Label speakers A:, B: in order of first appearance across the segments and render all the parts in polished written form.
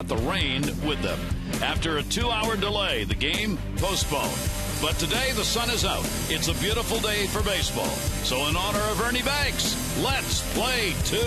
A: the rain with them. After a 2-hour delay, the game postponed. But today the sun is out. It's a beautiful day for baseball. So in honor of Ernie Banks, let's play 2.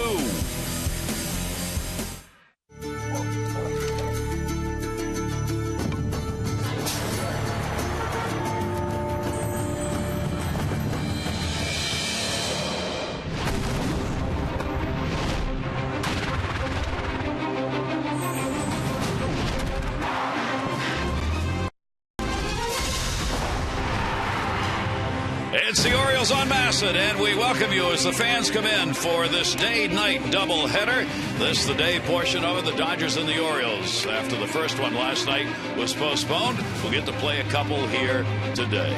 A: It's the Orioles on Bassett, and we welcome you as the fans come in for this day-night doubleheader. This the day portion of it, the Dodgers and the Orioles. After the first one last night was postponed, we'll get to play a couple here today.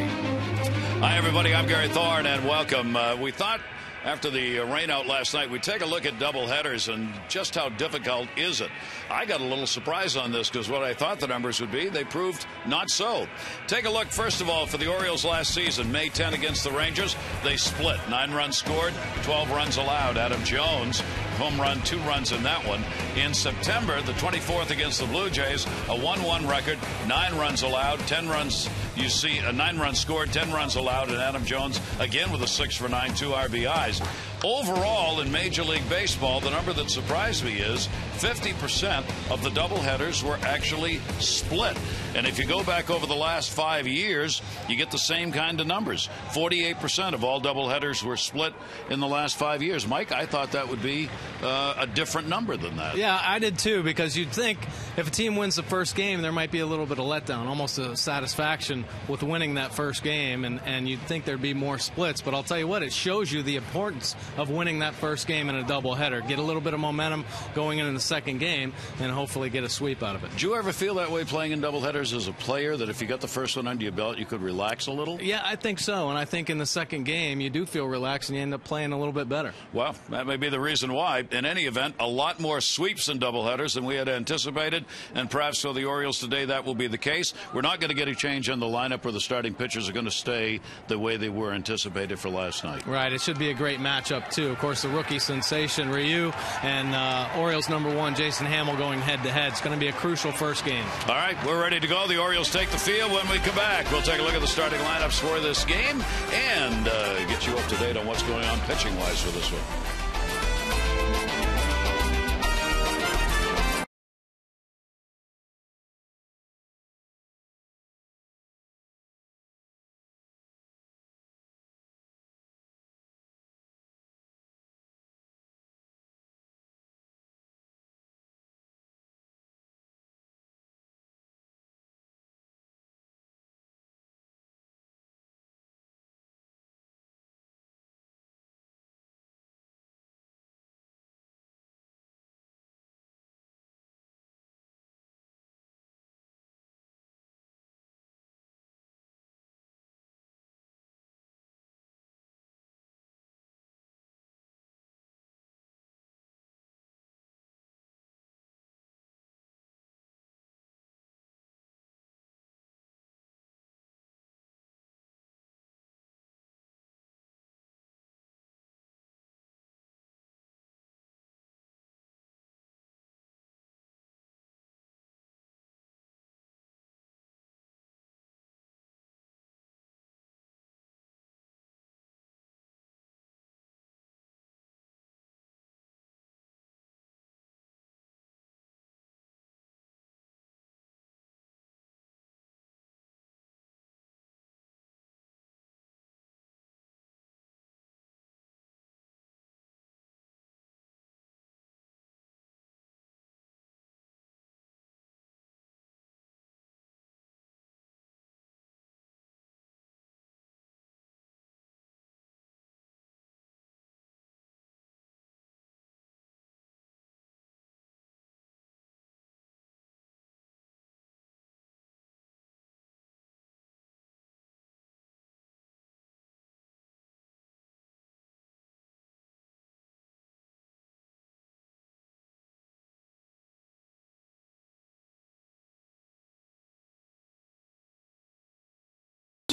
A: Hi, everybody. I'm Gary Thorne, and welcome. We thought after the rain out last night, we'd take a look at doubleheaders and just how difficult is it. I got a little surprise on this because what I thought the numbers would be, they proved not so. Take a look, first of all, for the Orioles last season. May 10 against the Rangers, they split. 9 runs scored, 12 runs allowed. Adam Jones, home run, 2 runs in that one. In September, the 24th against the Blue Jays, a 1-1 record, 9 runs allowed, 10 runs. You see a 9 runs scored, 10 runs allowed, and Adam Jones again with a 6 for 9, 2 RBIs. Overall, in Major League Baseball, the number that surprised me is 50% of the doubleheaders were actually split. And if you go back over the last 5 years, you get the same kind of numbers. 48% of all doubleheaders were split in the last 5 years. Mike, I thought that would be a different number than that.
B: Yeah, I did too, because you'd think if a team wins the first game, there might be a little bit of letdown, almost a satisfaction with winning that first game, and you'd think there'd be more splits. But I'll tell you what, it shows you the importance of winning that first game in a doubleheader. Get a little bit of momentum going into the second game and hopefully get a sweep out of it.
A: Did you ever feel that way playing in doubleheaders as a player, that if you got the first one under your belt, you could relax a little?
B: Yeah, I think so. And I think in the second game, you do feel relaxed and you end up playing a little bit better.
A: Well, that may be the reason why. In any event, a lot more sweeps in doubleheaders than we had anticipated. And perhaps for the Orioles today, that will be the case. We're not going to get a change in the lineup where the starting pitchers are going to stay the way they were anticipated for last night.
B: Right. It should be a great matchup, too. Of course, the rookie sensation, Ryu, and Orioles #1, Jason Hamill, going head-to-head. It's going to be a crucial first game.
A: All right, we're ready to go. The Orioles take the field. When we come back, we'll take a look at the starting lineups for this game and get you up to date on what's going on pitching-wise for this one.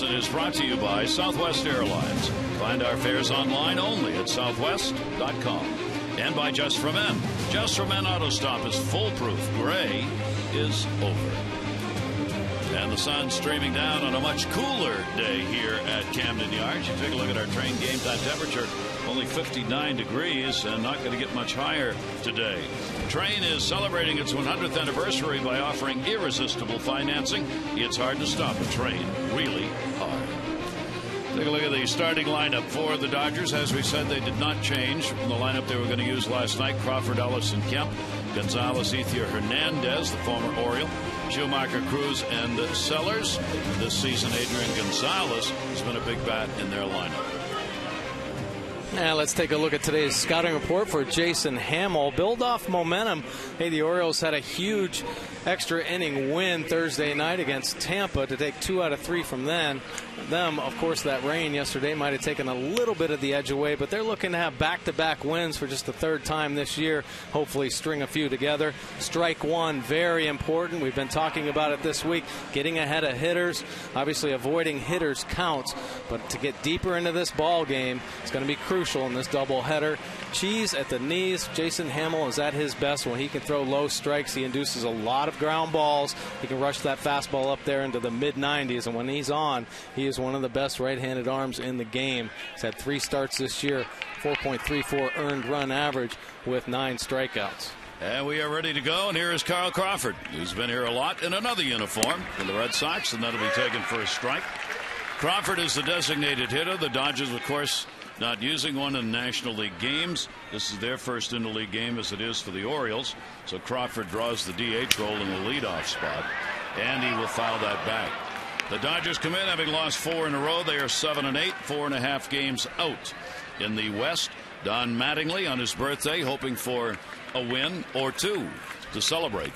A: It is brought to you by Southwest Airlines. Find our fares online only at southwest.com. and by Just for Men. Just for Men Auto Stop is foolproof. Gray is over. And the sun's streaming down on a much cooler day here at Camden Yards. You take a look at our train game time temperature, only 59 degrees and not going to get much higher today. Train is celebrating its 100th anniversary by offering irresistible financing. It's hard to stop a train, really hard. Take a look at the starting lineup for the Dodgers. As we said, they did not change from the lineup they were going to use last night. Crawford, Ellis, and Kemp. Gonzalez, Ethier, Hernandez, the former Oriole. Schumacher, Cruz, and Sellers. This season, Adrian Gonzalez has been a big bat in their lineup.
B: Now let's take a look at today's scouting report for Jason Hamill. Build off momentum. Hey, the Orioles had a huge extra inning win Thursday night against Tampa to take 2 out of 3 from them. Of course, that rain yesterday might have taken a little bit of the edge away, but they're looking to have back-to-back wins for just the third time this year. Hopefully string a few together. Strike one, very important. We've been talking about it this week. Getting ahead of hitters, obviously avoiding hitters counts, but to get deeper into this ball game, it's going to be crucial in this doubleheader. Cheese at the knees. Jason Hamill is at his best when he can throw low strikes. He induces a lot of ground balls. He can rush that fastball up there into the mid-90s, and when he's on, he is one of the best right-handed arms in the game. He's had 3 starts this year, 4.34 earned run average with 9 strikeouts.
A: And we are ready to go, and here is Carl Crawford, who's been here a lot in another uniform for the Red Sox, and that'll be taken for a strike. Crawford is the designated hitter. The Dodgers, of course, not using one in National League games. This is their first interleague game, as it is for the Orioles. So Crawford draws the DH role in the leadoff spot, and he will foul that back. The Dodgers come in having lost 4 in a row. They are 7-8, 4.5 games out. In the West, Don Mattingly on his birthday, hoping for a win or 2 to celebrate.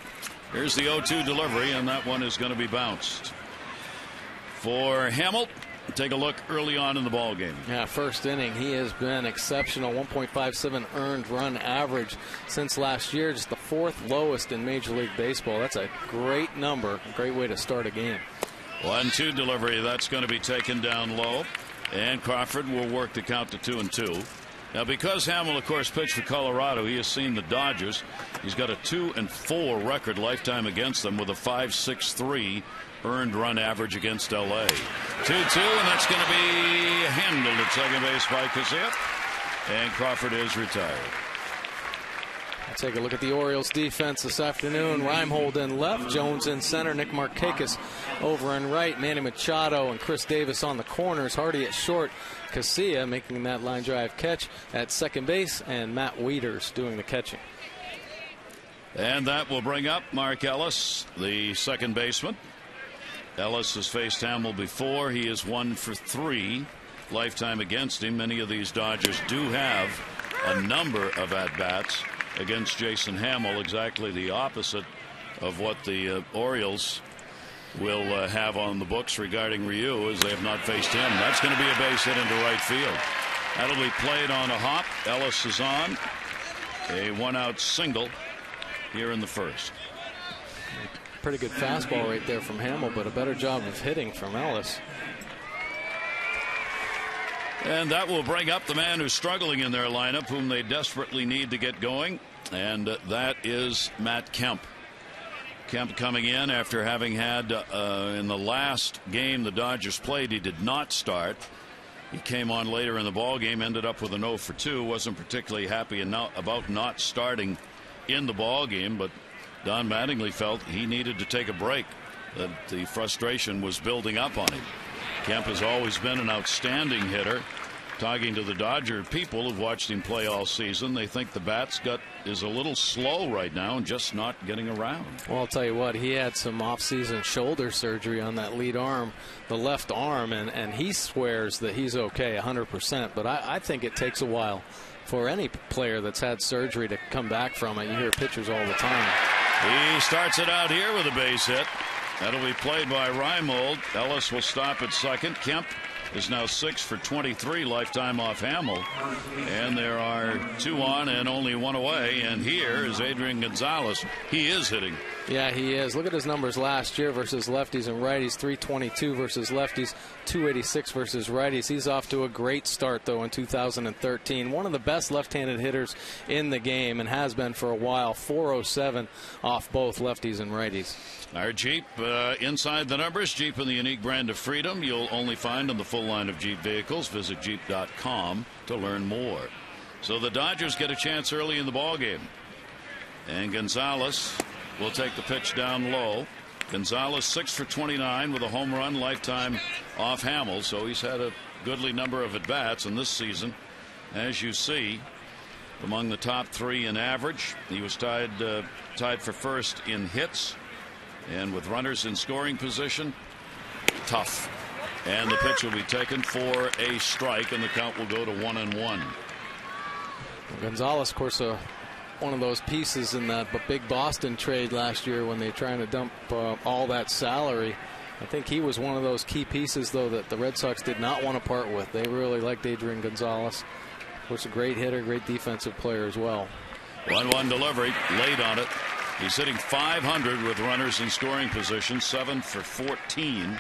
A: Here's the 0-2 delivery, and that one is going to be bounced. For Hamill, take a look early on in the ball game.
B: Yeah, first inning, he has been exceptional. 1.57 earned run average since last year, just the 4th lowest in Major League Baseball. That's a great number, a great way to start a game.
A: 1-2 delivery, that's going to be taken down low, and Crawford will work the count to 2-2. Now, because Hamill, of course, pitched for Colorado, he has seen the Dodgers. He's got a 2-4 record lifetime against them with a 5.63 earned run average against L.A. 2-2, and that's going to be handled at second base by Kazip, and Crawford is retired.
B: Take a look at the Orioles defense this afternoon. REIMOLD in left, Jones in center, Nick Markakis over in right, Manny Machado and Chris Davis on the corners, Hardy at short, Casilla making that line drive catch at second base, and Matt Wieters doing the catching.
A: And that will bring up Mark Ellis, the second baseman. Ellis has faced Hamill before. He is 1 for 3 lifetime against him. Many of these Dodgers do have a number of at-bats against Jason Hamill, exactly the opposite of what the Orioles will have on the books regarding Ryu, as they have not faced him. That's going to be a base hit into right field. That'll be played on a hop. Ellis is on. A 1-out single here in the first.
B: Pretty good fastball right there from Hamill, but a better job of hitting from Ellis.
A: And that will bring up the man who's struggling in their lineup, whom they desperately need to get going, and that is Matt Kemp. Kemp coming in after having had in the last game the Dodgers played, he did not start. He came on later in the ball game, ended up with an 0 for 2. Wasn't particularly happy about not starting in the ball game, but Don Mattingly felt he needed to take a break, that the frustration was building up on him. Kemp has always been an outstanding hitter. Talking to the Dodger people who've watched him play all season, they think the bat's gut is a little slow right now and just not getting around.
B: Well, I'll tell you what, he had some off-season shoulder surgery on that lead arm, the left arm, and he swears that he's okay 100%. But I think it takes a while for any player that's had surgery to come back from it. You hear pitchers all the time.
A: He starts it out here with a base hit. That'll be played by REIMOLD. Ellis will stop at second. Kemp is now 6 for 23 lifetime off Hamill. And there are 2 on and only 1 away. And here is Adrian Gonzalez. He is hitting.
B: Yeah, he is. Look at his numbers last year versus lefties and righties. 322 versus lefties, 286 versus righties. He's off to a great start, though, in 2013. One of the best left-handed hitters in the game and has been for a while. 407 off both lefties and righties.
A: Our Jeep inside the numbers. Jeep in the unique brand of freedom you'll only find on the full line of Jeep vehicles. Visit Jeep.com to learn more. So the Dodgers get a chance early in the ballgame. And Gonzalez will take the pitch down low. Gonzalez 6 for 29 with a home run lifetime off Hamill. So he's had a goodly number of at-bats in this season. As you see, among the top 3 in average. He was tied for first in hits. And with runners in scoring position, tough. And the pitch will be taken for a strike, and the count will go to 1-1.
B: Gonzalez, of course, one of those pieces in that big Boston trade last year when they were trying to dump all that salary. I think he was one of those key pieces, though, that the Red Sox did not want to part with. They really liked Adrian Gonzalez. Of course, a great hitter, great defensive player as well.
A: 1-1 delivery, late on it. He's hitting .500 with runners in scoring position, 7 for 14,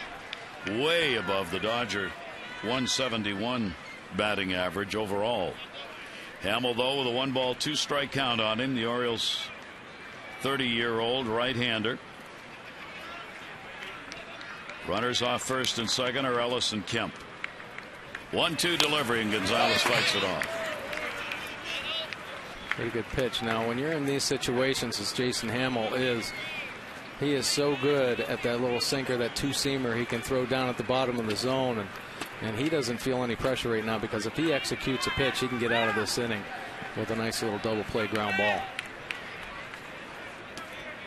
A: way above the Dodger .171 batting average overall. Hamill, though, with a 1-ball, 2-strike count on him. The Orioles' 30-year-old right-hander. Runners off first and second are Ellis and Kemp. 1-2 delivery, and Gonzalez fights it off.
B: Pretty good pitch. Now, when you're in these situations, as Jason Hamill is, he is so good at that little sinker, that 2-seamer he can throw down at the bottom of the zone. And he doesn't feel any pressure right now, because if he executes a pitch, he can get out of this inning with a nice little double play ground ball.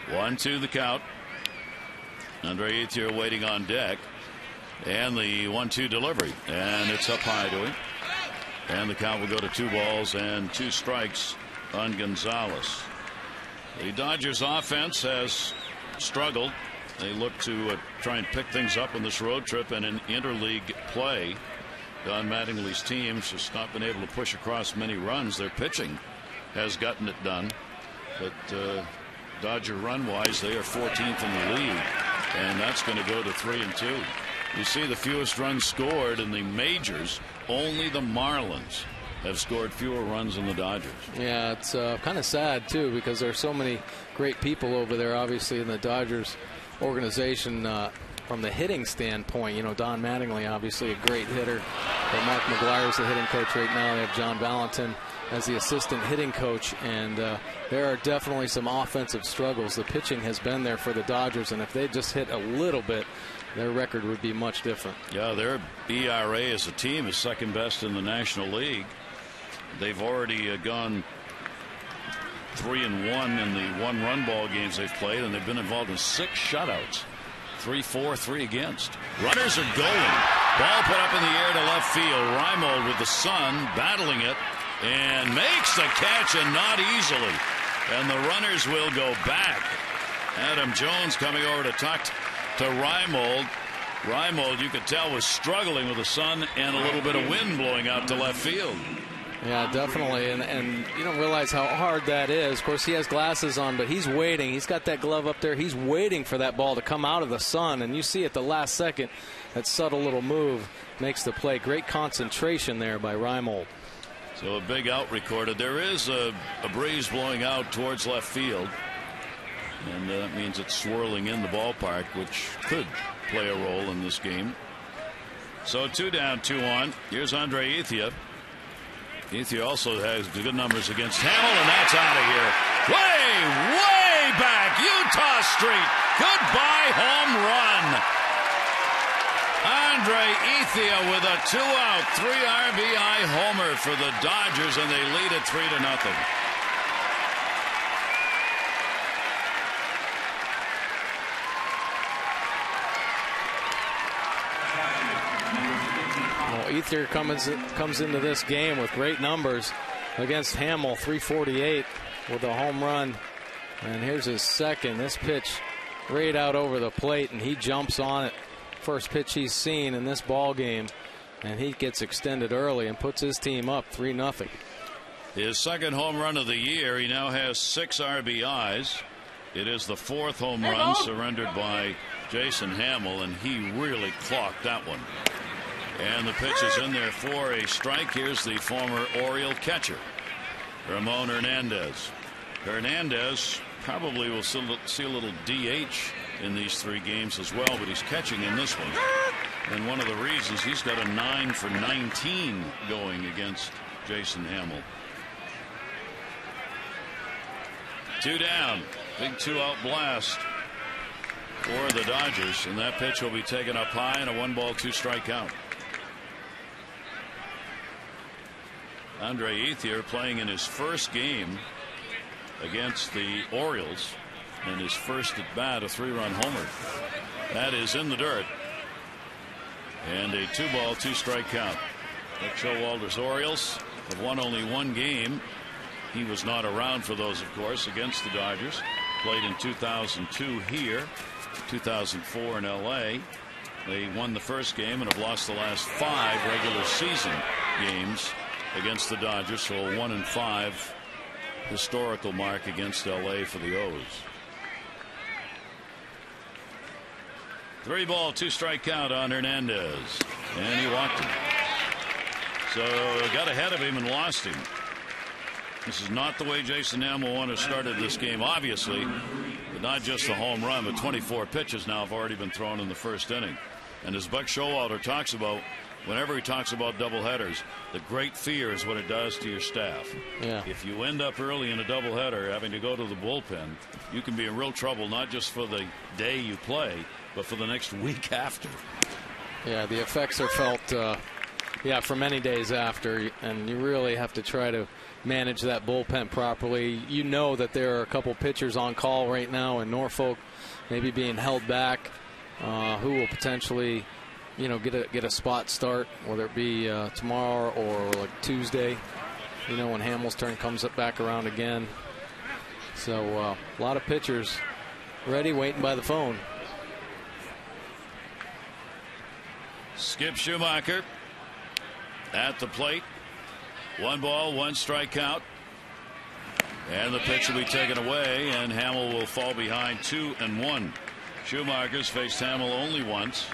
A: 1-2 the count. Andre Ethier waiting on deck. And the 1-2 delivery. And it's up high to him. And the count will go to 2 balls and 2 strikes on Gonzalez. The Dodgers offense has struggled. They look to try and pick things up on this road trip and in interleague play. Don Mattingly's team's just not been able to push across many runs. Their pitching has gotten it done. But Dodger run-wise, they are 14th in the league. And that's going to go to 3-2. You see the fewest runs scored in the majors. Only the Marlins have scored fewer runs than the Dodgers.
B: Yeah, it's kind of sad, too, because there's so many great people over there, obviously, in the Dodgers organization from the hitting standpoint. You know, Don Mattingly, obviously a great hitter. But Mark McGuire's the hitting coach right now. They have John Valentin as the assistant hitting coach, and there are definitely some offensive struggles. The pitching has been there for the Dodgers, and if they just hit a little bit, their record would be much different. Yeah,
A: their ERA as a team is second best in the National League. They've already gone 3-1 in the 1-run ball games they've played, and they've been involved in 6 shutouts. 3-4, 3 against. Runners are going. Ball put up in the air to left field. REIMOLD with the sun battling it and makes the catch, and not easily. And the runners will go back. Adam Jones coming over to talk to REIMOLD. REIMOLD, you could tell, was struggling with the sun and a little bit of wind blowing out to left field.
B: Yeah, definitely, and you don't realize how hard that is. Of course, he has glasses on, but he's waiting. He's got that glove up there. He's waiting for that ball to come out of the sun, and you see at the last second, that subtle little move makes the play. Great concentration there by REIMOLD.
A: So a big out recorded. There is a breeze blowing out towards left field, and that means it's swirling in the ballpark, which could play a role in this game. So 2 down, 2 on. Here's Andre Ethier. Ethier also has good numbers against Hamill, and that's out of here. Way back. Utah Street. Goodbye home run. Andre Ethier with a 2-out, 3 RBI homer for the Dodgers, and they lead it 3-0.
B: Ethier comes into this game with great numbers against Hamill, 348 with a home run. And here's his second. This pitch right out over the plate, and he jumps on it. First pitch he's seen in this ball game. and he gets extended early and puts his team up 3-0.
A: His second home run of the year. He now has 6 RBIs. It is the 4th home run surrendered by Jason Hamill, and he really clocked that one. And the pitch is in there for a strike. Here's the former Oriole catcher, Ramon Hernandez. Hernandez probably will see a little DH in these 3 games as well, but he's catching in this one. And one of the reasons he's got a 9 for 19 going against Jason Hamill. 2 down. Big 2-out blast for the Dodgers, and that pitch will be taken up high and a 1-ball 2-strike count. Andre Ethier playing in his first game against the Orioles, and his first at bat, a 3-run homer. That is in the dirt, and a 2-ball 2-strike count. Buck Showalter's Orioles have won only 1 game. He was not around for those, of course, against the Dodgers. Played in 2002 here, 2004 in L.A. They won the first game and have lost the last 5 regular season games against the Dodgers, so a 1-5 historical mark against L.A. for the O's. 3-ball 2-strike count on Hernandez, and he walked him. So got ahead of him and lost him. This is not the way Jason Hamill wanted to started this game, obviously, but not just the home run, but 24 pitches now have already been thrown in the first inning. And as Buck Showalter talks about, whenever he talks about doubleheaders, the great fear is what it does to your staff.
B: Yeah.
A: If you end up early in a doubleheader having to go to the bullpen, you can be in real trouble, not just for the day you play, but for the next week after.
B: Yeah, the effects are felt for many days after, and you really have to try to manage that bullpen properly. You know that there are a couple pitchers on call right now in Norfolk, maybe being held back, who will potentially, get a spot start, whether it be tomorrow or like Tuesday, when Hamill's turn comes back around again. So a lot of pitchers ready, waiting by the phone.
A: Skip Schumacher at the plate. 1-ball 1-strike count, and the pitch will be taken away, and Hamill will fall behind 2-1. Schumacher's faced Hamill only once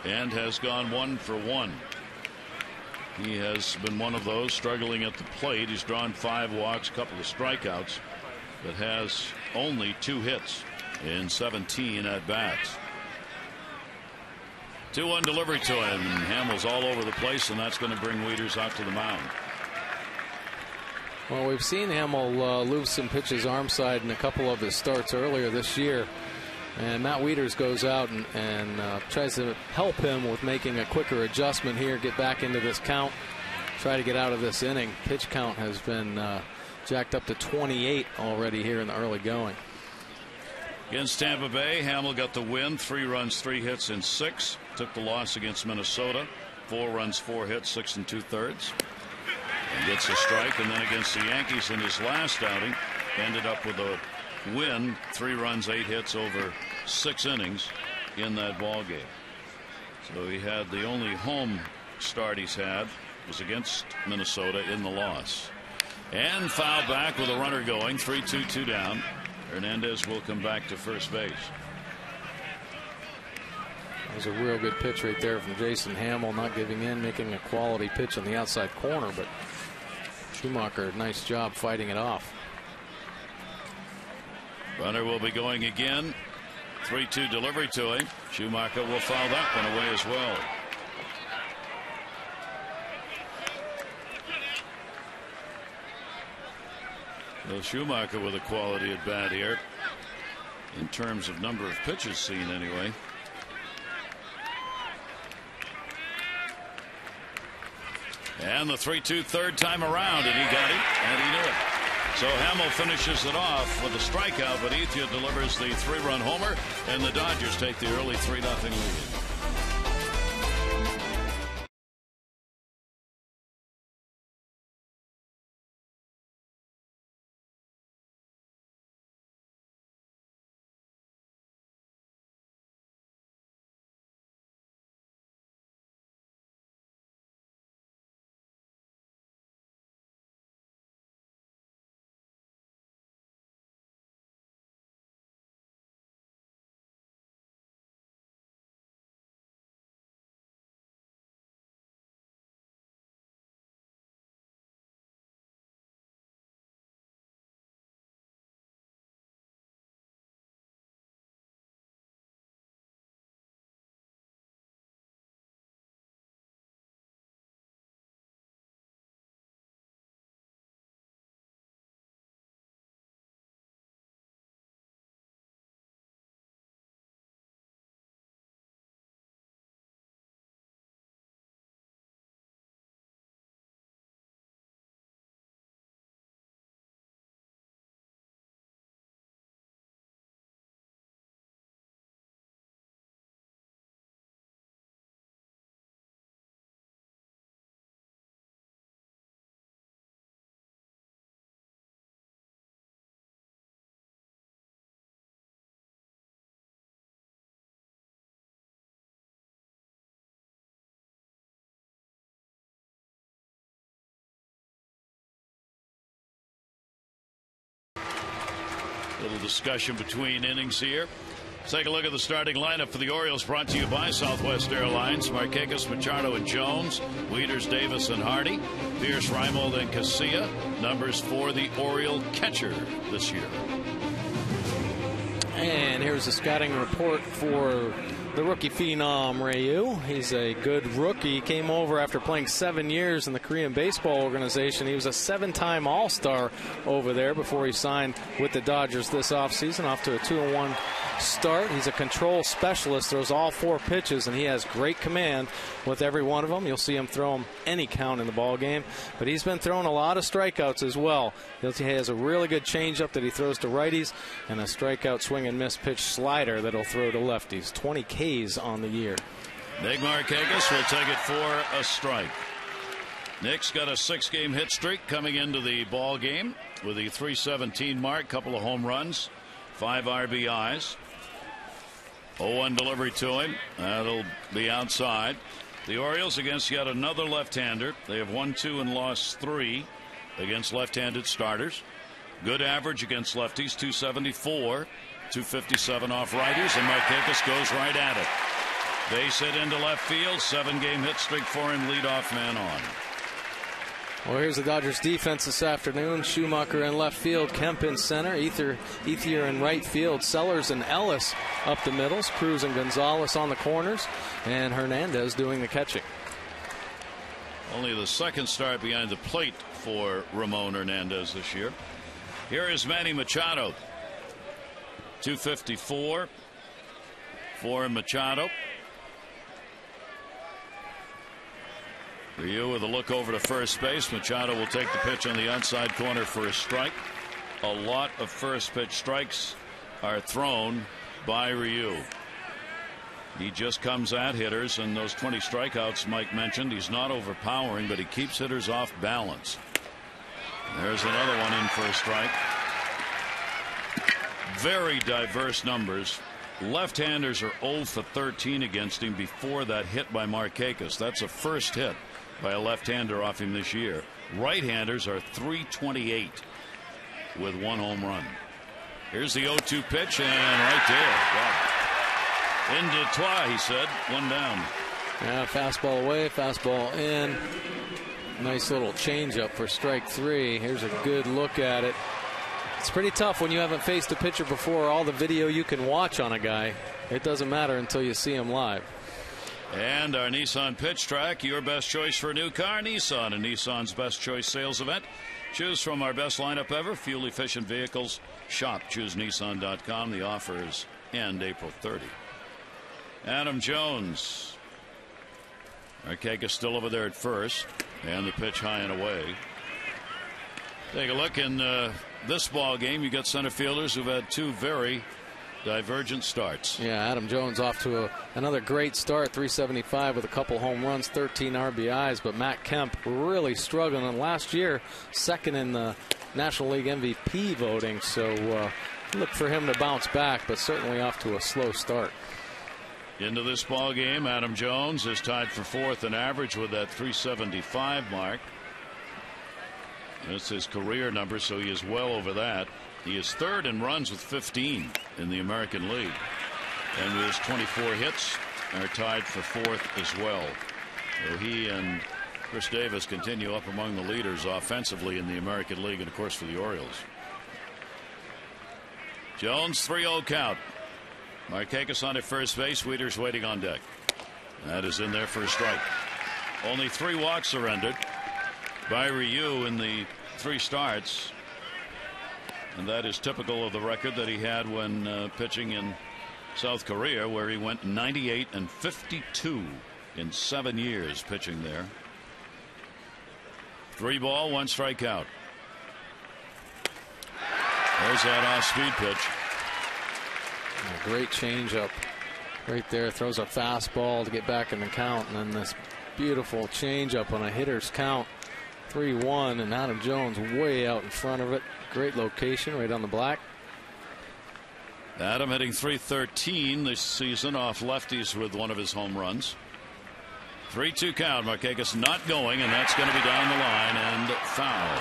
A: and has gone 1 for 1. He has been one of those struggling at the plate. He's drawn 5 walks, a couple of strikeouts, but has only 2 hits in 17 at bats. 2-1 delivery to him. Hamill's all over the place, and that's going to bring Wieters out to the mound.
B: Well, we've seen Hamill lose some pitches arm side in a couple of his starts earlier this year. And Matt Wieters goes out and tries to help him with making a quicker adjustment here, get back into this count, try to get out of this inning. Pitch count has been jacked up to 28 already here in the early going.
A: Against Tampa Bay, Hamill got the win, 3 runs, 3 hits in 6. Took the loss against Minnesota, 4 runs, 4 hits, 6 2/3. And gets a strike, and then against the Yankees in his last outing, ended up with a win, 3 runs, 8 hits over 6 innings in that ball game. So he had the only home start he's had was against Minnesota in the loss. And fouled back with a runner going, 3-2, 2 down. Hernandez will come back to first base.
B: That was a real good pitch right there from Jason Hamill, not giving in, making a quality pitch on the outside corner, but Schumacher, nice job fighting it off.
A: Runner will be going again. 3-2 delivery to him. Schumacher will foul that one away as well. Well, Schumacher with a quality at bat here in terms of number of pitches seen anyway. And the 3-2 third time around, and he got it, and he knew it. So Hamill finishes it off with a strikeout, but Ethier delivers the 3-run homer, and the Dodgers take the early 3-0 lead. Little discussion between innings here. Let's take a look at the starting lineup for the Orioles, brought to you by Southwest Airlines. Markakis, Machado, and Jones. Wieters, Davis, and Hardy. Pierce, Reimold, and Casilla. Numbers for the Oriole catcher this year.
B: And here's a scouting report for the rookie phenom, Ryu. He's a good rookie. He came over after playing 7 years in the Korean baseball organization. He was a 7-time All-Star over there before he signed with the Dodgers this offseason, off to a 2-1 start. He's a control specialist, throws all 4 pitches, and he has great command with every one of them. You'll see him throw them any count in the ball game, but he's been throwing a lot of strikeouts as well. He has a really good changeup that he throws to righties and a strikeout swing and miss pitch slider that'll throw to lefties. 20 Ks on the year.
A: Nick Markakis will take it for a strike. Nick's got a 6-game hit streak coming into the ball game with the .317 mark, couple of home runs, 5 RBIs. 0-1 delivery to him. That'll be outside. The Orioles against yet another left-hander. They have won 2 and lost 3 against left-handed starters. Good average against lefties, .274, .257 off righties, and Markakis goes right at it. Base hit into left field. 7-game hit streak for him. Leadoff man on.
B: Well, here's the Dodgers defense this afternoon. Schumacher in left field, Kemp in center, Ethier in right field, Sellers and Ellis up the middles, Cruz and Gonzalez on the corners, and Hernandez doing the catching.
A: Only the second start behind the plate for Ramon Hernandez this year. Here is Manny Machado. .254 for Machado. Ryu with a look over to first base. Machado will take the pitch on the outside corner for a strike. A lot of first pitch strikes are thrown by Ryu. He just comes at hitters, and those 20 strikeouts Mike mentioned, he's not overpowering, but he keeps hitters off balance. There's another one in for a strike. Very diverse numbers. Left-handers are 0 for 13 against him before that hit by Markakis. That's a first hit by a left-hander off him this year. Right-handers are 328 with 1 home run. Here's the 0-2 pitch, and right there. Wow. Into trois, he said. 1 down.
B: Yeah, fastball away, fastball in. Nice little changeup for strike 3. Here's a good look at it. It's pretty tough when you haven't faced a pitcher before. All the video you can watch on a guy, it doesn't matter until you see him live.
A: And our Nissan Pitch Track, your best choice for a new car, Nissan, and Nissan's best choice sales event. Choose from our best lineup ever, fuel efficient vehicles. Shop choosenissan.com. The offers end April 30. Adam Jones. Markakis still over there at first, and the pitch high and away. Take a look in this ball game. You got center fielders who've had 2 very divergent starts.
B: Yeah, Adam Jones off to another great start, .375 with a couple home runs, 13 RBIs, but Matt Kemp really struggling. And last year, second in the National League MVP voting, so look for him to bounce back, but certainly off to a slow start.
A: Into this ball game, Adam Jones is tied for 4th in average with that .375 mark. That's his career number, so he is well over that. He is 3rd in runs with 15 in the American League. And with his 24 hits are tied for 4th as well. So he and Chris Davis continue up among the leaders offensively in the American League, and of course for the Orioles. Jones, 3-0 count. Markakis on at first base. Wieters waiting on deck. That is in there for a strike. Only 3 walks surrendered by Ryu in the 3 starts. And that is typical of the record that he had when pitching in South Korea, where he went 98 and 52 in 7 years pitching there. 3 ball, 1 strikeout. There's that off-speed pitch.
B: A great changeup right there. Throws a fastball to get back in the count, and then this beautiful changeup on a hitter's count. 3-1, and Adam Jones way out in front of it. Great location right on the black.
A: Adam hitting .313 this season off lefties with one of his home runs. 3-2 count. Markakis not going, and that's going to be down the line and foul.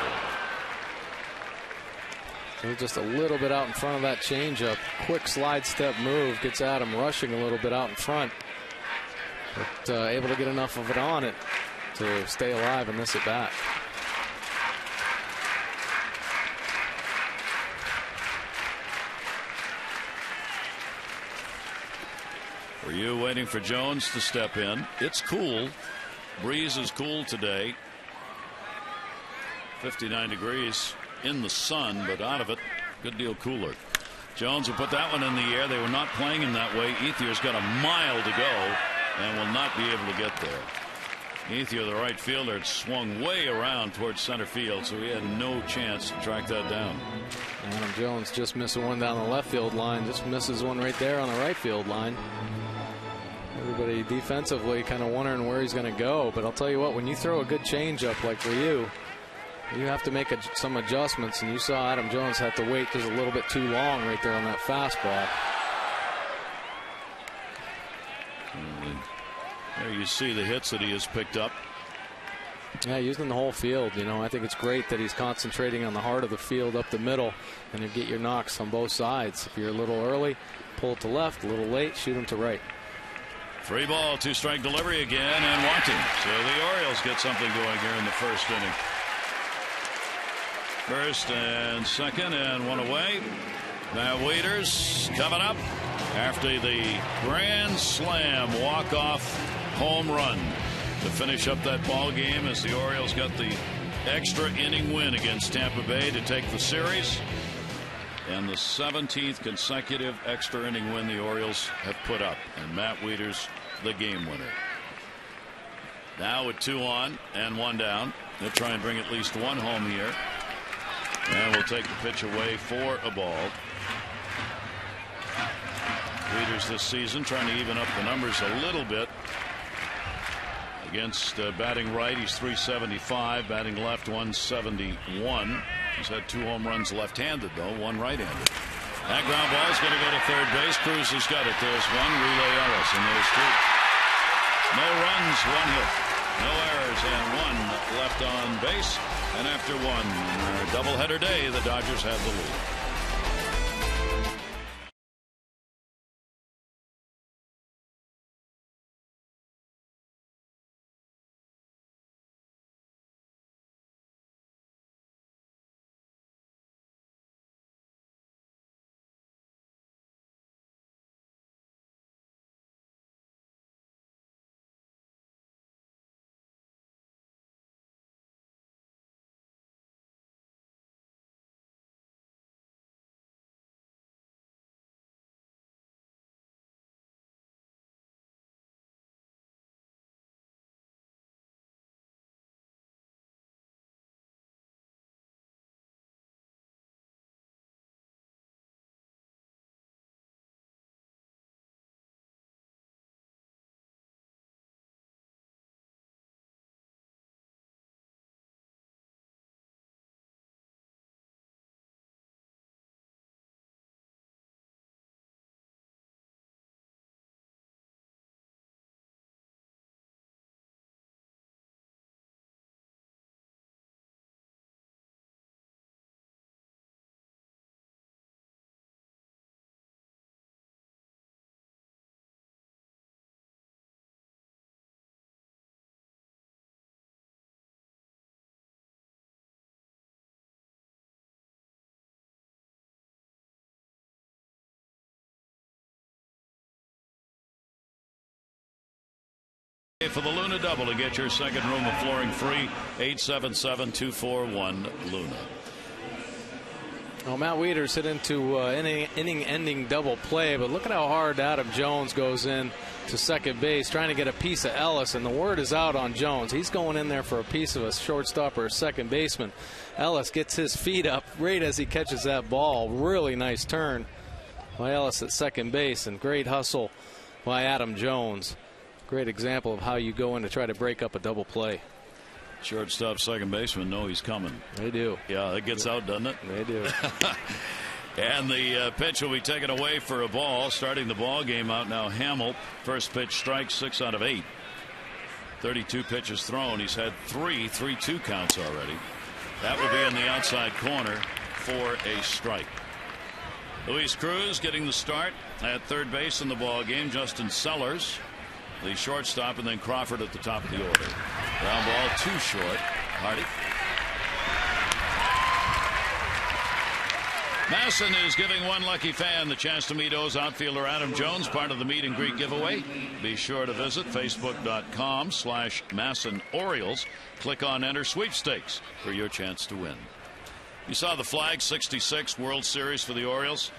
B: Just a little bit out in front of that changeup. Quick slide step move gets Adam rushing a little bit out in front, but able to get enough of it on it to stay alive in this at bat.
A: Were you waiting for Jones to step in? It's cool. Breeze is cool today. 59 degrees in the sun, but out of it, good deal cooler. Jones will put that one in the air. They were not playing him that way. Ethier's got a mile to go and will not be able to get there. Ethier, the right fielder, had swung way around towards center field, so he had no chance to track that down.
B: Adam Jones just missing one down the left field line, just misses one right there on the right field line. Everybody defensively kind of wondering where he's going to go, but I'll tell you what, when you throw a good changeup like for you have to make some adjustments, and you saw Adam Jones have to wait just a little bit too long right there on that fastball.
A: There you see the hits that he has picked up.
B: Yeah, using the whole field. You know, I think it's great that he's concentrating on the heart of the field up the middle, and you get your knocks on both sides. If you're a little early, pull it to left, a little late, shoot him to right.
A: 3 ball, 2-strike delivery again, and wanting. So the Orioles get something going here in the first inning. First and second, and one away. Matt Wieters coming up after the grand slam walk-off home run to finish up that ball game, as the Orioles got the extra inning win against Tampa Bay to take the series, and the 17th consecutive extra inning win the Orioles have put up, and Matt Wieters the game winner. Now with 2 on and 1 down, they'll try and bring at least 1 home here. And we'll take the pitch away for a ball. Wieters this season trying to even up the numbers a little bit. Against batting right, he's .375. Batting left, .171. He's had 2 home runs left-handed, though, 1 right-handed. That ground ball is going to go to third base. Cruz has got it. There's 1. Relay Ellis, and there's 2. No runs, 1 hit. No errors, and 1 left on base. And after 1 doubleheader day, the Dodgers have the lead. For the Luna double to get your second room of flooring free, 877-241-LUNA.
B: Well, Matt Wieters hit into inning-ending double play, but look at how hard Adam Jones goes in to second base, trying to get a piece of Ellis, and the word is out on Jones. He's going in there for a piece of a shortstop or a second baseman. Ellis gets his feet up right as he catches that ball. Really nice turn by Ellis at second base, and great hustle by Adam Jones. Great example of how you go in to try to break up a double play.
A: Shortstop, second baseman know he's coming.
B: They do.
A: Yeah, that gets out, doesn't it?
B: They do.
A: And the pitch will be taken away for a ball. Starting the ball game out now, Hamill. First pitch strike, 6 out of 8. 32 pitches thrown. He's had 3 3-2 counts already. That will be in the outside corner for a strike. Luis Cruz getting the start at third base in the ball game. Justin Sellers, the shortstop, and then Crawford at the top of the order. Ground ball too short. Hardy. Masson is giving one lucky fan the chance to meet O's outfielder Adam Jones, part of the meet and greet giveaway. Be sure to visit facebook.com/Masson Orioles. Click on Enter Sweepstakes for your chance to win. You saw the flag 66 World Series for the Orioles.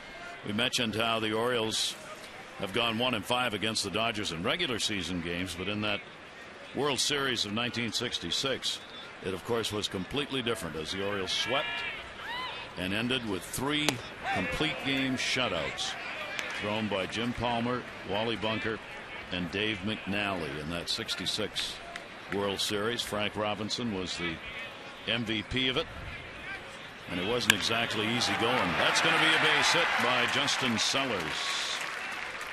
A: We mentioned how the Orioles have gone 1-5 against the Dodgers in regular season games, but in that World Series of 1966, it of course was completely different as the Orioles swept and ended with 3 complete game shutouts thrown by Jim Palmer, Wally Bunker, and Dave McNally in that 66 World Series. Frank Robinson was the MVP of it, and it wasn't exactly easy going. That's going to be a base hit by Justin Sellers.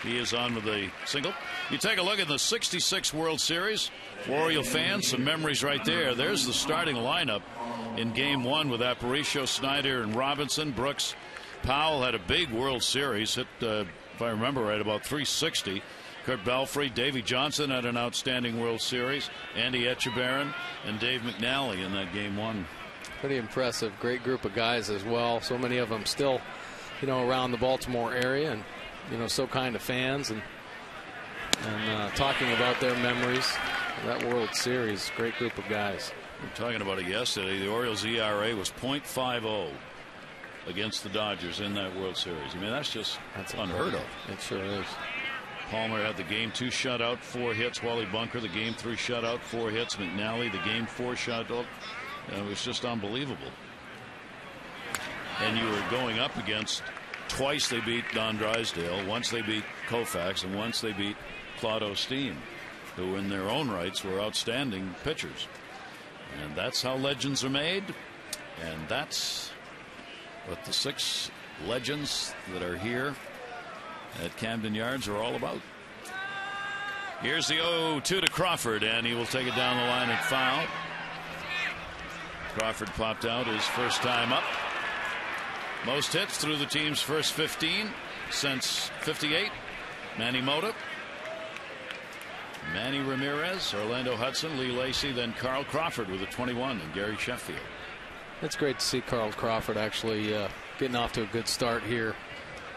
A: He is on with a single. You take a look at the 66 World Series. For Oriole fans, some memories right there. There's the starting lineup in game 1 with Aparicio, Snyder, and Robinson. Brooks, Powell had a big World Series. Hit, if I remember right, about 360. Kurt Belfry, Davey Johnson had an outstanding World Series. Andy Etchebarren and Dave McNally in that game 1.
B: Pretty impressive. Great group of guys as well. So many of them still, around the Baltimore area, and so kind of fans, and talking about their memories of that World Series. Great group of guys.
A: We were talking about it yesterday. The Orioles' ERA was .50 against the Dodgers in that World Series. I mean, that's unheard of.
B: It sure is.
A: Palmer had the game 2 shutout, 4 hits. Wally Bunker, the game 3 shutout, 4 hits. McNally, the game 4 shutout. It was just unbelievable. And you were going up against, twice they beat Don Drysdale, once they beat Koufax, and once they beat Claude Osteen, who in their own rights were outstanding pitchers. And that's how legends are made, and that's what the 6 legends that are here at Camden Yards are all about. Here's the 0-2 to Crawford, and he will take it down the line and foul. Crawford popped out his first time up. Most hits through the team's first 15 since '58. Manny Mota, Manny Ramirez, Orlando Hudson, Lee Lacy, then Carl Crawford with a 21, and Gary Sheffield.
B: It's great to see Carl Crawford actually getting off to a good start here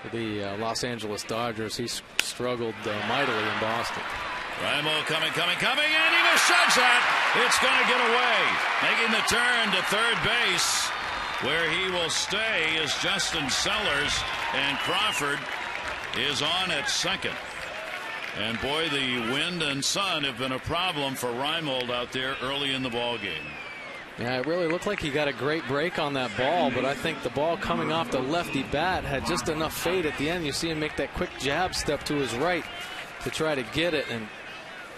B: for the Los Angeles Dodgers. He struggled mightily in Boston.
A: REIMOLD coming, and he misjudged that. It's going to get away. Making the turn to third base, where he will stay, is Justin Sellers, and Crawford is on at second. And boy, the wind and sun have been a problem for REIMOLD out there early in the ball game.
B: Yeah, it really looked like he got a great break on that ball, but I think the ball coming off the lefty bat had just enough fade at the end. You see him make that quick jab step to his right to try to get it, and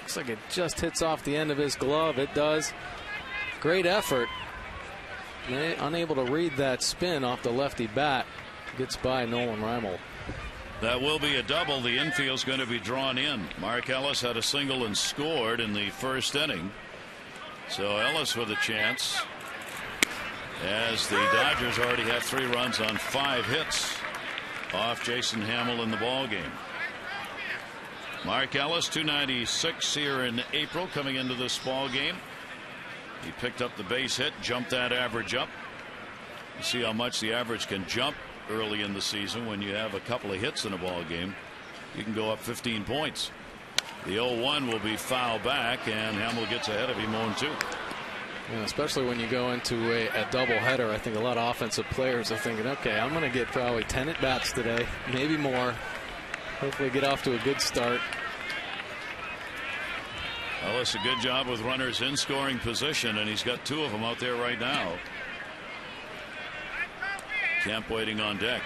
B: looks like it just hits off the end of his glove. It does. Great effort. Unable to read that spin off the lefty bat. Gets by Nolan REIMOLD.
A: That will be a double. The infield's going to be drawn in. Mark Ellis had a single and scored in the first inning. So Ellis with a chance, as the Dodgers already have 3 runs on 5 hits off Jason Hamill in the ball game. Mark Ellis, 296 here in April, coming into this ball game. He picked up the base hit, jumped that average up. You see how much the average can jump early in the season when you have a couple of hits in a ball game. You can go up 15 points. The 0-1 will be foul back, and Hamill gets ahead of him 0-2.
B: Yeah, especially when you go into a doubleheader. I think a lot of offensive players are thinking, okay, I'm going to get probably 10 at-bats today, maybe more. Hopefully get off to a good start.
A: Ellis, a good job with runners in scoring position, and he's got 2 of them out there right now. Kemp waiting on deck.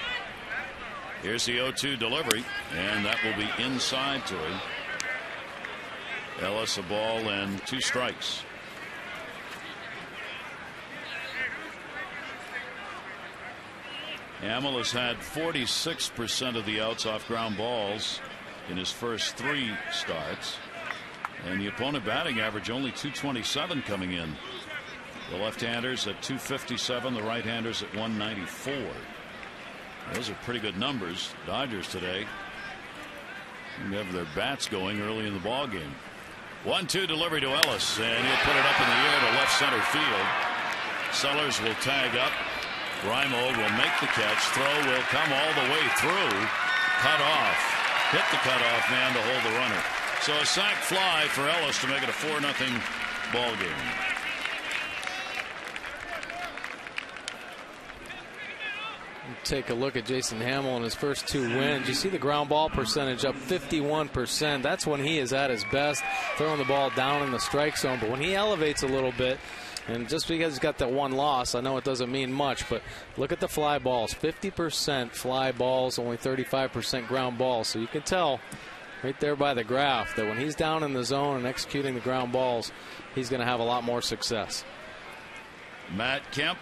A: Here's the 0-2 delivery, and that will be inside to him. Ellis a ball and 2 strikes. Hamill has had 46% of the outs off ground balls in his first 3 starts, and the opponent batting average only 227 coming in. The left-handers at 257, the right-handers at 194. Those are pretty good numbers. Dodgers today have their bats going early in the ball game. 1-2 delivery to Ellis, and he'll put it up in the air to left center field. Sellers will tag up. REIMOLD will make the catch. Throw will come all the way through. Cut off. Hit the cutoff man to hold the runner. So a sac fly for Ellis to make it a 4-0 ball game.
B: Take a look at Jason Hamill in his first 2 wins. You see the ground ball percentage up 51%. That's when he is at his best, throwing the ball down in the strike zone. But when he elevates a little bit, and just because he's got that 1 loss, I know it doesn't mean much, but look at the fly balls. 50% fly balls, only 35% ground balls. So you can tell right there by the graph that when he's down in the zone and executing the ground balls, he's going to have a lot more success.
A: Matt Kemp,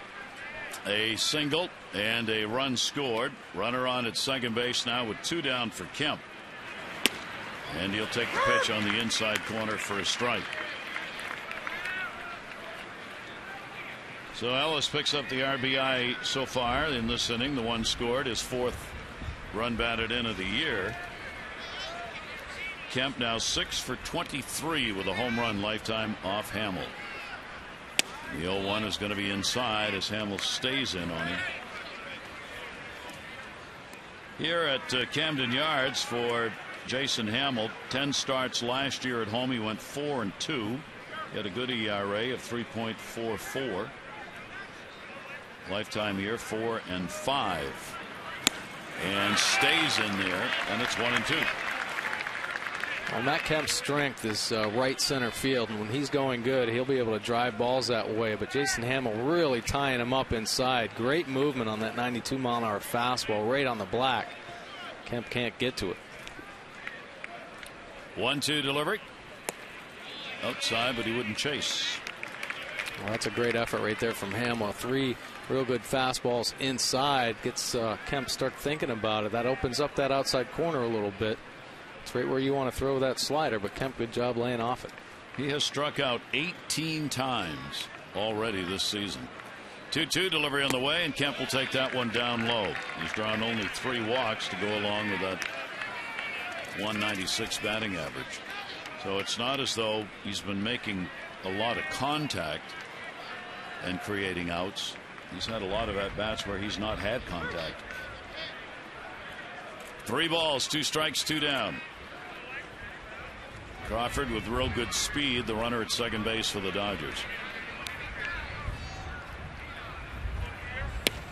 A: a single and a run scored. Runner on at second base now with 2 down for Kemp. And he'll take the pitch on the inside corner for a strike. So Ellis picks up the RBI so far in this inning. The 1 scored, his 4th run batted in of the year. Kemp now 6 for 23 with a home run lifetime off Hamill. The 0-1 is going to be inside as Hamill stays in on him. Here at Camden Yards for Jason Hamill, 10 starts last year at home. He went 4-2. He had a good ERA of 3.44. Lifetime here 4-5. And stays in there, and it's 1-2.
B: Well, Matt Kemp's strength is right center field, and when he's going good, he'll be able to drive balls that way. But Jason Hamill really tying him up inside. Great movement on that 92-mile-an-hour fastball right on the black. Kemp can't get to it.
A: 1-2 delivery. Outside, but he wouldn't chase.
B: Well, that's a great effort right there from Hamill. 3 real good fastballs inside. Gets Kemp start thinking about it. That opens up that outside corner a little bit. It's right where you want to throw that slider, but Kemp, good job laying off it.
A: He has struck out 18 times already this season. 2-2 delivery on the way, and Kemp will take that one down low. He's drawn only 3 walks to go along with that 196 batting average. So it's not as though he's been making a lot of contact and creating outs. He's had a lot of at-bats where he's not had contact. 3 balls, 2 strikes, 2 down. Crawford with real good speed, the runner at second base for the Dodgers.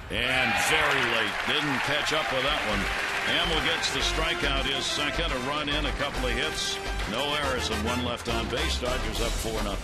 A: And very late, didn't catch up with that one. Hamill gets the strikeout, his second, a run in, a couple of hits, no errors, and 1 left on base. Dodgers up 4-0.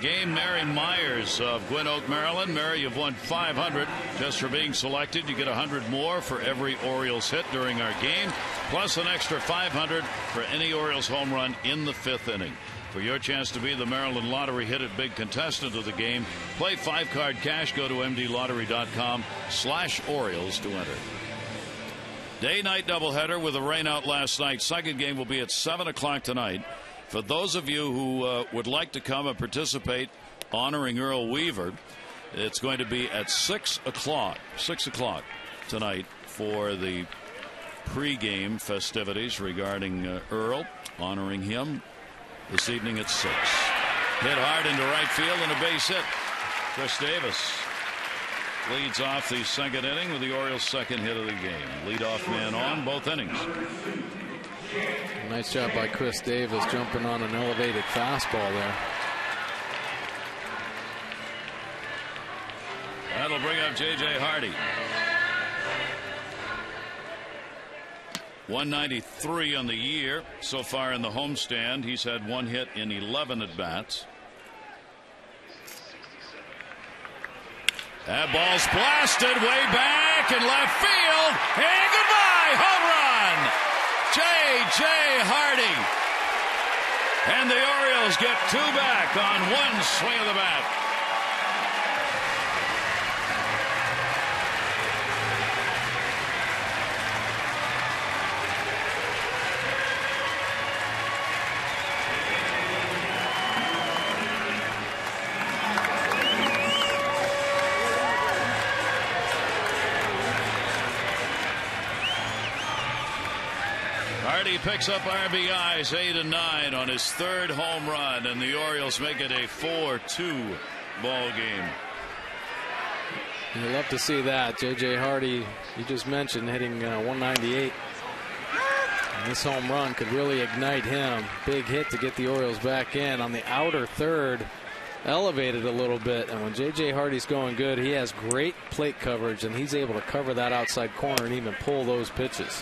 A: game, Mary Myers of Gwynn Oak, Maryland. Mary, you've won $500 just for being selected. You get $100 more for every Orioles hit during our game, plus an extra $500 for any Orioles home run in the 5th inning. For your chance to be the Maryland Lottery Hit It Big contestant of the game, play 5-card cash. Go to mdlottery.com/Orioles to enter. Day-night doubleheader with a rain out last night. Second game will be at 7 o'clock tonight. For those of you who would like to come and participate honoring Earl Weaver, it's going to be at 6 o'clock tonight for the pregame festivities regarding Earl, honoring him. This evening at 6. Hit hard into right field and a base hit. Chris Davis leads off the second inning with the Orioles' second hit of the game. Leadoff man on both innings.
B: Nice job by Chris Davis jumping on an elevated fastball there.
A: That'll bring up J.J. Hardy. 193 on the year so far in the homestand. He's had one hit in 11 at bats. That ball's blasted way back in left field, and goodbye, home run, J.J. Hardy, and the Orioles get 2 back on one swing of the bat. Hardy picks up RBIs 8 and 9 on his 3rd home run, and the Orioles make it a 4-2 ball game.
B: You love to see that. J.J. Hardy, you just mentioned, hitting 198. And this home run could really ignite him. Big hit to get the Orioles back in on the outer third. Elevated a little bit, and when J.J. Hardy's going good, he has great plate coverage, and he's able to cover that outside corner and even pull those pitches.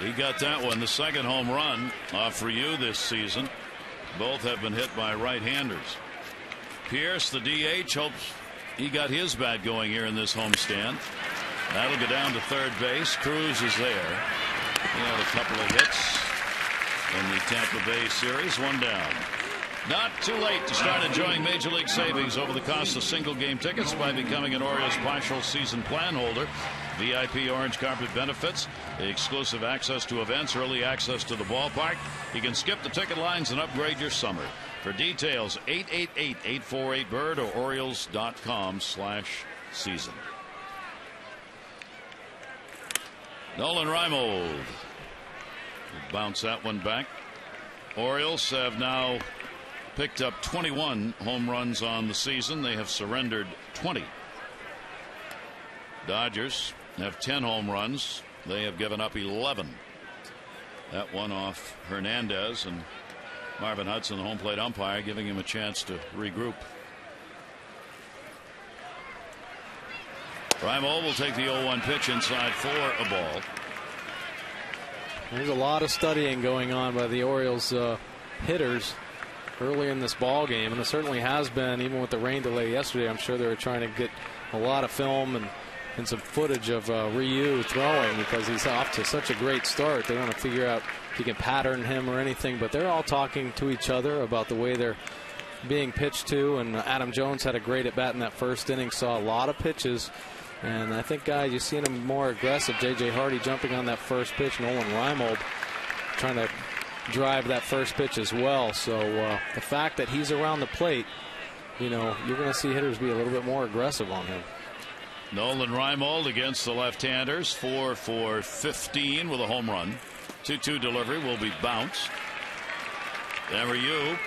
A: He got that one, the second home run off Ryu this season. Both have been hit by right-handers. Pierce, the DH, hopes he got his bat going here in this homestand. That'll go down to third base. Cruz is there. He had a couple of hits in the Tampa Bay series. One down. Not too late to start enjoying Major League savings over the cost of single-game tickets by becoming an Orioles partial season plan holder. VIP orange carpet benefits, exclusive access to events, early access to the ballpark. You can skip the ticket lines and upgrade your summer. For details, 888-848-BIRD or Orioles.com/season. Nolan REIMOLD bounce that one back. Orioles have now picked up 21 home runs on the season. They have surrendered 20. Dodgers have 10 home runs. They have given up 11. That one off Hernandez, and Marvin Hudson, the home plate umpire, giving him a chance to regroup. REIMOLD will take the 0-1 pitch inside for a ball.
B: There's a lot of studying going on by the Orioles hitters early in this ball game, and it certainly has been. Even with the rain delay yesterday, I'm sure they were trying to get a lot of film and some footage of Ryu throwing, because he's off to such a great start. They want to figure out if you can pattern him or anything, but they're all talking to each other about the way they're being pitched to. And Adam Jones had a great at bat in that first inning, saw a lot of pitches, and I think guys, you've seen him more aggressive. J.J. Hardy jumping on that first pitch, Nolan REIMOLD trying to drive that first pitch as well. So the fact that he's around the plate, you know, you're going to see hitters be a little bit more aggressive on him.
A: Nolan REIMOLD against the left-handers, 4 for 15 with a home run. 2-2 delivery will be bounced. Then Ryu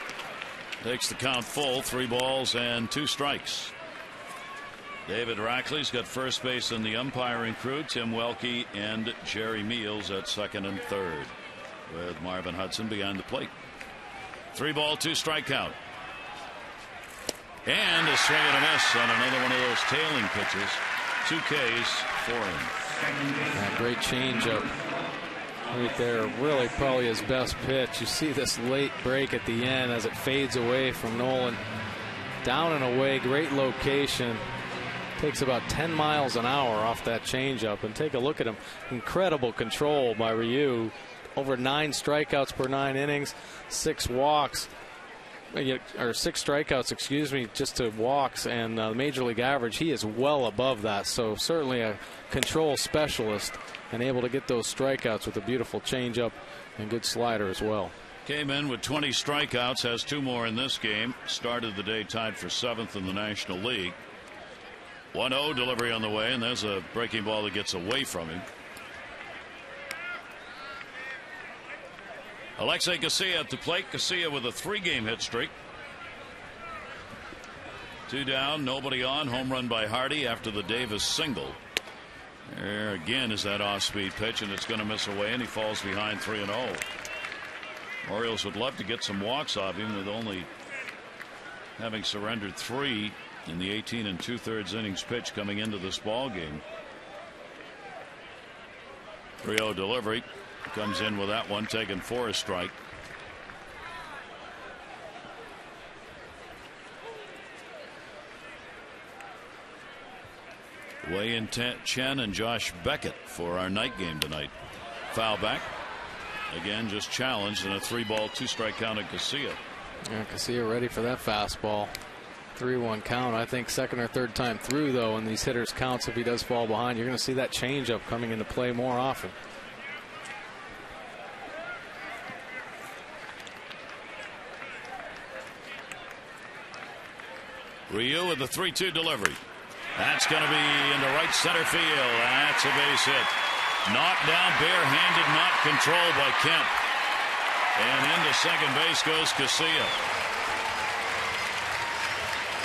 A: takes the count full, 3 balls and 2 strikes. David Rackley's got first base in the umpiring crew. Tim Welke and Jerry Meals at second and third, with Marvin Hudson behind the plate. 3-ball, 2-strike count. And a swing and a miss on another one of those tailing pitches. 2 Ks for him.
B: Great changeup right there. Really probably his best pitch. You see this late break at the end as it fades away from Nolan. Down and away, great location. Takes about 10 miles an hour off that changeup. And take a look at him. Incredible control by Ryu. Over 9 strikeouts per 9 innings, 6 walks. Or 6 strikeouts, excuse me, just to walks, and major league average, he is well above that. So certainly a control specialist and able to get those strikeouts with a beautiful changeup and good slider as well.
A: Came in with 20 strikeouts, has 2 more in this game. Started the day tied for 7th in the National League. 1-0 delivery on the way, and there's a breaking ball that gets away from him. Alexei Casilla at the plate. Casilla with a 3-game hit streak. 2 down, nobody on. Home run by Hardy after the Davis single. There again is that off-speed pitch, and it's going to miss away, and he falls behind 3-0. Orioles would love to get some walks off him, with only having surrendered 3 in the 18 2/3 innings pitch coming into this ball game. 3-0 delivery. Comes in with that one, taken for a strike. Wei-Yin Chen and Josh Beckett for our night game tonight. Foul back. Again, just challenged in a 3-ball, 2-strike count at Casilla.
B: Yeah, Casilla ready for that fastball. 3-1 count. I think second or third time through, though, in these hitters' counts, if he does fall behind, you're going to see that changeup coming into play more often.
A: Ryu with the 3-2 delivery. That's going to be into right center field. That's a base hit. Knocked down barehanded, not controlled by Kemp. And into second base goes Casilla.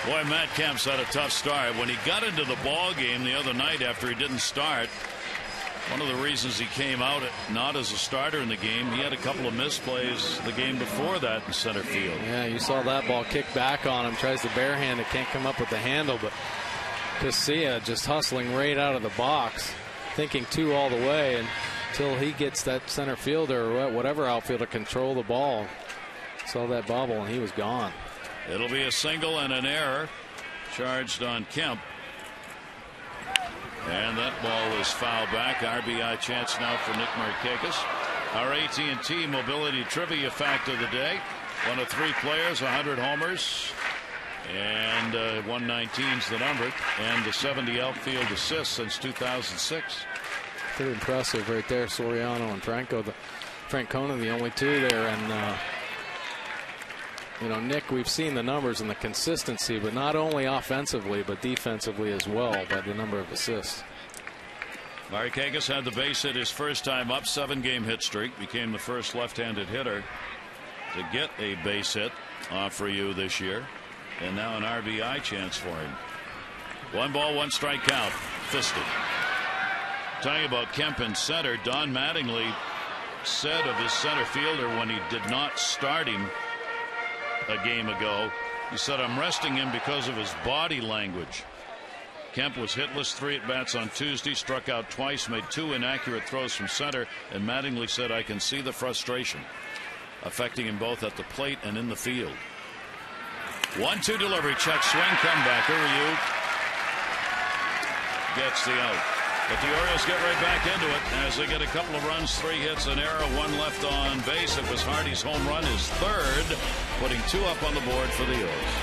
A: Boy, Matt Kemp's had a tough start. When he got into the ball game the other night after he didn't start, one of the reasons he came out not as a starter in the game, he had a couple of misplays the game before that in center field.
B: Yeah, you saw that ball kick back on him. Tries to barehand it, can't come up with the handle, but Casilla just hustling right out of the box, thinking 2 all the way until he gets that center fielder or whatever outfielder control the ball. Saw that bobble and he was gone.
A: It'll be a single and an error charged on Kemp. And that ball is fouled back. RBI chance now for Nick Markakis. Our AT&T mobility trivia fact of the day. One of 3 players, 100 homers. And 119's the number. And the 70 outfield assists since 2006.
B: Pretty impressive right there. Soriano and Francona, the only 2 there. And you know, Nick, we've seen the numbers and the consistency, but not only offensively, but defensively as well by the number of assists.
A: Markakis had the base hit his first time up, 7-game hit streak. Became the first left-handed hitter to get a base hit for you this year. And now an RBI chance for him. 1 ball, 1 strike count. Fisted. Talking about Kemp in center, Don Mattingly said of his center fielder when he did not start him a game ago, he said, "I'm resting him because of his body language." Kemp was hitless 3 at-bats on Tuesday, struck out twice, made 2 inaccurate throws from center, and Mattingly said, "I can see the frustration affecting him both at the plate and in the field." 1-2 delivery, check swing, comebacker. Ryu gets the out. But the Orioles get right back into it as they get a couple of runs, 3 hits, an error, 1 left on base. It was Hardy's home run, his 3rd, putting 2 up on the board for the Orioles.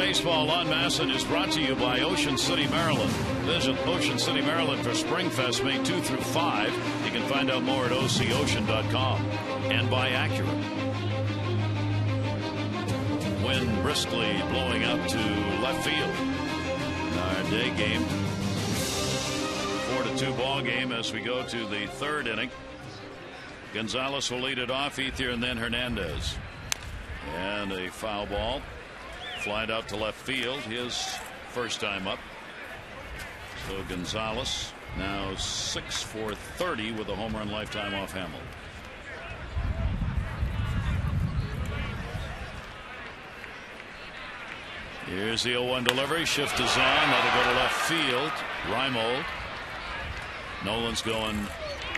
A: Baseball on Masson is brought to you by Ocean City, Maryland. Visit Ocean City, Maryland for Springfest May 2 through 5. You can find out more at OCOcean.com. And by Acura. Wind briskly blowing up to left field. Our day game. 4-2 ball game as we go to the third inning. Gonzalez will lead it off, Ethier, and then Hernandez. And a foul ball. Flied out to left field, his first time up. So Gonzalez now 6 for 30 with a home run lifetime off Hamill. Here's the 0-1 delivery. Shift is on. That'll go to left field. REIMOLD. Nolan's going,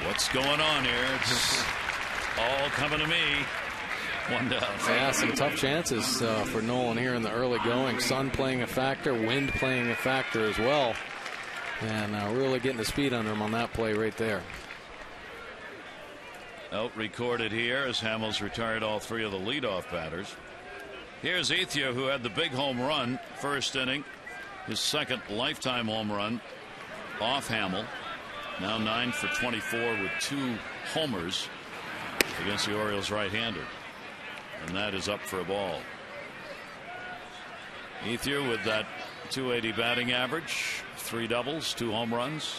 A: what's going on here? It's all coming to me. One down.
B: Yeah, some tough chances for Nolan here in the early going. Sun playing a factor, wind playing a factor as well. And really getting the speed under him on that play right there.
A: Out recorded here as Hamill's retired all three of the leadoff batters. Here's Ethier, who had the big home run first inning. His second lifetime home run off Hamill. Now 9 for 24 with 2 homers against the Orioles right-hander. And that is up for a ball. Ethier with that .280 batting average, 3 doubles, 2 home runs.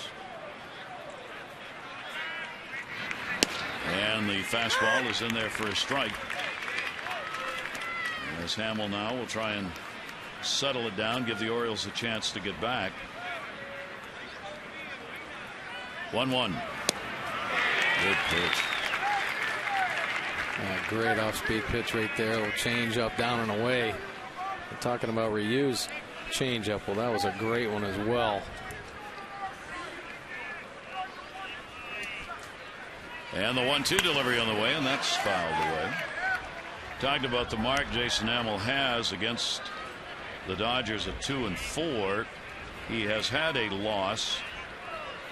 A: And the fastball is in there for a strike. As Hamill now will try and settle it down, give the Orioles a chance to get back. 1-1. Good pitch.
B: Great off-speed pitch right there. A little change up, down and away. We're talking about Ryu's change up. Well, that was a great one as well.
A: And the 1-2 delivery on the way, and that's fouled away. Talked about the mark Jason Hamill has against the Dodgers at 2-4. He has had a loss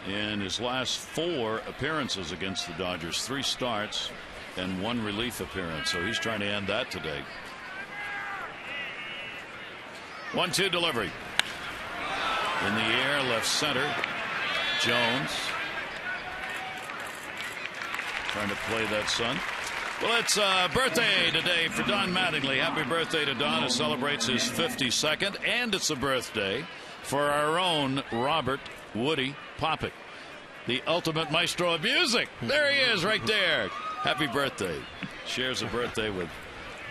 A: in his last 4 appearances against the Dodgers, 3 starts and 1 relief appearance. So he's trying to end that today. 1-2 delivery. In the air, left center. Jones trying to play that Sun. Well, it's birthday today for Don Mattingly. Happy birthday to Don, who celebrates his 52nd. And it's a birthday for our own Robert Woody Popick, the ultimate maestro of music. There he is right there. Happy birthday. Shares a birthday with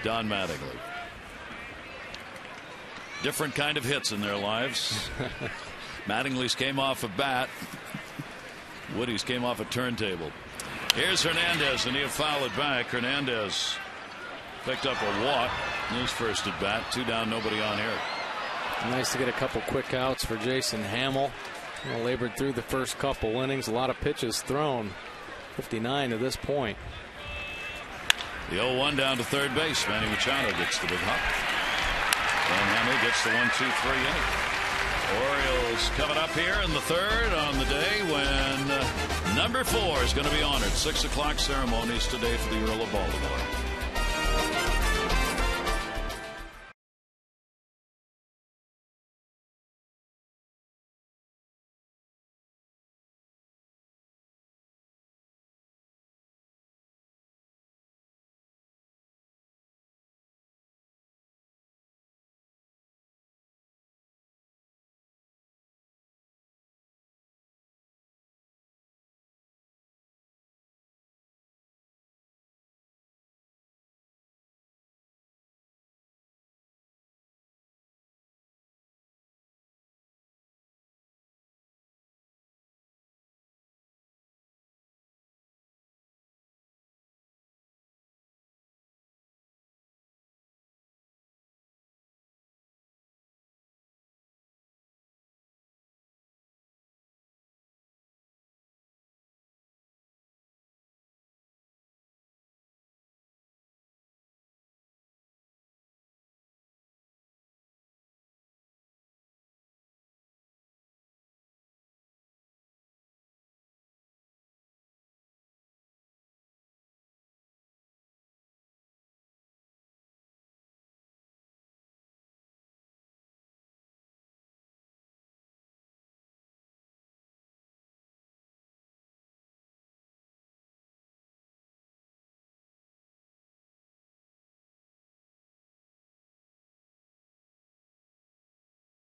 A: Don Mattingly. Different kind of hits in their lives. Mattingly's came off a bat. Woody's came off a turntable. Here's Hernandez, and he'll foul it back. Hernandez picked up a walk in his first at bat. 2 down, nobody on here.
B: Nice to get a couple quick outs for Jason Hamill. Labored through the first couple innings. A lot of pitches thrown. 59 to this point.
A: The 0-1 down to third base. Manny Machado gets the big hop. And Hamill gets the 1-2-3 inning. Orioles coming up here in the third on the day when number 4 is going to be honored. 6 o'clock ceremonies today for the Earl of Baltimore.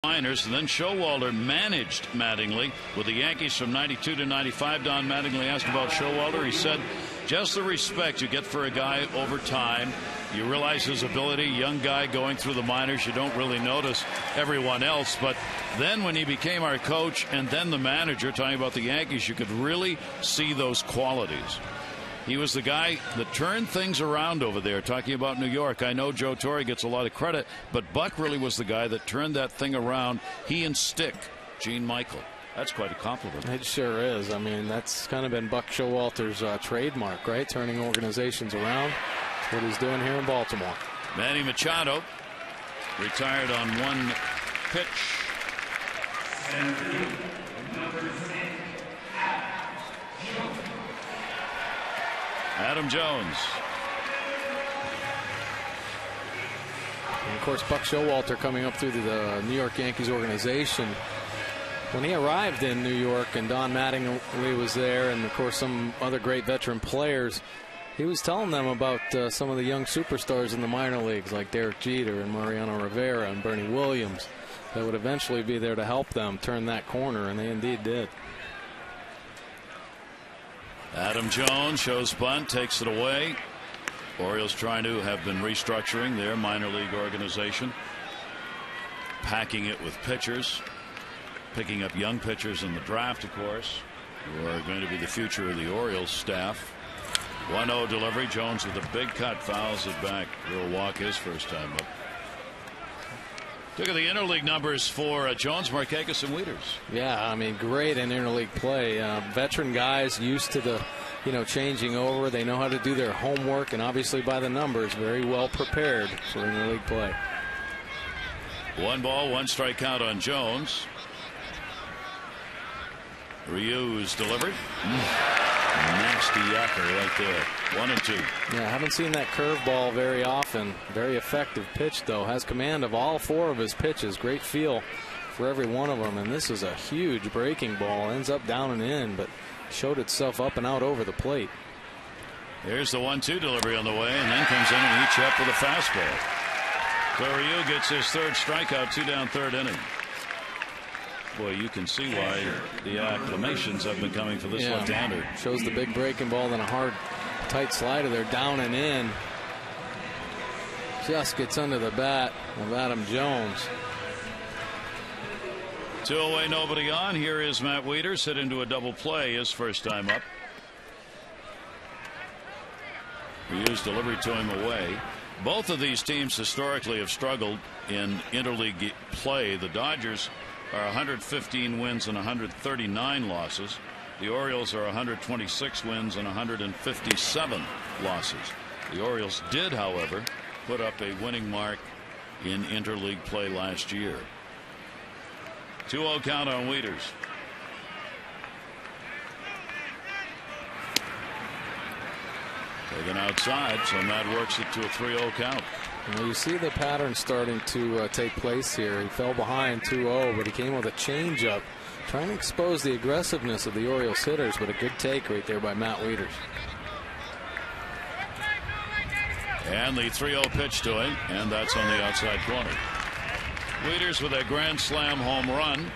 A: minors, and then Showalter managed Mattingly with the Yankees from 92 to 95. Don Mattingly asked about Showalter. He said, just the respect you get for a guy over time. You realize his ability, young guy going through the minors. You don't really notice everyone else. But then when he became our coach and then the manager, talking about the Yankees, you could really see those qualities. He was the guy that turned things around over there, talking about New York. I know Joe Torre gets a lot of credit, but Buck really was the guy that turned that thing around. He and Stick, Gene Michael. That's quite a compliment.
B: It sure is. I mean, that's kind of been Buck Showalter's trademark, right? Turning organizations around. That's what he's doing here in Baltimore.
A: Manny Machado retired on one pitch. Adam Jones.
B: And of course, Buck Showalter coming up through the New York Yankees organization. When he arrived in New York and Don Mattingly was there, and of course some other great veteran players, he was telling them about some of the young superstars in the minor leagues like Derek Jeter and Mariano Rivera and Bernie Williams that would eventually be there to help them turn that corner, and they indeed did.
A: Adam Jones shows bunt, takes it away. Orioles trying to have been restructuring their minor league organization, packing it with pitchers, picking up young pitchers in the draft, of course, who are going to be the future of the Orioles staff. 1-0 delivery. Jones with a big cut, fouls it back. Will walk his first time up. Look at the interleague numbers for Jones, Markakis, and Wieters.
B: Yeah, I mean, great in interleague play. Veteran guys used to the, changing over. They know how to do their homework, and obviously by the numbers, very well prepared for interleague play.
A: 1 ball, 1 strike count on Jones. Ryu's delivered. Nasty yacker right there. 1-2.
B: Yeah, I haven't seen that curveball very often. Very effective pitch, though. Has command of all 4 of his pitches. Great feel for every one of them. And this is a huge breaking ball. Ends up down and in, but showed itself up and out over the plate.
A: Here's the 1-2 delivery on the way, and then comes in and eats up with a fastball. So Ryu gets his 3rd strikeout, 2 down, 3rd inning. Boy, you can see why the acclamations have been coming for this left-hander.
B: Shows the big breaking ball, then a hard, tight slider there, down and in. Just gets under the bat of Adam Jones.
A: 2 away, nobody on. Here is Matt Wieters, hit into a double play his first time up. Ryu's delivery to him away. Both of these teams historically have struggled in interleague play. The Dodgers are 115 wins and 139 losses. The Orioles are 126 wins and 157 losses. The Orioles did, however, put up a winning mark in interleague play last year. 2-0 count on Wieters. Taken outside, so Matt works it to a 3-0 count.
B: Well, you see the pattern starting to take place here. He fell behind 2-0, but he came with a changeup, trying to expose the aggressiveness of the Orioles hitters, but a good take right there by Matt Wieters.
A: And the 3-0 pitch to him, and that's on the outside corner. Wieters with a grand slam home run.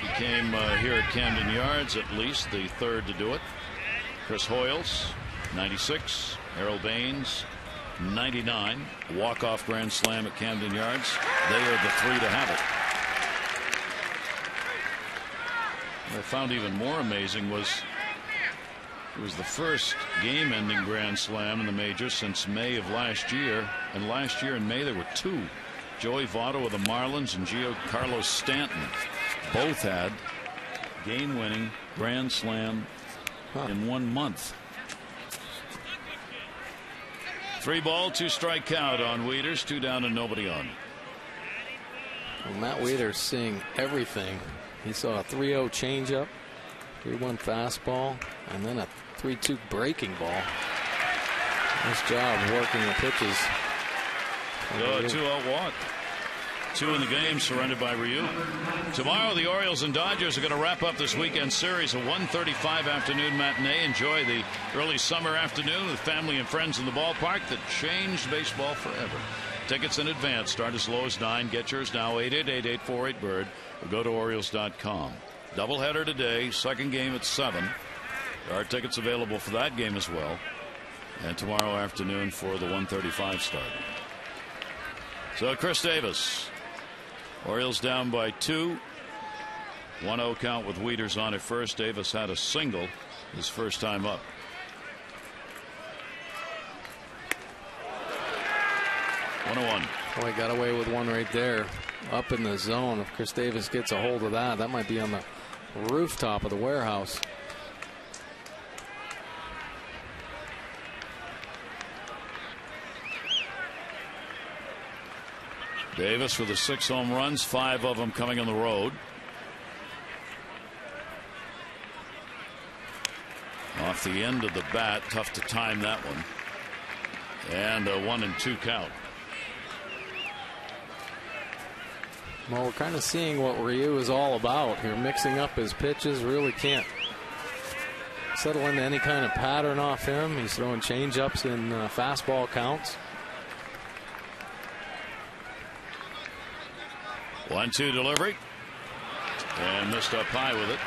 A: He came here at Camden Yards, at least the 3rd to do it. Chris Hoyles, 96. Harold Baines, 99. Walk-off grand slam at Camden Yards. They are the 3 to have it. What I found even more amazing was it was the first game-ending grand slam in the majors since May of last year. And last year in May there were 2. Joey Votto of the Marlins and Giancarlo Stanton both had game-winning grand slam in 1 month. 3 ball, 2 strike count on Wieters. 2 down and nobody on.
B: Well, Matt Wieters seeing everything. He saw a 3-0 changeup, 3-1 fastball, and then a 3-2 breaking ball. Nice job working the pitches.
A: So a 2-0 walk. 2 in the game, surrendered by Ryu. Tomorrow, the Orioles and Dodgers are going to wrap up this weekend series, a 1:35 afternoon matinee. Enjoy the early summer afternoon with family and friends in the ballpark that changed baseball forever. Tickets in advance start as low as $9. Get yours now, 888-848-BIRD, or go to Orioles.com. Doubleheader today, second game at 7. There are tickets available for that game as well. And tomorrow afternoon for the 1:35 start. So Chris Davis. Orioles down by 2. 1-0 count with Wieters on at first. Davis had a single his first time up.
B: Oh, he got away with one right there up in the zone. If Chris Davis gets a hold of that, that might be on the rooftop of the warehouse.
A: Davis with the 6 home runs, 5 of them coming on the road. Off the end of the bat, tough to time that one. And a 1-2 count.
B: Well, we're kind of seeing what Ryu is all about here, mixing up his pitches. Really can't settle into any kind of pattern off him. He's throwing change-ups in fastball counts.
A: 1-2 delivery. And missed up high with it.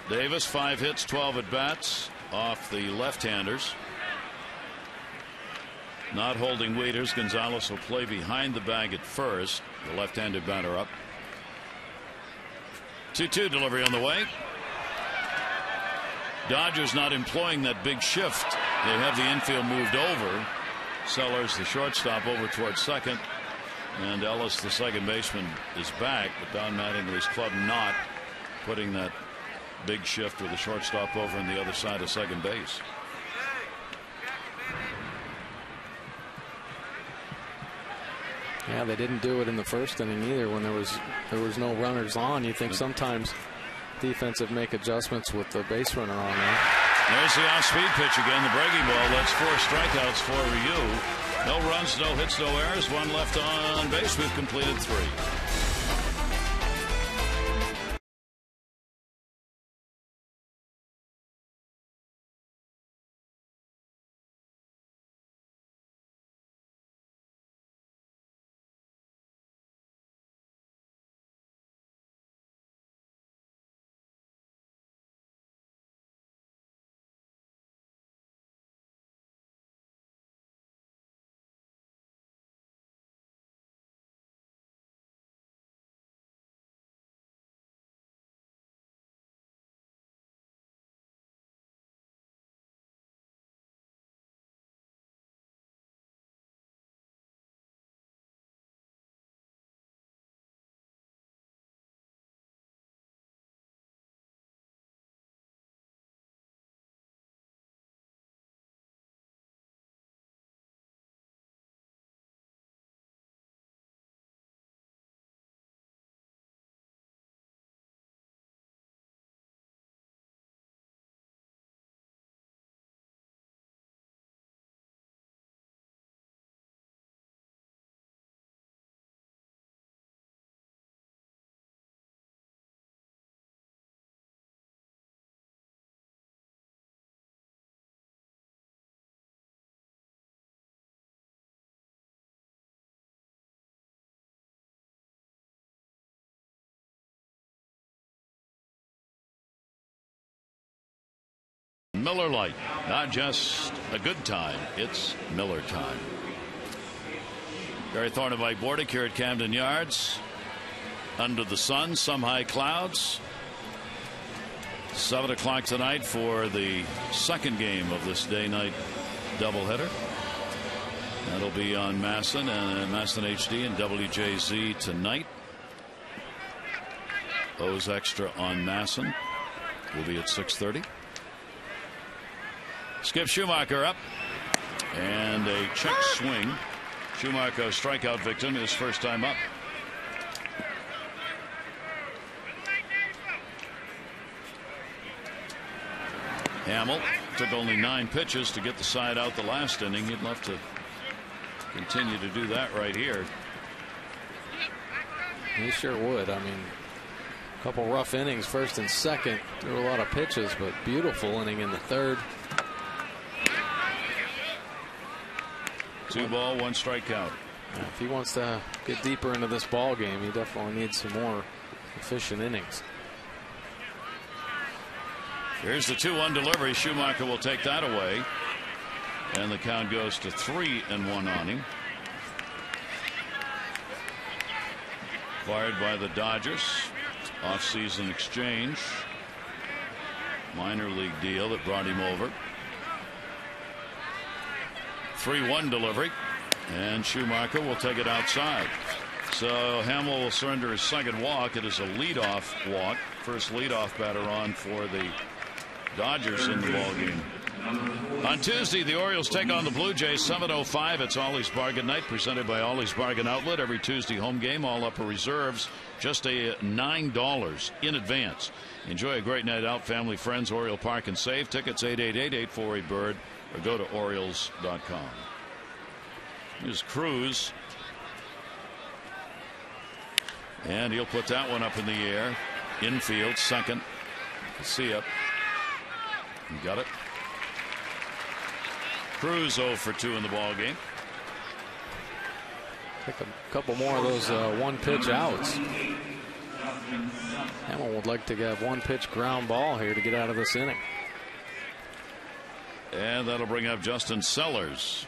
A: Davis, 5 hits, 12 at bats off the left-handers. Not holding Wieters. Gonzalez will play behind the bag at first. The left-handed batter up. 2-2 delivery on the way. Dodgers not employing that big shift. They have the infield moved over. Sellers, the shortstop, over towards second. And Ellis, the second baseman, is back. But Don Mattingly's club not putting that big shift with the shortstop over on the other side of second base.
B: Yeah, they didn't do it in the first inning either when there was no runners on. You think sometimes defensive make adjustments with the base runner on there.
A: There's the off-speed pitch again, the breaking ball. That's 4 strikeouts for Ryu. No runs, no hits, no errors. 1 left on base. We've completed 3. Miller Lite, not just a good time, it's Miller time. Gary Thorne and Mike Bordick here at Camden Yards. Under the sun, some high clouds. 7 o'clock tonight for the second game of this day-night doubleheader. That'll be on Masson and Masson HD and WJZ tonight. O's Extra on Masson will be at 6:30. Skip Schumacher up, and a check swing. Schumacher, strikeout victim, his first time up. Hamill took only 9 pitches to get the side out the last inning. He'd love to continue to do that right here.
B: He sure would. I mean, a couple rough innings, first and second. There were a lot of pitches, but beautiful inning in the third.
A: 2 ball, 1 strike count.
B: If he wants to get deeper into this ball game, he definitely needs some more efficient innings.
A: Here's the 2-1 delivery. Schumacher will take that away, and the count goes to 3-1 on him. Acquired by the Dodgers, off-season exchange, minor league deal that brought him over. 3-1 delivery, and Schumacher will take it outside. So Hamill will surrender his second walk. It is a leadoff walk, first leadoff batter on for the Dodgers in the ballgame. On Tuesday, the Orioles take on the Blue Jays, 7:05. It's Ollie's Bargain Night, presented by Ollie's Bargain Outlet. Every Tuesday home game, all upper reserves, just a $9 in advance. Enjoy a great night out, family, friends, Oriole Park and Save. Tickets 888-848-BIRD or go to Orioles.com. Here's Cruz. And he'll put that one up in the air. Infield, second. See ya. You got it. Cruz 0 for 2 in the ball game.
B: Take a couple more of those one-pitch outs. Hamill would like to have one-pitch ground ball here to get out of this inning.
A: And that'll bring up Justin Sellers.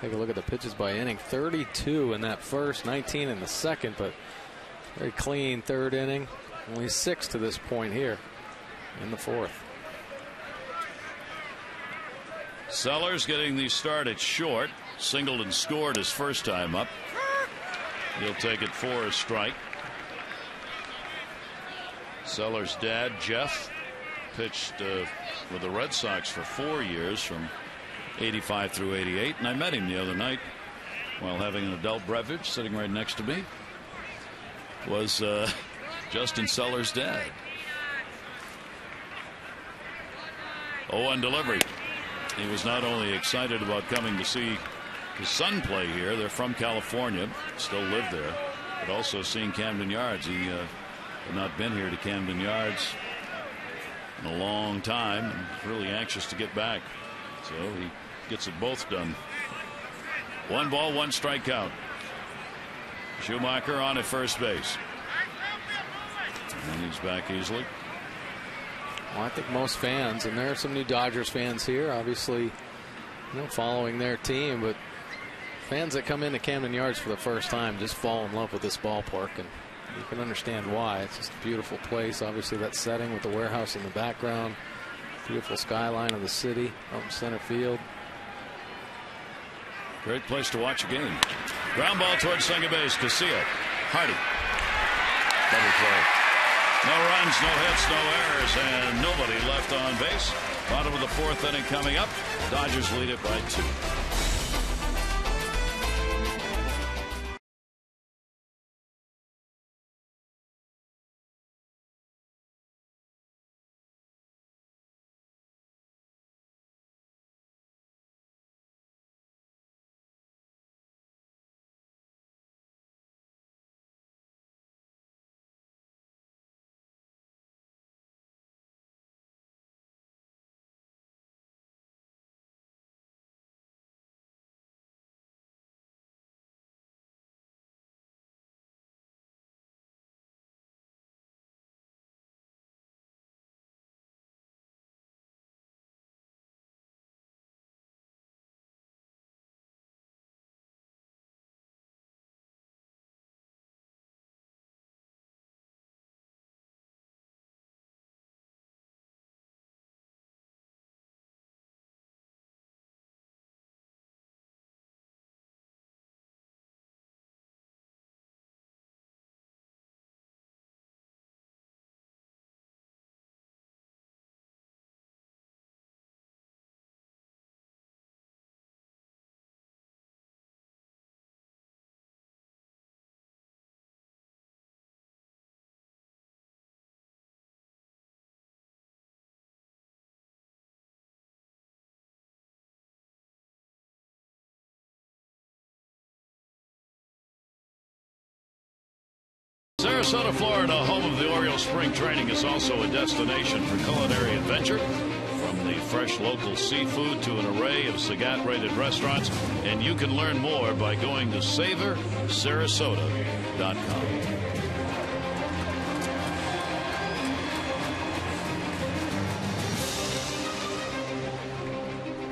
B: Take a look at the pitches by inning. 32 in that first, 19 in the second, but very clean third inning. Only 6 to this point here in the fourth.
A: Sellers getting the start at short. Singled and scored his first time up. He'll take it for a strike. Sellers' dad, Jeff, pitched with the Red Sox for 4 years from 85 through 88, and I met him the other night while having an adult beverage. Sitting right next to me was Justin Sellers' dad. 0-1 delivery. He was not only excited about coming to see his son play here, they're from California, still live there, but also seeing Camden Yards. He had not been here to Camden Yards in a long time, and really anxious to get back. So he gets it both done. 1 ball, 1 strike count. Schumacher on at first base. And he's back easily.
B: Well, I think most fans, and there are some new Dodgers fans here, obviously, following their team, but fans that come into Camden Yards for the first time just fall in love with this ballpark, and you can understand why. It's just a beautiful place. Obviously, that setting with the warehouse in the background, beautiful skyline of the city out in center field.
A: Great place to watch a game. Ground ball towards second base. Casilla. Hardy. Double play. No runs, no hits, no errors, and nobody left on base. Bottom of the fourth inning coming up. Dodgers lead it by 2. Sarasota, Florida, home of the Orioles spring training, is also a destination for culinary adventure. From the fresh local seafood to an array of Sagat-rated restaurants. And you can learn more by going to SavorSarasota.com.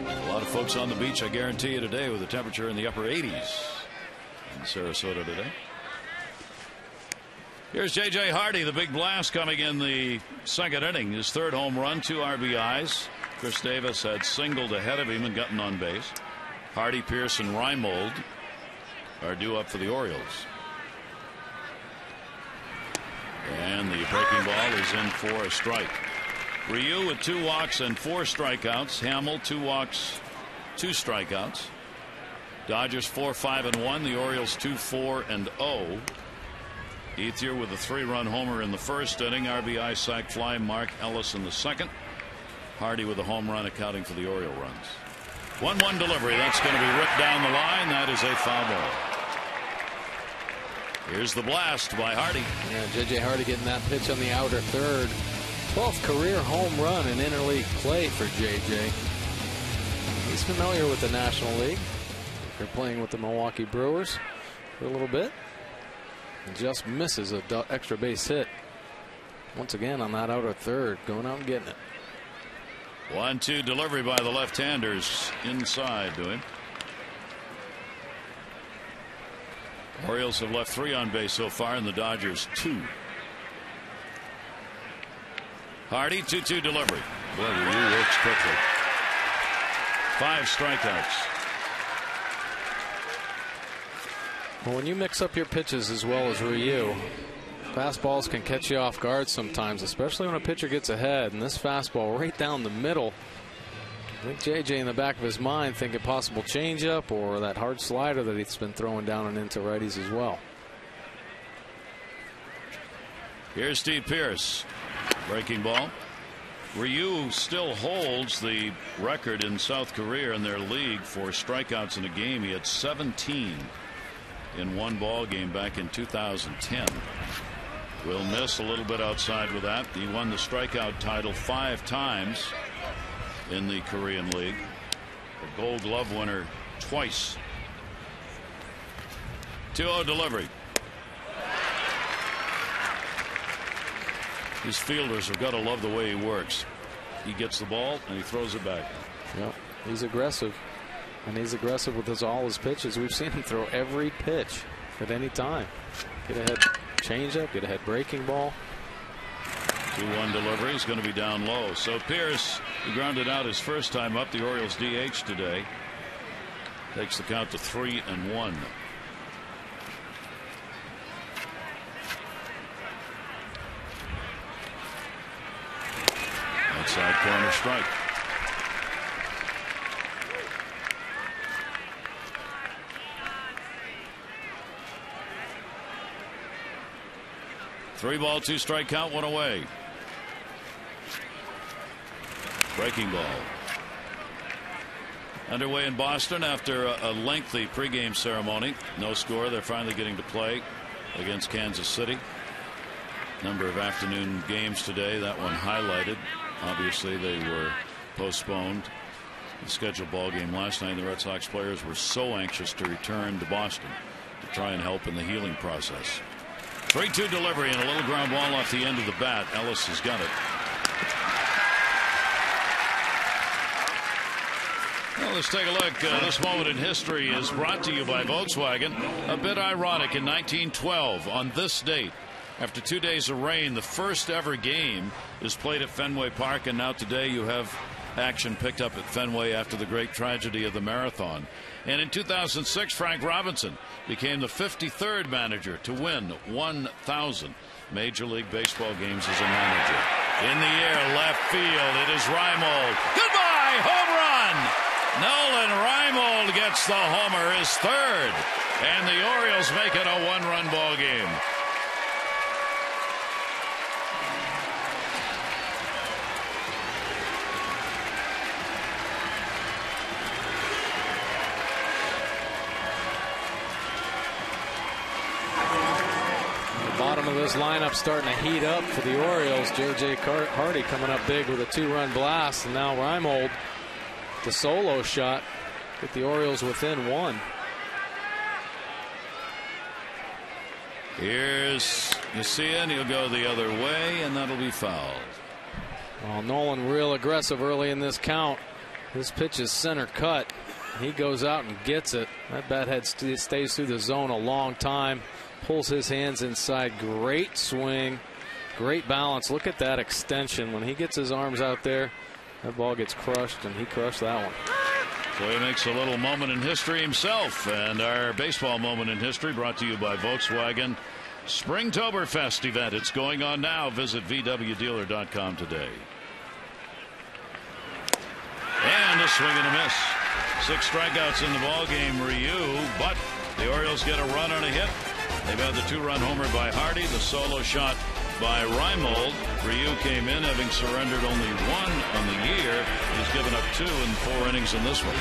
A: A lot of folks on the beach, I guarantee you, today with a temperature in the upper 80s in Sarasota today. Here's J.J. Hardy, the big blast coming in the second inning. His third home run, 2 RBIs. Chris Davis had singled ahead of him and gotten on base. Hardy, Pierce, and REIMOLD are due up for the Orioles. And the breaking ball is in for a strike. Ryu with 2 walks and 4 strikeouts. Hamill, 2 walks, 2 strikeouts. Dodgers 4-5-1. The Orioles 2-4-0. Ethier with a 3-run homer in the first inning. RBI, sac fly, Mark Ellis in the second. Hardy with a home run, accounting for the Oriole runs. 1-1 delivery. That's going to be ripped down the line. That is a foul ball. Here's the blast by Hardy.
B: Yeah, J.J. Hardy getting that pitch on the outer third. 12th career home run in interleague play for J.J. He's familiar with the National League. They're playing with the Milwaukee Brewers for a little bit. Just misses an extra base hit once again on that outer third, going out and getting it.
A: 1-2 delivery by the left-handers inside to him. Orioles have left 3 on base so far, and the Dodgers 2. Hardy, 2-2 delivery. Boy, Ryu works quickly. 5 strikeouts.
B: Well, when you mix up your pitches as well as Ryu, fastballs can catch you off guard sometimes, especially when a pitcher gets ahead. And this fastball right down the middle. I think JJ in the back of his mind thinking possible changeup or that hard slider that he's been throwing down and into righties as well.
A: Here's Steve Pierce. Breaking ball. Ryu still holds the record in South Korea in their league for strikeouts in a game. He had 17 in one ball game back in 2010. Will miss a little bit outside with that. He won the strikeout title 5 times in the Korean League. A Gold Glove winner twice. 2-0 delivery. These fielders have got to love the way he works. He gets the ball and he throws it back.
B: Yep, he's aggressive. And he's aggressive with all his pitches. We've seen him throw every pitch at any time. Get ahead changeup, get ahead breaking ball.
A: 2-1 delivery is going to be down low. So Pierce, he grounded out his first time up. The Orioles DH today. Takes the count to 3-1. Outside corner strike. Three ball, 2 strike count, 1 away. Breaking ball. Underway in Boston after a lengthy pregame ceremony. No score. They're finally getting to play against Kansas City. Number of afternoon games today. That one highlighted. Obviously, they were postponed. The scheduled ball game last night. The Red Sox players were so anxious to return to Boston to try and help in the healing process. 3-2 delivery and a little ground ball off the end of the bat. Ellis has got it. Well, let's take a look. This moment in history is brought to you by Volkswagen. A bit ironic, in 1912, on this date, after 2 days of rain, the first ever game is played at Fenway Park, and now today you have action picked up at Fenway after the great tragedy of the marathon. And in 2006, Frank Robinson became the 53rd manager to win 1,000 Major League Baseball games as a manager. In the air, left field, it is REIMOLD. Goodbye, home run! Nolan REIMOLD gets the homer, his third, and the Orioles make it a 1-run ball game.
B: Bottom of this lineup's starting to heat up for the Orioles. J.J. Hardy coming up big with a 2-run blast, and now REIMOLD, the solo shot, get the Orioles within 1.
A: Here's Garcia, and he'll go the other way, and that'll be fouled.
B: Well, Nolan real aggressive early in this count. This pitch is center cut. He goes out and gets it. That bat head stays through the zone a long time. Pulls his hands inside. Great swing. Great balance. Look at that extension. When he gets his arms out there, that ball gets crushed, and he crushed that one.
A: So he makes a little moment in history himself. And our baseball moment in history brought to you by Volkswagen Springtoberfest event. It's going on now. Visit VWDealer.com today. And a swing and a miss. 6 strikeouts in the ball game, Ryu, but the Orioles get a run on a hit. They've had the 2-run homer by Hardy, the solo shot by REIMOLD. Ryu came in having surrendered only 1 on the year. He's given up 2 in 4 innings in this one.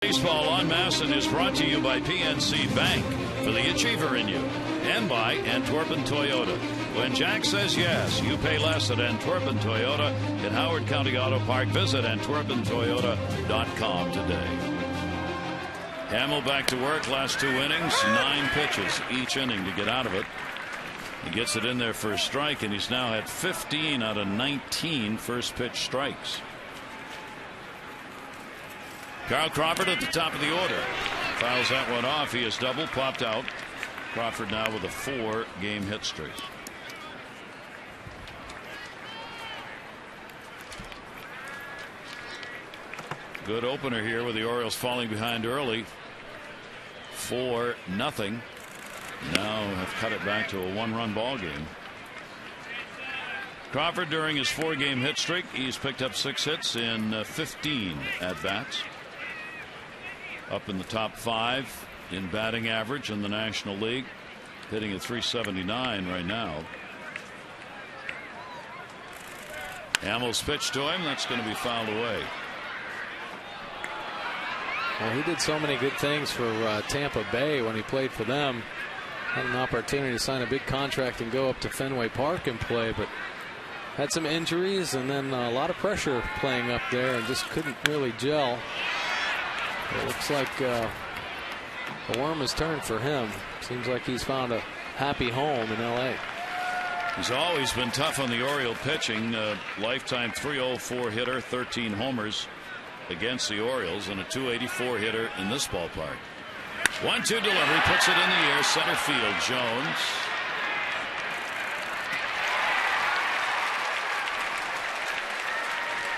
A: Baseball on Masson is brought to you by PNC Bank for the achiever in you, and by Antwerpen Toyota. When Jack says yes, you pay less at Antwerpen Toyota in Howard County Auto Park. Visit AntwerpenToyota.com today. Hamill back to work. Last 2 innings, 9 pitches each inning to get out of it. He gets it in there for a strike, and he's now had 15 out of 19 first pitch strikes. Carl Crawford at the top of the order. Fouls that one off. He is double popped out. Crawford now with a 4-game hit streak. Good opener here with the Orioles falling behind early. 4-0. Now have cut it back to a 1-run ball game. Crawford, during his 4-game hit streak, he's picked up 6 hits in 15 at-bats. Up in the top 5 in batting average in the National League, hitting at .379 right now. Hamill's pitch to him, that's going to be fouled away.
B: Well, he did so many good things for Tampa Bay when he played for them. Had an opportunity to sign a big contract and go up to Fenway Park and play, but had some injuries and then a lot of pressure playing up there and just couldn't really gel. It looks like the worm has turned for him. Seems like he's found a happy home in L.A.
A: He's always been tough on the Oriole pitching. Lifetime .304 hitter, 13 homers against the Orioles, and a .284 hitter in this ballpark. 1-2 delivery, puts it in the air, center field. Jones.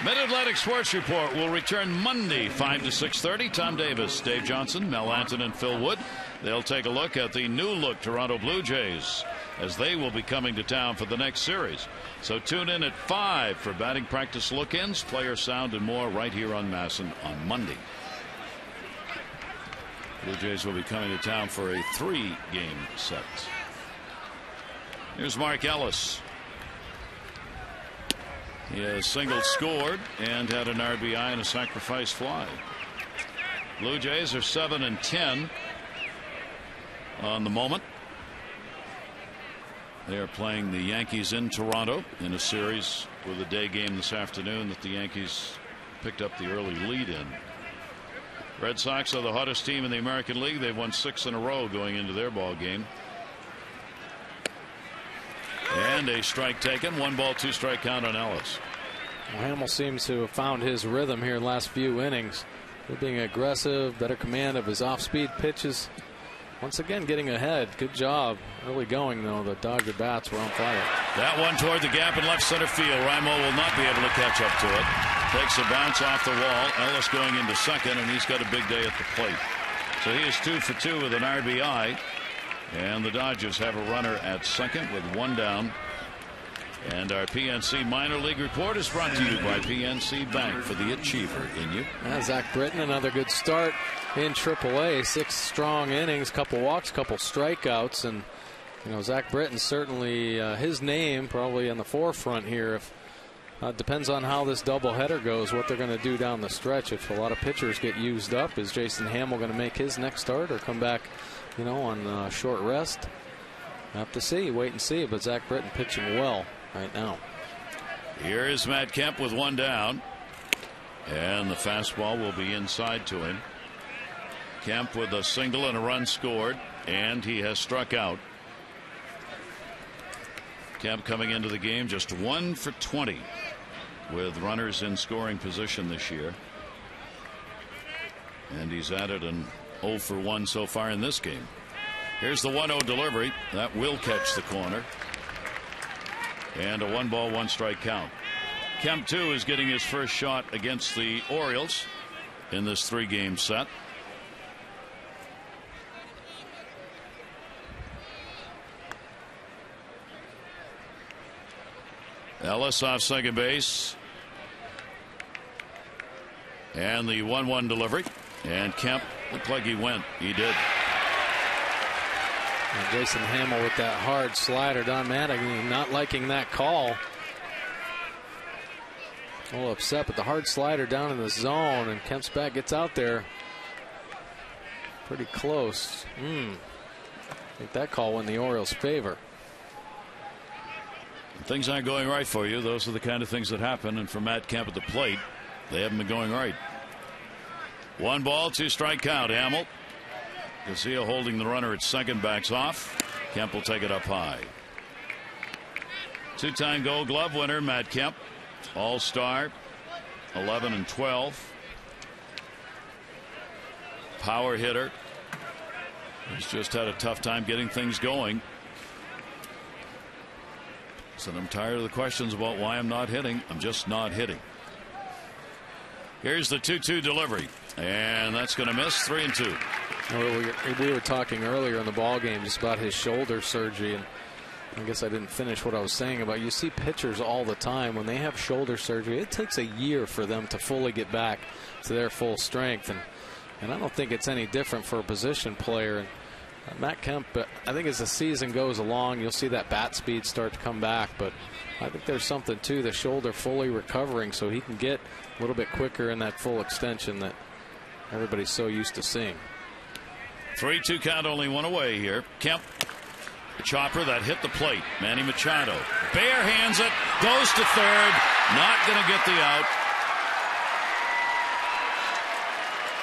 A: Mid-Atlantic Sports Report will return Monday, 5 to 6:30. Tom Davis, Dave Johnson, Mel Anton, and Phil Wood. They'll take a look at the new-look Toronto Blue Jays as they will be coming to town for the next series. So tune in at 5 for batting practice look-ins, player sound, and more right here on Masson on Monday. Blue Jays will be coming to town for a 3-game set. Here's Mark Ellis. He has single scored and had an RBI and a sacrifice fly. Blue Jays are 7-10 on the moment. They are playing the Yankees in Toronto in a series with a day game this afternoon that the Yankees picked up the early lead in. Red Sox are the hottest team in the American League. They've won 6 in a row going into their ball game. And a strike taken. 1 ball, 2 strike count on Ellis.
B: Well, Hamill seems to have found his rhythm here in the last few innings. Being aggressive, better command of his off-speed pitches. Once again getting ahead. Good job. Early going though. The Dodger bats were on fire.
A: That one toward the gap in left center field. REIMOLD will not be able to catch up to it. Takes a bounce off the wall. Ellis going into second, and he's got a big day at the plate. So he is 2 for 2 with an RBI. And the Dodgers have a runner at second with 1 down. And our PNC minor league report is brought to you by PNC Bank for the achiever in you.
B: Zach Britton, another good start in AAA. 6 strong innings, couple walks, couple strikeouts, and Zach Britton certainly his name probably on the forefront here. If depends on how this doubleheader goes, what they're going to do down the stretch. If a lot of pitchers get used up, is Jason Hamill going to make his next start or come back, on short rest? Have to see, wait and see. But Zach Britton pitching well right now.
A: Here is Matt Kemp with 1 down, and the fastball will be inside to him. Kemp with a single and a run scored, and he has struck out. Kemp coming into the game just 1 for 20 with runners in scoring position this year, and he's added an 0 for 1 so far in this game. Here's the 1-0 delivery that will catch the corner, and a 1 ball 1 strike count. Kemp too is getting his first shot against the Orioles in this 3-game set. Ellis off second base, and the 1-1 delivery, and Kemp looked like he went. He did.
B: And Jason Hamill with that hard slider. Don Mattingly not liking that call. A little upset, but the hard slider down in the zone, and Kemp's bat gets out there pretty close. I think that call went in the Orioles' favor.
A: Things aren't going right for you. Those are the kind of things that happen, and for Matt Kemp at the plate, they haven't been going right. 1 ball, 2 strike count. Hamill. Garcia holding the runner at second, backs off. Kemp will take it up high. 2-time Gold Glove winner Matt Kemp, All-Star, 11 and 12. Power hitter. He's just had a tough time getting things going. Said, I'm tired of the questions about why I'm not hitting. I'm just not hitting. Here's the 2-2 delivery, and that's going to miss. 3-2.
B: We were talking earlier in the ball game just about his shoulder surgery, and I guess I didn't finish what I was saying about, you see pitchers all the time when they have shoulder surgery, it takes a year for them to fully get back to their full strength, and I don't think it's any different for a position player. And Matt Kemp, I think as the season goes along, you'll see that bat speed start to come back, but I think there's something to the shoulder fully recovering so he can get a little bit quicker in that full extension that everybody's so used to seeing.
A: 3-2 count, only 1 away here. Kemp, the chopper that hit the plate. Manny Machado bare hands it, goes to third, not going to get the out.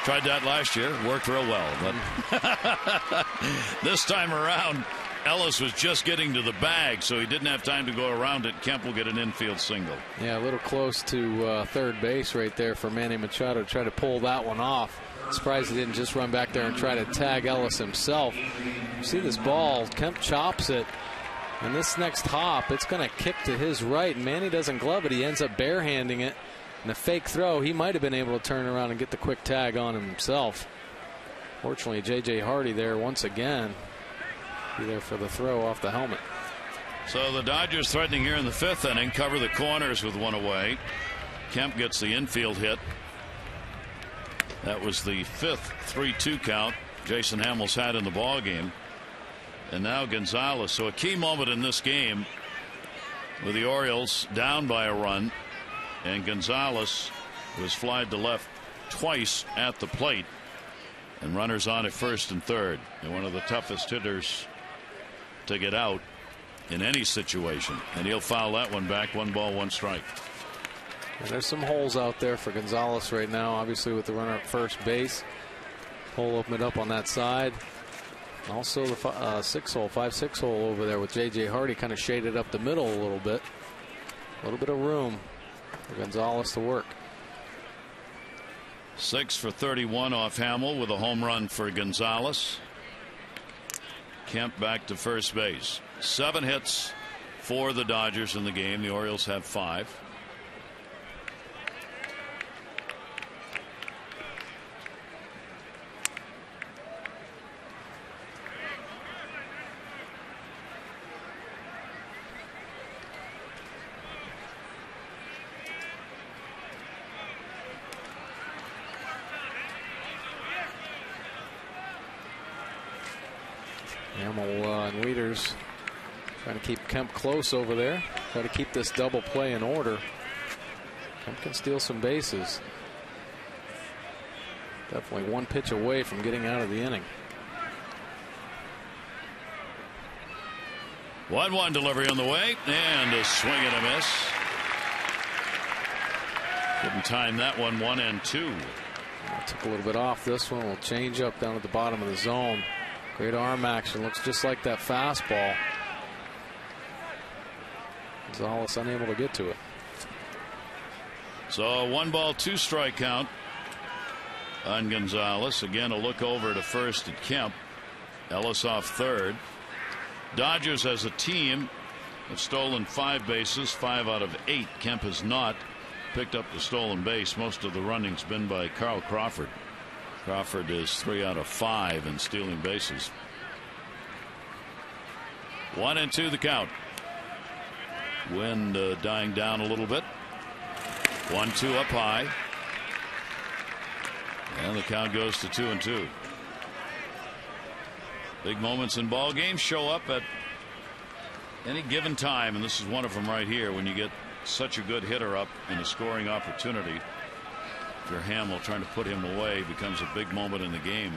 A: Tried that last year, worked real well, but this time around Ellis was just getting to the bag, so he didn't have time to go around it. Kemp will get an infield single.
B: Yeah, a little close to third base right there for Manny Machado to try to pull that one off. Surprised he didn't just run back there and try to tag Ellis himself. You see this ball, Kemp chops it, and this next hop, it's going to kick to his right. Manny doesn't glove it. He ends up barehanding it. And the fake throw, he might have been able to turn around and get the quick tag on himself. Fortunately, J.J. Hardy there once again. Be there for the throw off the helmet.
A: So the Dodgers threatening here in the 5th inning, cover the corners with 1 away. Kemp gets the infield hit. That was the 5th 3-2 count. Jason Hamels had in the ball game. And now Gonzalez. So a key moment in this game with the Orioles down by a run, and Gonzalez was flied to left twice at the plate, and runners on at first and third. And one of the toughest hitters to get out in any situation, and he'll foul that one back. 1 ball, 1 strike.
B: And there's some holes out there for Gonzalez right now, obviously with the runner at first base. Hole opened up on that side. Also the 5-6 hole over there with J.J. Hardy kind of shaded up the middle a little bit. A little bit of room for Gonzalez to work.
A: 6 for 31 off Hamill with a home run for Gonzalez. Kemp back to first base. 7 hits for the Dodgers in the game. The Orioles have 5.
B: Hamill and Wieters trying to keep Kemp close over there. Try to keep this double play in order. Kemp can steal some bases. Definitely 1 pitch away from getting out of the inning.
A: 1-1 delivery on the way, and a swing and a miss. Couldn't time that one. 1 and 2.
B: Took a little bit off this one. Will change up down at the bottom of the zone. Great arm action. Looks just like that fastball. Gonzalez unable to get to it.
A: So a 1 ball, 2 strike count on Gonzalez. Again, a look over to first at Kemp. Ellis off third. Dodgers as a team have stolen 5 bases, 5 out of 8. Kemp has not picked up the stolen base. Most of the running's been by Carl Crawford. Crawford is 3 out of 5 in stealing bases. 1 and 2 the count. Wind dying down a little bit. 1-2 up high. And the count goes to 2 and 2. Big moments in ball games show up at any given time, and this is one of them right here when you get such a good hitter up in a scoring opportunity. If you're Hamill, trying to put him away becomes a big moment in the game.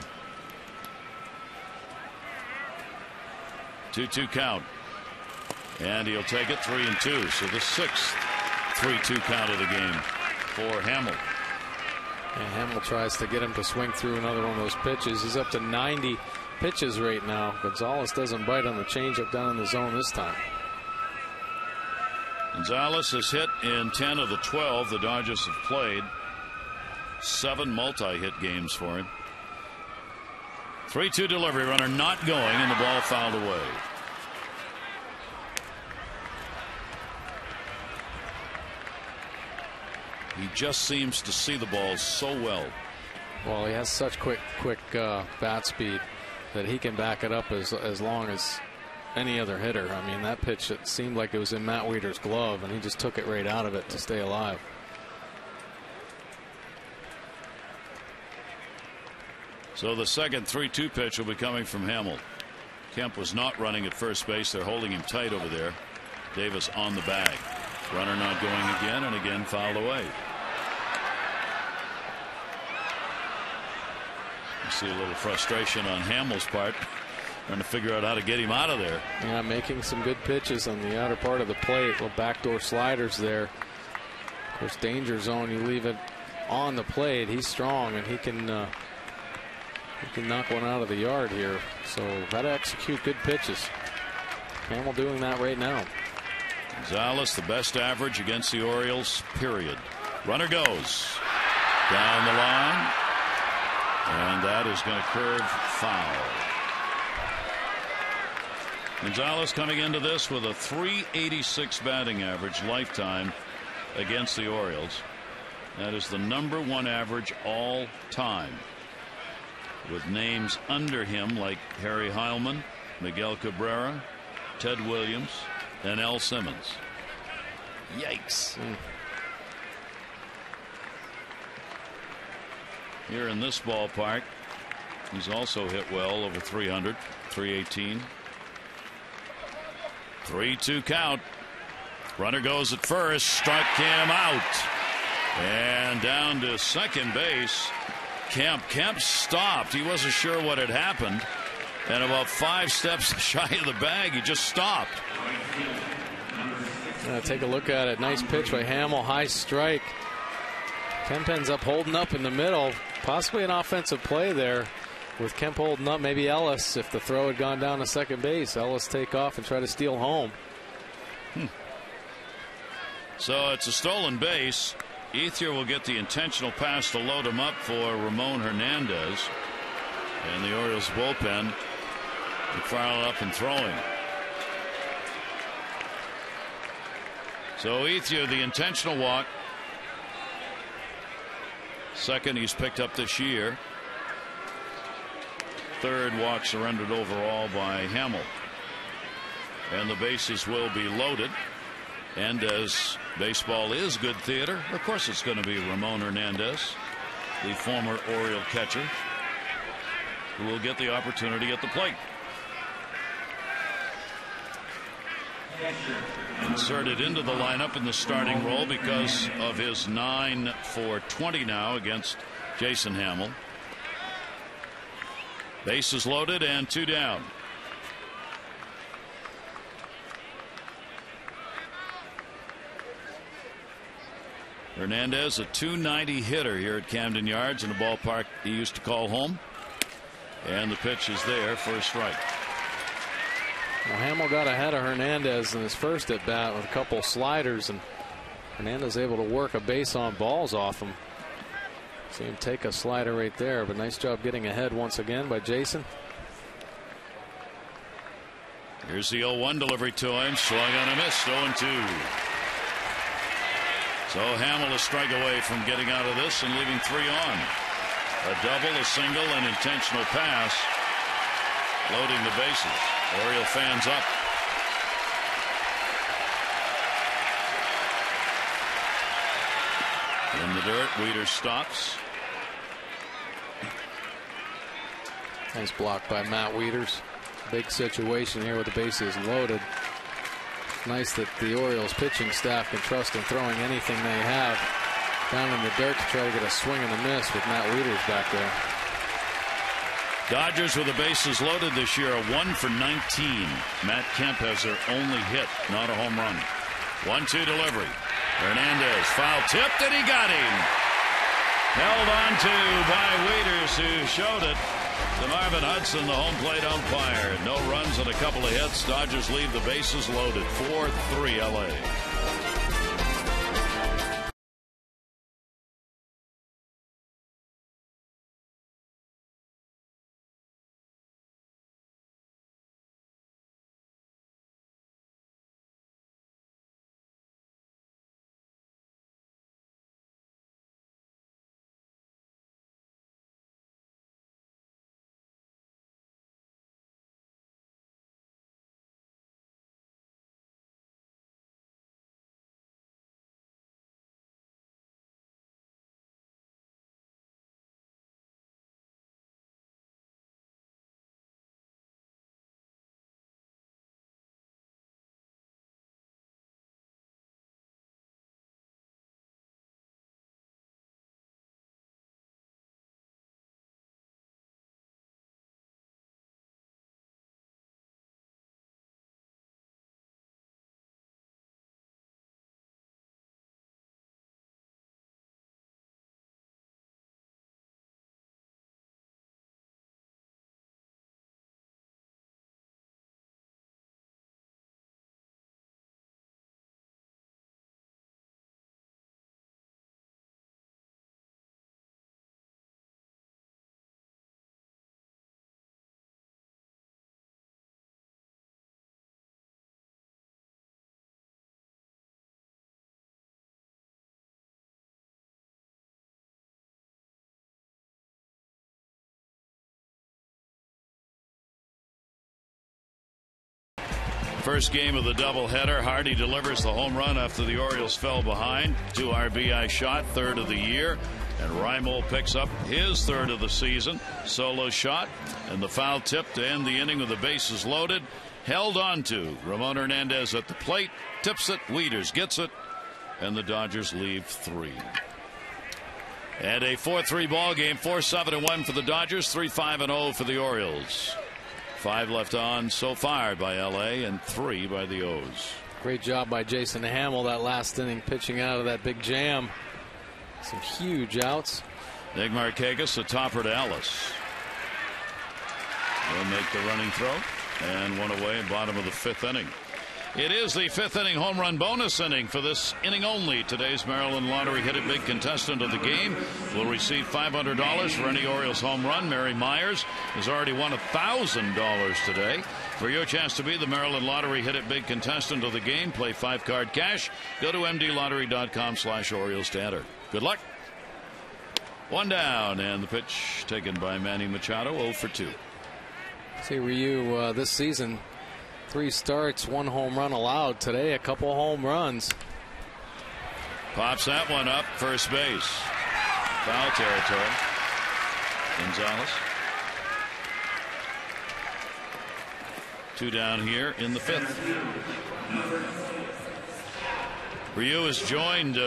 A: 2-2 count, and he'll take it. 3 and 2. So the 6th 3-2 count of the game for Hamill.
B: And Hamill tries to get him to swing through another one of those pitches. He's up to 90 pitches right now. Gonzalez doesn't bite on the changeup down in the zone this time.
A: Gonzalez has hit in 10 of the 12 the Dodgers have played. 7 multi-hit games for him. 3-2 delivery, runner not going, and the ball fouled away. He just seems to see the ball so well.
B: Well, he has such quick bat speed that he can back it up as long as any other hitter. I mean, that pitch, it seemed like it was in Matt Wieters' glove, and he just took it right out of it to stay alive.
A: So the second 3-2 pitch will be coming from Hamill. Kemp was not running at first base. They're holding him tight over there. Davis on the bag. Runner not going again, and again fouled away. You see a little frustration on Hamill's part, trying to figure out how to get him out of there.
B: Yeah, making some good pitches on the outer part of the plate. Little backdoor sliders there. Of course, danger zone, you leave it on the plate. He's strong, and he can knock one out of the yard here. So got to execute good pitches. Hamill doing that right now.
A: Gonzalez, the best average against the Orioles, period. Runner goes down the line, and that is going to curve foul. Gonzalez coming into this with a .386 batting average lifetime against the Orioles. That is the #1 average all time, with names under him like Harry Heilman, Miguel Cabrera, Ted Williams, and L. Simmons. Yikes. Here in this ballpark, He's also hit well over 300, 318. 3-2 count. Runner goes at first, struck him out. And down to second base. Kemp stopped. He wasn't sure what had happened. And about 5 steps shy of the bag, he just stopped.
B: Take a look at it. Nice pitch by Hamill. High strike. Kemp ends up holding up in the middle. Possibly an offensive play there with Kemp holding up. Maybe Ellis, if the throw had gone down to second base. Ellis take off and try to steal home.
A: So it's a stolen base. Ethier will get the intentional pass to load him up for Ramon Hernandez. And the Orioles bullpen firing up and throwing. So Ethier, the intentional walk. Second he's picked up this year. Third walk surrendered overall by Hamill. And the bases will be loaded. And as baseball is good theater, of course it's going to be Ramon Hernandez, the former Oriole catcher, who will get the opportunity at the plate. Inserted into the lineup in the starting role because of his 9 for 20 now against Jason Hamill. Bases loaded and 2 down. Hernandez, a .290 hitter here at Camden Yards, in the ballpark he used to call home. And the pitch is there for a strike.
B: Well, Hamill got ahead of Hernandez in his first at bat with a couple sliders, and Hernandez able to work a base on balls off him. See him take a slider right there, but nice job getting ahead once again by Jason.
A: Here's the 0-1 delivery to him. Swung on a miss. 0-2. So Hamill a strike away from getting out of this and leaving 3 on. A double, a single, an intentional pass. Loading the bases. Oriole fans up. In the dirt, Weeder stops.
B: Nice block by Matt Wieters. Big situation here with the bases loaded. Nice that the Orioles pitching staff can trust in throwing anything they have down in the dirt to try to get a swing and a miss with Matt Wieters back there.
A: Dodgers with the bases loaded this year are 1 for 19. Matt Kemp has their only hit, not a home run. 1-2 delivery. Hernandez foul tipped, and he got him. Held on to by Wieters, who showed it to Marvin Hudson, the home plate umpire. No runs and a couple of hits. Dodgers leave the bases loaded. 4-3 LA. First game of the doubleheader. Hardy delivers the home run after the Orioles fell behind. 2 RBI shot, third of the year. And REIMOLD picks up his third of the season. Solo shot, and the foul tip to end the inning with the bases loaded. Held on to. Ramon Hernandez at the plate. Tips it. Wieters gets it. And the Dodgers leave 3. And a 4-3 ball game. 4-7-1 for the Dodgers. 3-5-0 for the Orioles. 5 left on so far by LA and 3 by the O's.
B: Great job by Jason Hamill that last inning, pitching out of that big jam. Some huge outs.
A: Nick Markakis, a topper to ELLIS. They'll make the running throw. And one away in bottom of the 5th inning. It is the 5th inning home run bonus inning for this inning only. Today's Maryland Lottery Hit It Big contestant of the game will receive $500 for any Orioles home run. Mary Myers has already won $1,000 today. For your chance to be the Maryland Lottery Hit It Big contestant of the game, play 5-card cash. Go to mdlottery.com/Orioles to enter. Good luck. 1 down, and the pitch taken by Manny Machado, 0 for 2.
B: See, Ryu, this season, 3 starts, 1 home run allowed. Today, a couple home runs.
A: Pops that one up, first base. Foul territory. Gonzalez. 2 down here in the 5th. Ryu has joined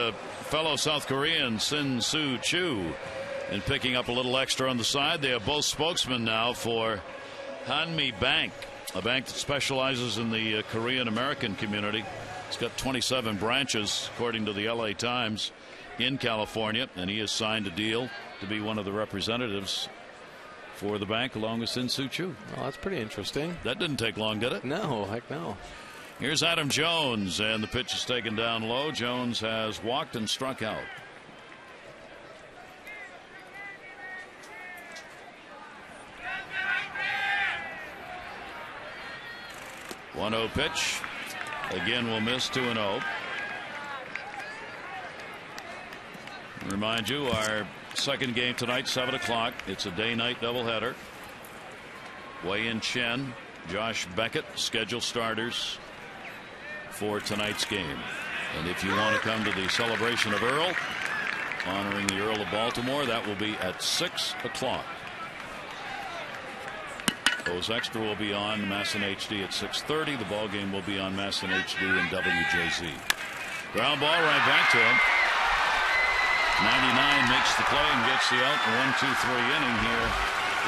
A: fellow South Korean Sin Soo Choo in picking up a little extra on the side. They are both spokesmen now for Hanmi Bank, a bank that specializes in the Korean American community. It's got 27 branches, according to the LA Times, in California, and he has signed a deal to be one of the representatives for the bank along with Sin Soo Choo.
B: Well, that's pretty interesting.
A: That didn't take long, did it?
B: No, heck no.
A: Here's Adam Jones, and the pitch is taken down low. Jones has walked and struck out. One 1-0 pitch. Again, will miss. 2-0. Remind you, our second game tonight, 7 o'clock. It's a day-night doubleheader. Wei-Yin Chen, Josh Beckett, scheduled starters for tonight's game. And if you want to come to the celebration of Earl, honoring the Earl of Baltimore, that will be at 6 o'clock. Those Extra will be on MASN HD at 6:30. The ball game will be on MASN HD and WJZ. Ground ball right back to him. 99 makes the play and gets the out. 1-2-3 inning here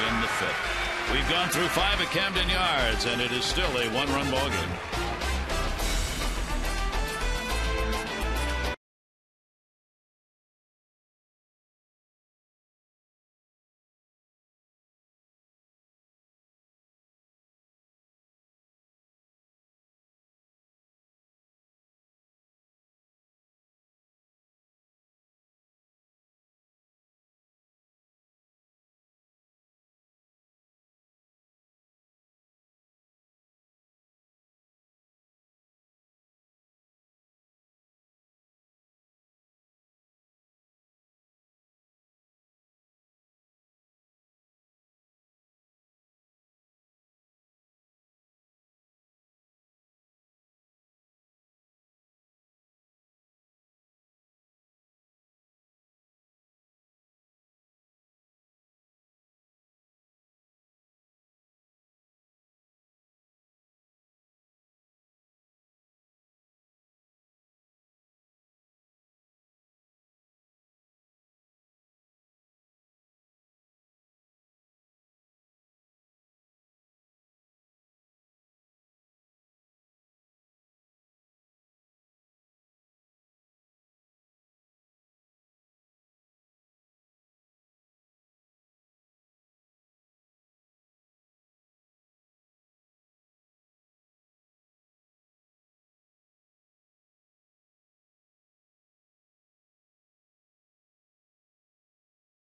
A: in the 5th. We've gone through 5 at Camden Yards, and it is still a 1-run ball game.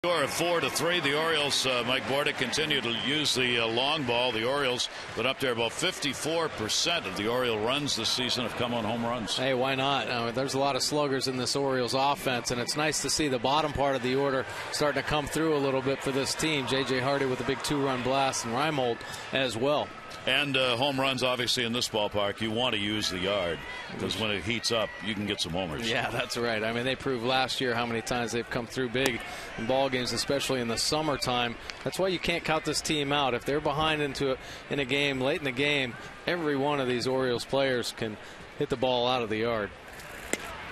A: Score of 4-3. The Orioles, Mike Bordick, continue to use the long ball. The Orioles, but up there about 54% of the Oriole runs this season have come on home runs.
B: Hey, why not? There's a lot of sluggers in this Orioles offense, and it's nice to see the bottom part of the order starting to come through a little bit for this team. J.J. Hardy with a big 2-run blast, and REIMOLD as well.
A: And home runs, obviously, in this ballpark, you want to use the yard because when it heats up, you can get some homers.
B: Yeah, that's right. I mean, they proved last year how many times they've come through big in ball games, especially in the summertime. That's why you can't count this team out. If they're behind in a game, late in the game, every one of these Orioles players can hit the ball out of the yard.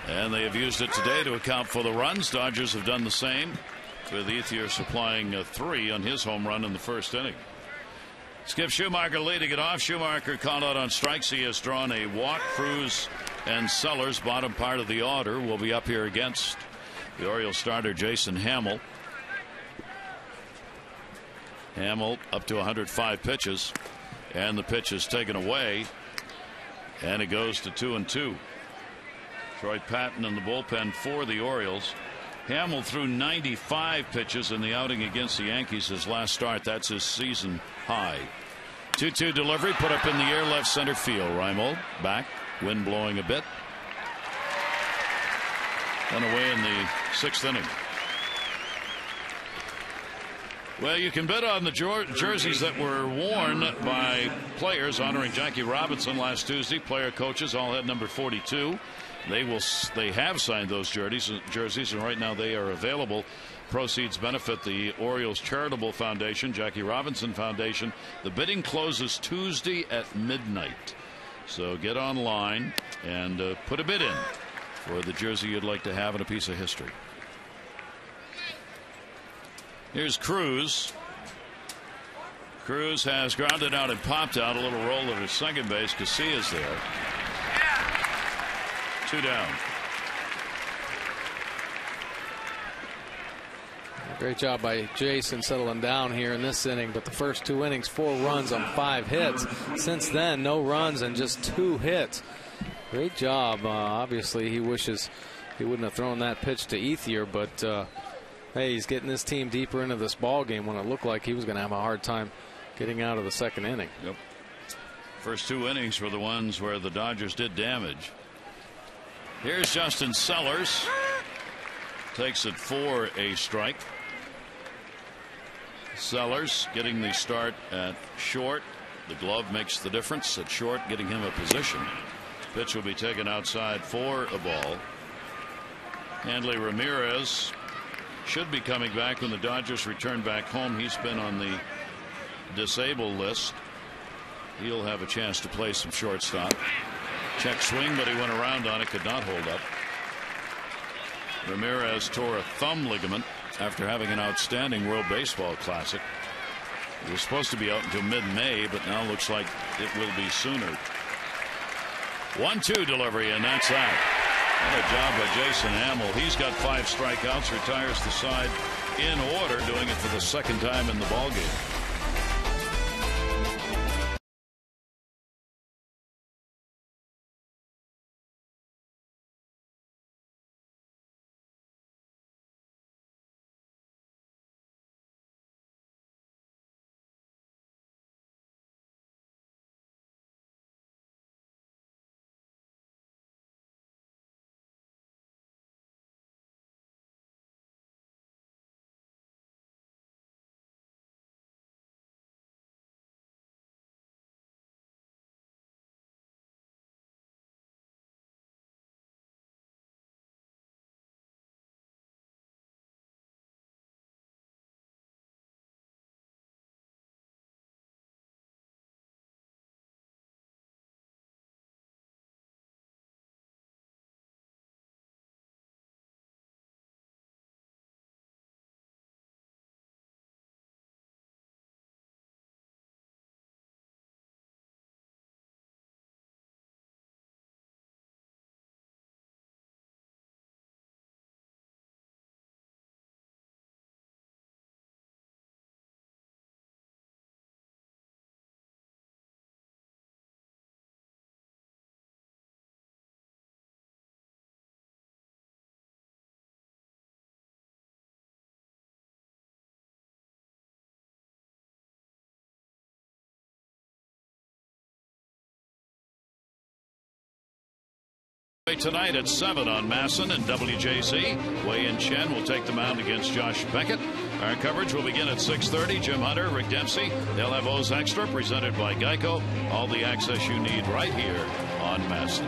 A: And they have used it today to account for the runs. Dodgers have done the same, with Ethier supplying 3 on his home run in the first inning. Skip Schumacher leading it off. Schumacher called out on strikes. He has drawn a walk. Cruz and Sellers, bottom part of the order, will be up here against the Orioles starter Jason Hamill. Hamill up to 105 pitches, and the pitch is taken away, and it goes to 2-2. Troy Patton in the bullpen for the Orioles. Hamill threw 95 pitches in the outing against the Yankees his last start. That's his season high. 2-2 delivery put up in the air, left center field. REIMOLD back, wind blowing a bit. And away in the 6th inning. Well, you can bet on the jerseys that were worn by players honoring Jackie Robinson last Tuesday. Player coaches all had number 42. They have signed those jerseys, and right now they are available. Proceeds benefit the Orioles Charitable Foundation, Jackie Robinson Foundation. The bidding closes Tuesday at midnight. So get online and put a bid in for the jersey you'd like to have and a piece of history. Here's Cruz. Cruz has grounded out and popped out. A little roll at second base. Casillas there. 2 down.
B: Great job by Jason settling down here in this inning, but the first 2 innings, 4 runs on 5 hits. Since then, no runs and just 2 hits. Great job. Obviously, he wishes he wouldn't have thrown that pitch to Ethier, but hey, he's getting this team deeper into this ball game when it looked like he was going to have a hard time getting out of the 2nd inning.
A: Yep. First 2 innings were the ones where the Dodgers did damage. Here's Justin Sellers. Takes it for a strike. Sellers getting the start at short. The glove makes the difference at short, getting him a position. Pitch will be taken outside for a ball. Hanley Ramirez should be coming back when the Dodgers return back home. He's been on the disabled list. He'll have a chance to play some shortstop. Check swing, but he went around on it, could not hold up. Ramirez tore a thumb ligament after having an outstanding World Baseball Classic. It was supposed to be out until mid-May, but now looks like it will be sooner. 1-2 delivery, and that's out. What a job by Jason Hamill. He's got 5 strikeouts, retires the side in order, doing it for the 2nd time in the ballgame. Tonight at 7 on MASN and WJC. Wei and Chen will take the mound against Josh Beckett. Our coverage will begin at 6:30. Jim Hunter, Rick Dempsey. They'll have O's Extra presented by Geico. All the access you need right here on MASN.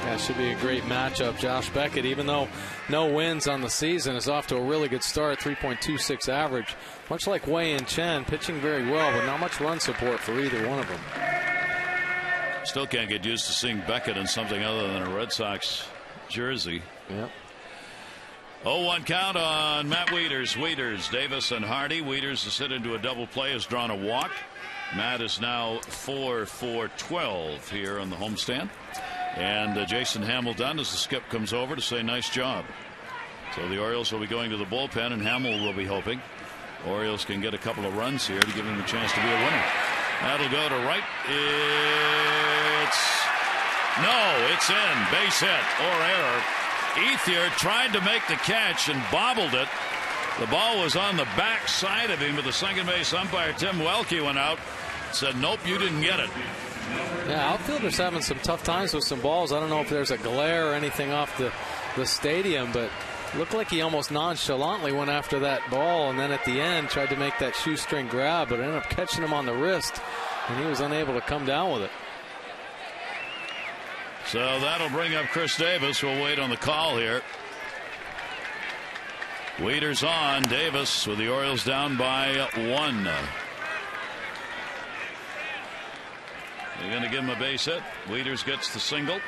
B: That should be a great matchup. Josh Beckett, even though no wins on the season, is off to a really good start. 3.26 average. Much like Wei-Yin Chen, pitching very well, but not much run support for either one of them.
A: Still can't get used to seeing Beckett in something other than a Red Sox jersey.
B: Yep.
A: 0-1 count on Matt Wieters. Wieters, Davis, and Hardy. Wieters has hit into a double play, has drawn a walk. Matt is now 4 for 12 here on the homestand. And Jason Hamill done as the skip comes over to say nice job. So the Orioles will be going to the bullpen, and Hamill will be hoping Orioles can get a couple of runs here to give him a chance to be a winner. That'll go to right. It's in. Base hit or error. Ethier tried to make the catch and bobbled it. The ball was on the back side of him, but the second base umpire, Tim Welke, went out and said, nope, you didn't get it.
B: Yeah, outfielders having some tough times with some balls. I don't know if there's a glare or anything off the stadium, but it looked like he almost nonchalantly went after that ball, and then at the end tried to make that shoestring grab, but ended up catching him on the wrist, and he was unable to come down with it.
A: So that'll bring up Chris Davis. We'll wait on the call here. Wieters on. Davis with the Orioles down by 1. They're going to give him a base hit. Wieters gets the single.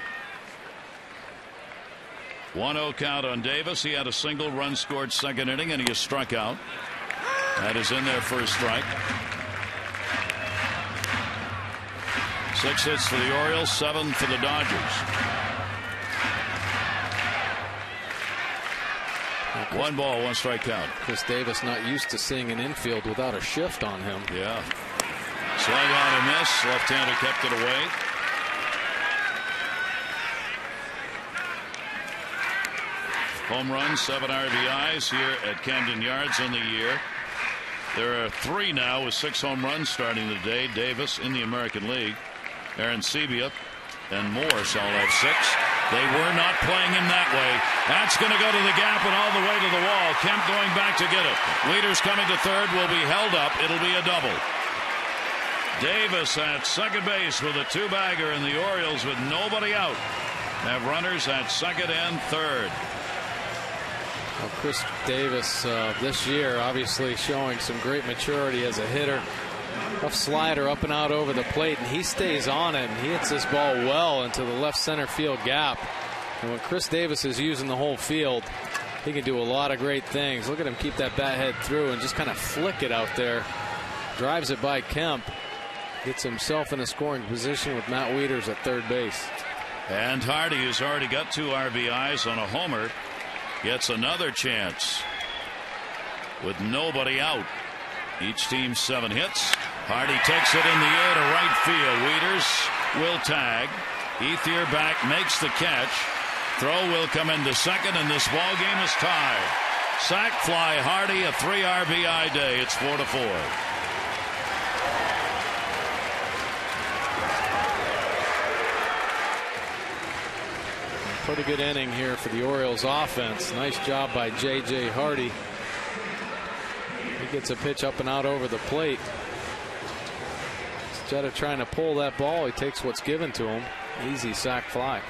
A: 1-0 count on Davis. He had a single, run scored second inning, and he is struck out. That is in there for a strike. 6 hits for the Orioles, 7 for the Dodgers. 1 ball, 1 strike count.
B: Chris Davis not used to seeing an infield without a shift on him.
A: Yeah. Swung on a miss. Left-hander kept it away. Home runs, 7 RBIs here at Camden Yards in the year. There are 3 now with 6 home runs starting the day. Davis in the American League. Aaron Sebia and Morse all have 6. They were not playing him that way. That's going to go to the gap and all the way to the wall. Kemp going back to get it. Wieters coming to third, will be held up. It'll be a double. Davis at second base with a 2-bagger, and the Orioles with nobody out have runners at second and third.
B: Well, Chris Davis this year obviously showing some great maturity as a hitter. Tough slider up and out over the plate, and he stays on it, and he hits this ball well into the left center field gap. And when Chris Davis is using the whole field, he can do a lot of great things. Look at him keep that bat head through and just kind of flick it out there. Drives it by Kemp. Gets himself in a scoring position with Matt Wieters at third base.
A: And Hardy, who's already got 2 RBIs on a homer, gets another chance with nobody out. Each team 7 hits. Hardy takes it in the air to right field. Wieters will tag. Ethier back, makes the catch. Throw will come into second, and this ball game is tied. Sac fly Hardy, a 3 RBI day. It's 4-4.
B: Pretty good inning here for the Orioles offense. Nice job by J.J. Hardy. He gets a pitch up and out over the plate. Instead of trying to pull that ball, he takes what's given to him. Easy sac fly.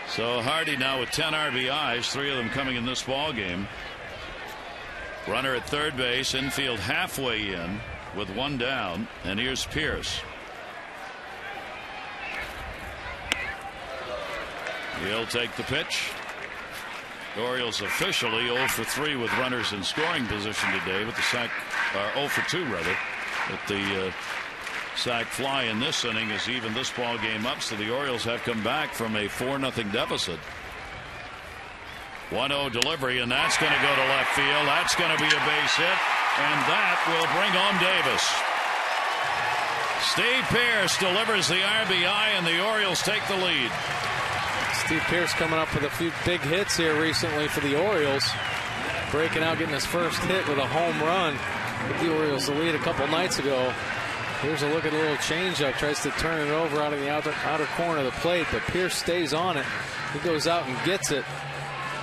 A: So Hardy now with 10 RBIs, 3 of them coming in this ball game. Runner at third base, infield halfway in with 1 down, and here's Pierce. He'll take the pitch. The Orioles officially 0 for 3 with runners in scoring position today, with the sac, 0 for 2 rather. But the sac fly in this inning has evened this ball game up, so the Orioles have come back from a 4-0 deficit. 1-0 delivery, and that's going to go to left field. That's going to be a base hit, and that will bring home Davis. Steve Pearce delivers the RBI, and the Orioles take the lead.
B: Steve Pearce coming up with a few big hits here recently for the Orioles. Breaking out, getting his first hit with a home run. With the Orioles the lead a couple nights ago. Here's a look at a little changeup. Tries to turn it over out of the outer corner of the plate, but Pearce stays on it. He goes out and gets it.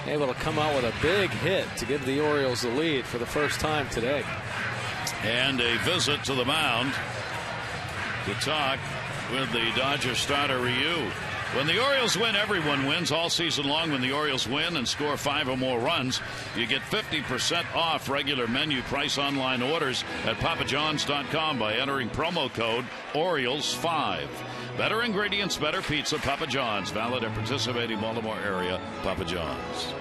B: able to come out with a big hit to give the Orioles the lead for the first time today.
A: And a visit to the mound to talk with the Dodgers starter Ryu. When the Orioles win, everyone wins. All season long, when the Orioles win and score 5 or more runs, you get 50% off regular menu price online orders at papajohns.com by entering promo code Orioles5. Better ingredients, better pizza. Papa John's, valid at participating Baltimore area Papa John's.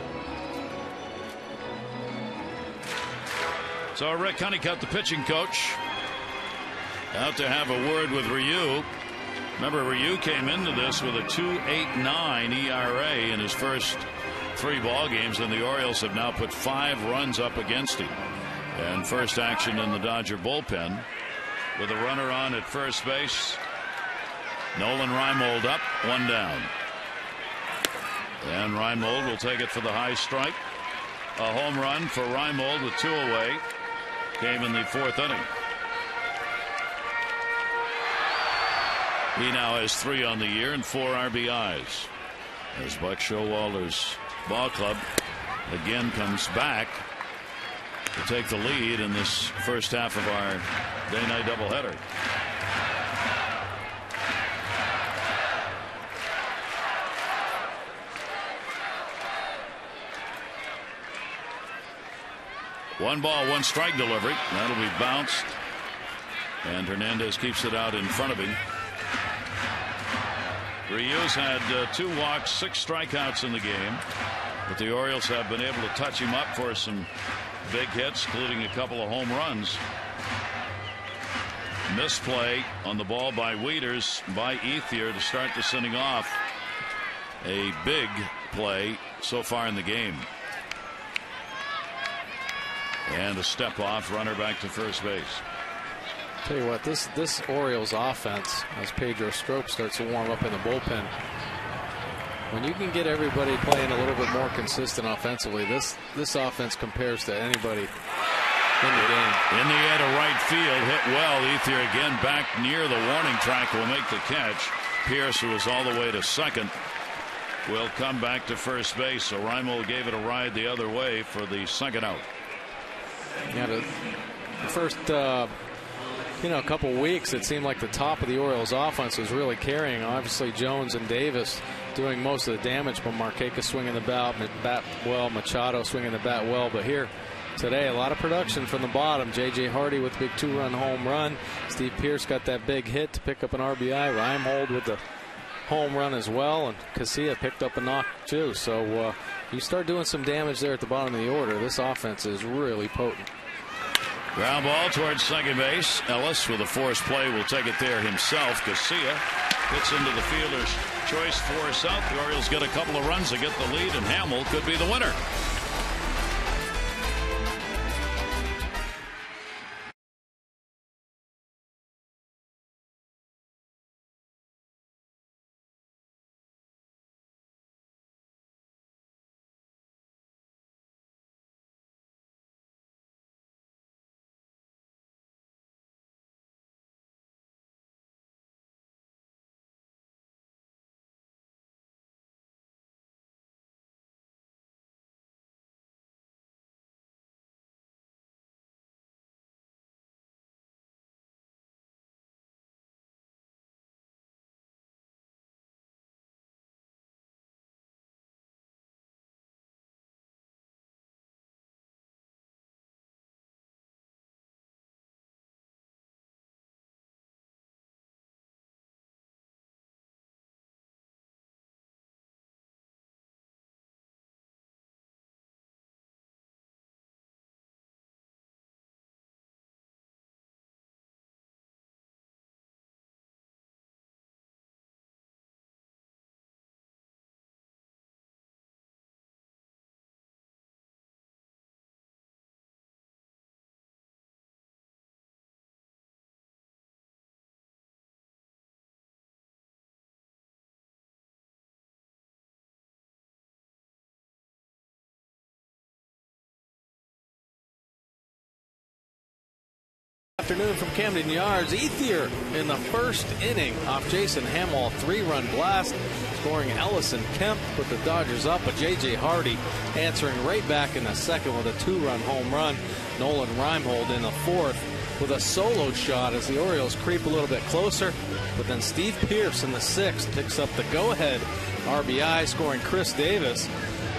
A: So Rick Honeycutt, the pitching coach, out to have a word with Ryu. Remember, Ryu came into this with a 2.89 ERA in his first 3 ball games, and the Orioles have now put 5 runs up against him. And first action in the Dodger bullpen with a runner on at first base. Nolan REIMOLD up, 1 down. And REIMOLD will take it for the high strike. A home run for REIMOLD with 2 away came in the 4th inning. He now has 3 on the year and 4 RBIs as Buck Showalter's ball club again comes back to take the lead in this first half of our day-night doubleheader. One ball, 1 strike delivery. That'll be bounced, and Hernandez keeps it out in front of him. Ryu's had 2 walks, 6 strikeouts in the game, but the Orioles have been able to touch him up for some big hits, including a couple of home runs. Misplay on the ball by Wieters by Ethier to start this inning off. A big play so far in the game. And a step off, runner back to first base.
B: Tell you what, this Orioles offense, as Pedro Strop starts to warm up in the bullpen, when you can get everybody playing a little bit more consistent offensively, this offense compares to anybody in the game.
A: In the air to right field, hit well. Ethier again back near the warning track will make the catch. Pierce, who was all the way to second, will come back to first base. So REIMOLD gave it a ride the other way for the second out.
B: Yeah, the first couple weeks, it seemed like the top of the Orioles offense was really carrying. Obviously, Jones and Davis doing most of the damage, but Markakis swinging the bat well, Machado swinging the bat well. But here today, a lot of production from the bottom. J.J. Hardy with a big 2-run home run. Steve Pierce got that big hit to pick up an RBI. REIMOLD with the home run as well, and Casilla picked up a knock too. So you start doing some damage there at the bottom of the order. This offense is really potent.
A: Ground ball towards second base. Ellis with a forced play will take it there himself. Casilla hits into the fielder's choice force out. The Orioles get a couple of runs to get the lead, and Hamill could be the winner.
B: Afternoon from Camden Yards. Ethier in the first inning off Jason Hamill, 3-run blast, scoring ELLIS and Kemp, put the Dodgers up, but J.J. Hardy answering right back in the second with a 2-run home run. Nolan REIMOLD in the fourth with a solo shot as the Orioles creep a little bit closer, but then Steve Pearce in the sixth picks up the go-ahead RBI, scoring Chris Davis.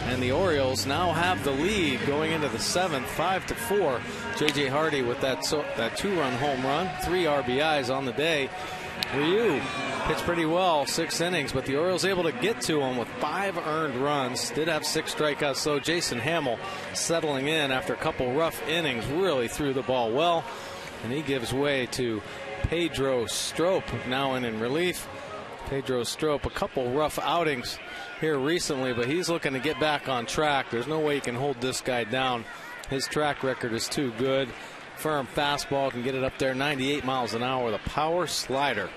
B: And the Orioles now have the lead going into the seventh, 5-4. J.J. Hardy with that 2-run home run, 3 RBIs on the day. Ryu pitched pretty well, 6 innings, but the Orioles able to get to him with 5 earned runs. Did have 6 strikeouts, so Jason Hamill settling in after a couple rough innings, really threw the ball well. And he gives way to Pedro Strop, now in relief. Pedro Strop, a couple rough outings here recently, but he's looking to get back on track. There's no way you can hold this guy down. His track record is too good. Firm fastball, can get it up there, 98 miles an hour with a power slider.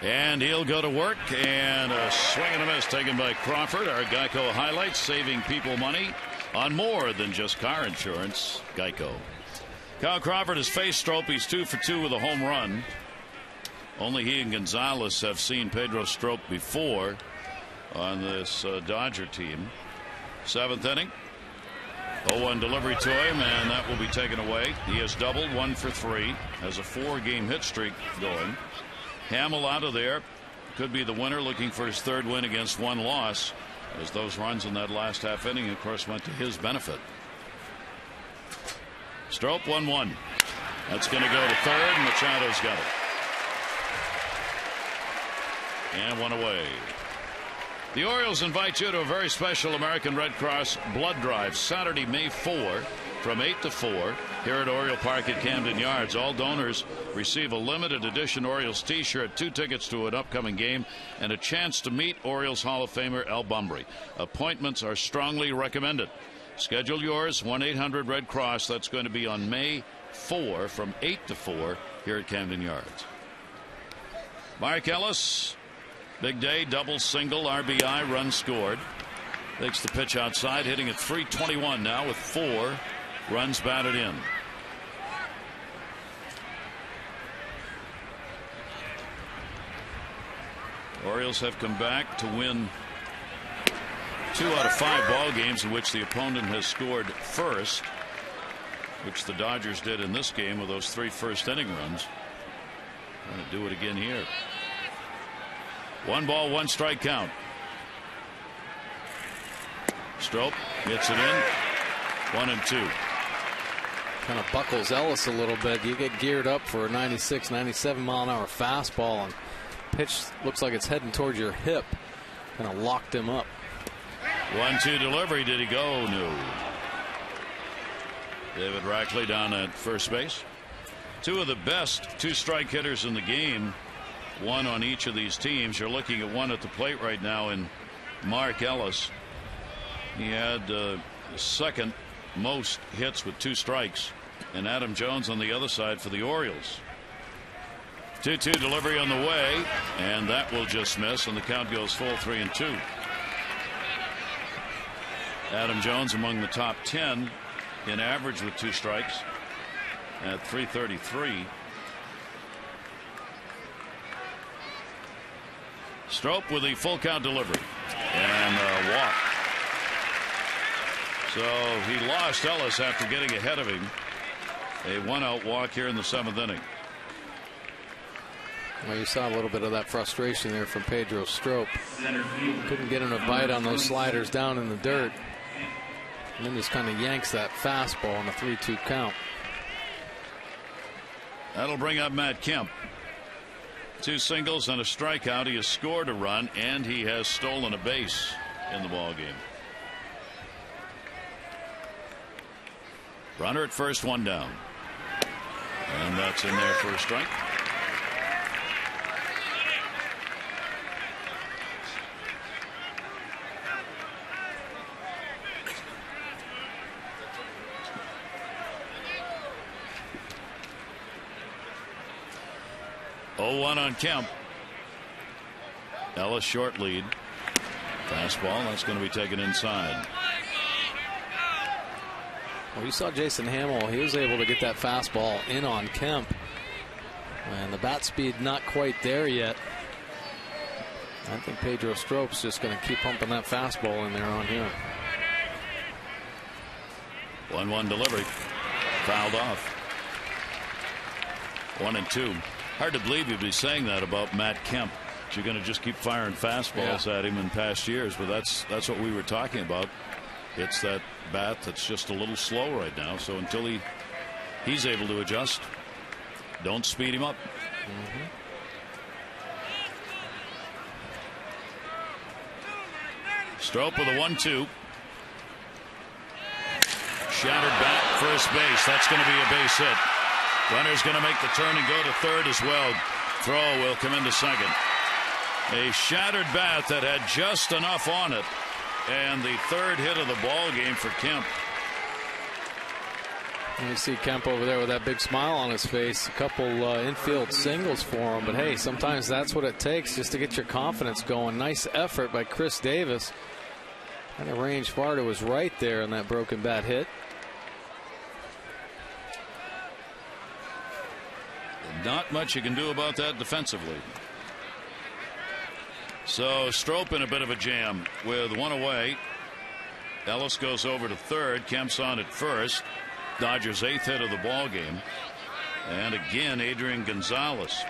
A: And he'll go to work, and a swing and a miss taken by Crawford. Our Geico highlights, saving people money on more than just car insurance. Geico. Kyle Crawford has faced Strop. He's 2 for 2 with a home run. Only he and Gonzalez have seen Pedro Strop before on this Dodger team. 7th inning. 0-1 delivery to him, and that will be taken away. He has doubled, 1 for 3. Has a 4-game hit streak going. Hamill out of there. Could be the winner, looking for his 3rd win against 1 loss, as those runs in that last half inning, of course, went to his benefit. Strop 1-1. That's going to go to 3rd. Machado's got it. And 1 away. The Orioles invite you to a very special American Red Cross blood drive Saturday, May 4 from 8 to 4 here at Oriole Park at Camden Yards. All donors receive a limited edition Orioles t-shirt, 2 tickets to an upcoming game, and a chance to meet Orioles Hall of Famer Al Bumbry. Appointments are strongly recommended. Schedule yours, 1-800-RED-CROSS. That's going to be on May 4 from 8 to 4 here at Camden Yards. Mark Ellis. Big day, double, single, RBI, run scored. Takes the pitch outside, hitting at .321 now with 4 runs batted in. Orioles have come back to win 2 out of 5 ball games in which the opponent has scored first, which the Dodgers did in this game with those 3 first-inning runs. Going to do it again here. 1 ball, 1 strike count. Strop gets it in. 1-2.
B: Kind of buckles Ellis a little bit. You get geared up for a 96, 97 mile an hour fastball, and pitch looks like it's heading towards your hip. Kind of locked him up.
A: 1-2 delivery. Did he go? No. David Rackley down at first base. 2 of the best 2-strike hitters in the game. 1 on each of these teams. You're looking at 1 at the plate right now in Mark Ellis. He had second most hits with 2 strikes, and Adam Jones on the other side for the Orioles. 2-2 delivery on the way, and that will just miss, and the count goes full 3-2. Adam Jones among the top 10 in average with 2 strikes at .333. Strop with a full count delivery and a walk. So he lost Ellis after getting ahead of him. A 1-out walk here in the 7th inning.
B: Well, you saw a little bit of that frustration there from Pedro Strop. Couldn't get him to bite on those sliders down in the dirt, and then just kind of yanks that fastball on a 3-2 count.
A: That'll bring up Matt Kemp. 2 singles and a strikeout. He has scored a run, and he has stolen a base in the ball game. Runner at first, 1 down, and that's in there for a strike. Oh, 0-1 on Kemp. Ellis short lead. Fastball, that's going to be taken inside.
B: Well, you saw Jason Hamill. He was able to get that fastball in on Kemp. And the bat speed not quite there yet. I think Pedro Strop's just going to keep pumping that fastball in there on him.
A: 1-1 delivery. Fouled off. 1-2. Hard to believe you'd be saying that about Matt Kemp. You're going to just keep firing fastballs at him in past years, but that's what we were talking about. It's that bat that's just a little slow right now. So until he's able to adjust, don't speed him up. Strop with a 1-2. Shattered bat, first base. That's going to be a base hit. Runner's going to make the turn and go to third as well. Throw will come into second. A shattered bat that had just enough on it, and the third hit of the ball game for Kemp.
B: And you see Kemp over there with that big smile on his face. A couple infield singles for him, but hey, sometimes that's what it takes just to get your confidence going. Nice effort by Chris Davis. And the range far to his right there in that broken bat hit.
A: Not much you can do about that defensively. So Strop in a bit of a jam with one away. Ellis goes over to third. Kemp's on at first. Dodgers' 8th hit of the ball game. And again, Adrian Gonzalez.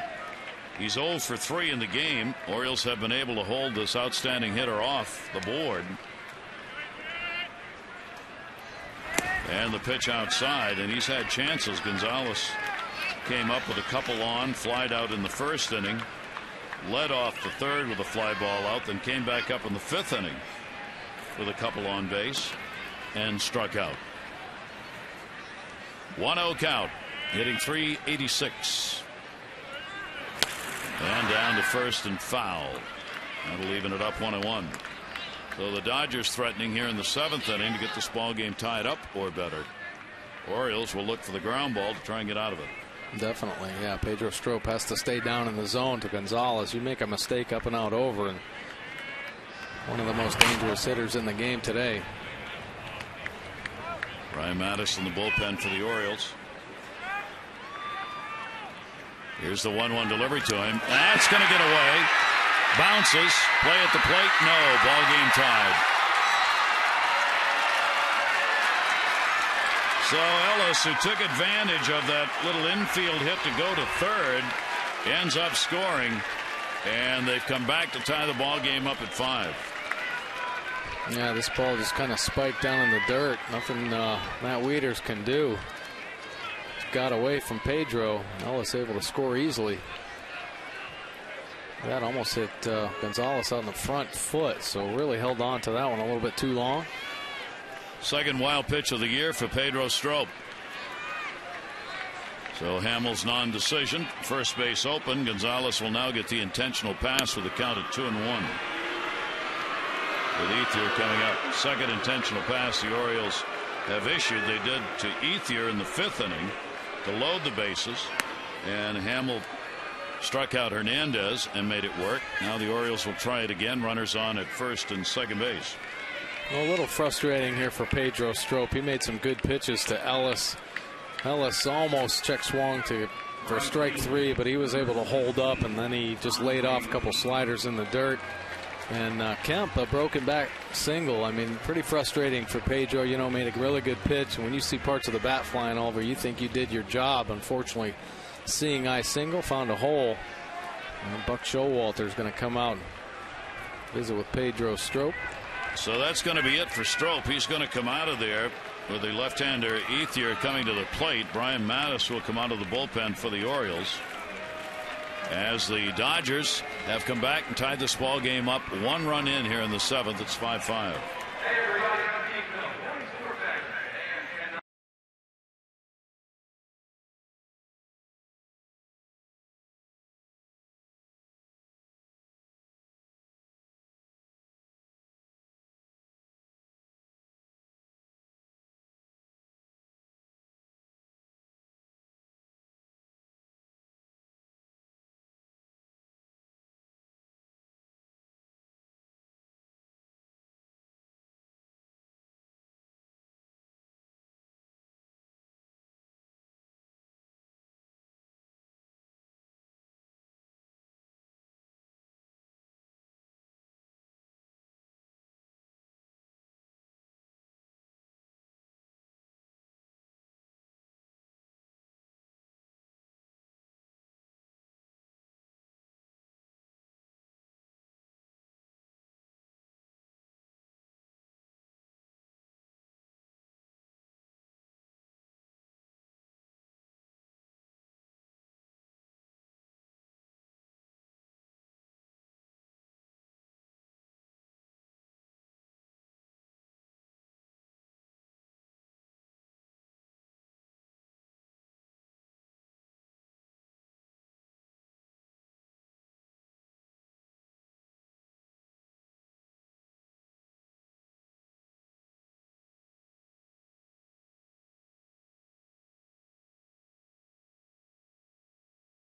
A: He's 0 for 3 in the game. Orioles have been able to hold this outstanding hitter off the board. And the pitch outside, and he's had chances. Gonzalez came up with a couple on, flied out in the first inning. Led off the third with a fly ball out, then came back up in the 5th inning with a couple on base and struck out. 1-0 count, hitting .386. And down to first and foul. That'll even it up 1-1. So the Dodgers threatening here in the 7th inning to get this ball game tied up or better. Orioles will look for the ground ball to try and get out of it.
B: Definitely, yeah. Pedro Strop has to stay down in the zone to Gonzalez. You make a mistake up and out over, and one of the most dangerous hitters in the game today.
A: Ryan Mattis in the bullpen for the Orioles. Here's the 1-1 delivery to him. That's going to get away. Bounces. Play at the plate. No. Ball game tied. So Ellis, who took advantage of that little infield hit to go to third, ends up scoring, and they've come back to tie the ball game up at 5.
B: Yeah, this ball just kind of spiked down in the dirt. Nothing Matt Wieters can do. Got away from Pedro. Ellis able to score easily. That almost hit Gonzalez on the front foot, so really held on to that one a little bit too long.
A: Second wild pitch of the year for Pedro Strop. So Hamill's non-decision. First base open. Gonzalez will now get the intentional pass with a count at 2-1. With Ethier coming up. Second intentional pass the Orioles have issued. They did to Ethier in the 5th inning to load the bases. And Hamill struck out Hernandez and made it work. Now the Orioles will try it again. Runners on at first and second base.
B: A little frustrating here for Pedro Strop. He made some good pitches to Ellis. Ellis almost check swung for strike 3, but he was able to hold up, and then he just laid off a couple sliders in the dirt. And Kemp, a broken back single. I mean, pretty frustrating for Pedro. You know, made a really good pitch. And when you see parts of the bat flying over, you think you did your job. Unfortunately, seeing eye single, found a hole. And Buck Showalter is going to come out and visit with Pedro Strop.
A: So that's going to be it for Strop. He's going to come out of there with the left-hander Ethier coming to the plate. Brian Mattis will come out of the bullpen for the Orioles. As the Dodgers have come back and tied this ball game up 1 run in here in the 7th. It's 5-5.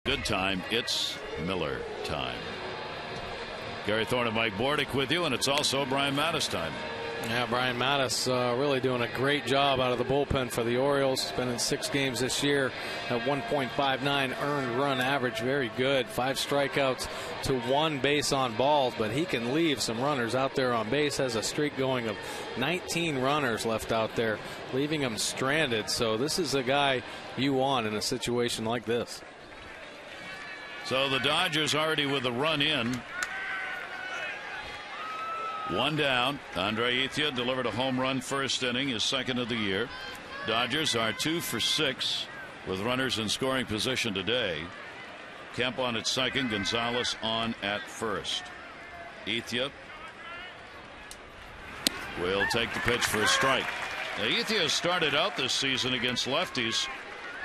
A: good time. It's Miller time. Gary Thorne and Mike Bordick with you, and it's also Brian Mattis time.
B: Yeah, Brian Mattis really doing a great job out of the bullpen for the Orioles. He's been in 6 games this year at 1.59 earned run average. Very good. 5 strikeouts to 1 base on balls, but he can leave some runners out there on base. Has a streak going of 19 runners left out there, leaving them stranded. So this is a guy you want in a situation like this.
A: So the Dodgers already with a run in. 1 down. Andre Ethier delivered a home run first inning, his second of the year. Dodgers are 2 for 6 with runners in scoring position today. Kemp on at second, Gonzalez on at first. Ethier will take the pitch for a strike. Now, Ethier started out this season against lefties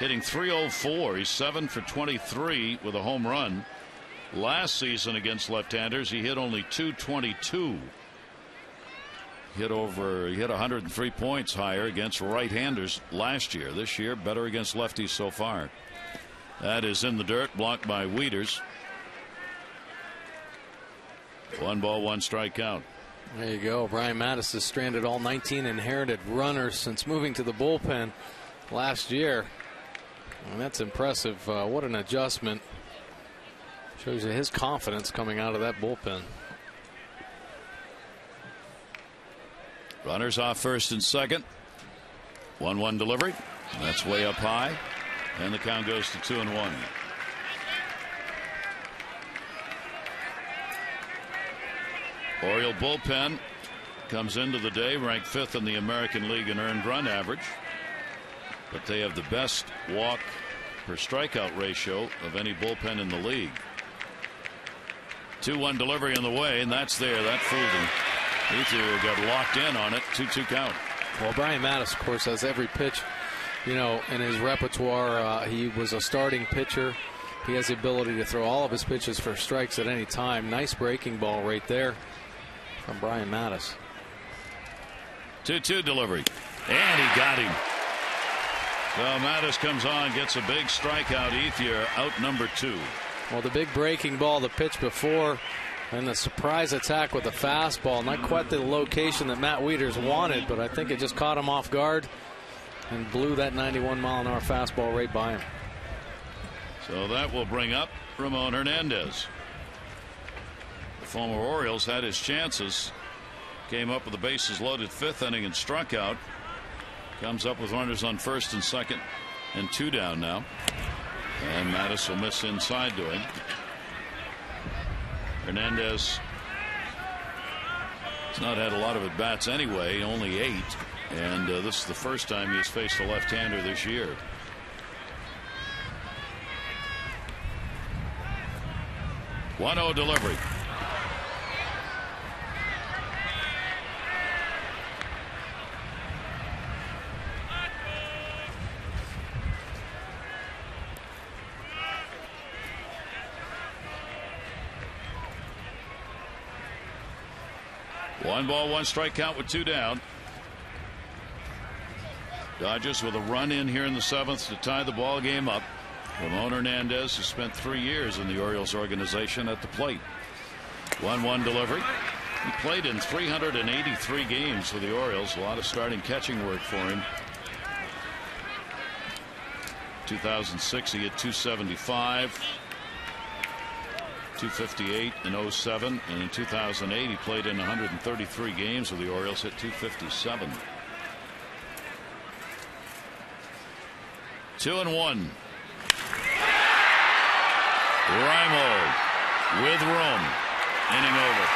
A: hitting .304. He's 7 for 23 with a home run. Last season against left-handers he hit only .222. Hit 103 points higher against right-handers last year. This year better against lefties so far. That is in the dirt, blocked by Wieters. 1 ball, 1 strike count.
B: There you go. Brian Mattis has stranded all 19 inherited runners since moving to the bullpen last year. And that's impressive. What an adjustment. Shows you his confidence coming out of that bullpen.
A: Runners off first and second. 1-1 delivery. That's way up high. And the count goes to 2-1. Oriole bullpen comes into the day ranked 5th in the American League in earned run average. But they have the best walk per strikeout ratio of any bullpen in the league. 2-1 delivery on the way, and that's there. That fooled him. Ethier got locked in on it. 2-2 count.
B: Well, Brian Mattis, of course, has every pitch, in his repertoire. He was a starting pitcher. He has the ability to throw all of his pitches for strikes at any time. Nice breaking ball right there from Brian Mattis.
A: 2-2 delivery, and he got him. So Mattis comes on, gets a big strikeout. Ethier out number 2.
B: Well, the big breaking ball, the pitch before, and the surprise attack with the fastball. Not quite the location that Matt Wieters wanted, but I think it just caught him off guard and blew that 91-mile-an-hour fastball right by him.
A: So that will bring up Ramon Hernandez. The former Orioles had his chances. Came up with the bases loaded 5th inning and struck out. Comes up with runners on first and second and 2 down now. And Mattis will miss inside to him. Hernandez has not had a lot of at-bats anyway, only 8. And this is the first time he has faced a left-hander this year. .1-0 delivery. One ball, 1 strike count with 2 down. Dodgers with a run in here in the 7th to tie the ball game up. Ramon Hernandez, who spent 3 years in the Orioles organization, at the plate. 1-1 delivery. He played in 383 games for the Orioles. A lot of starting catching work for him. 2006 he hit .275. 258 in 07, and in 2008 he played in 133 games with the Orioles, hit .257. 2-1. REIMOLD with room. Inning over.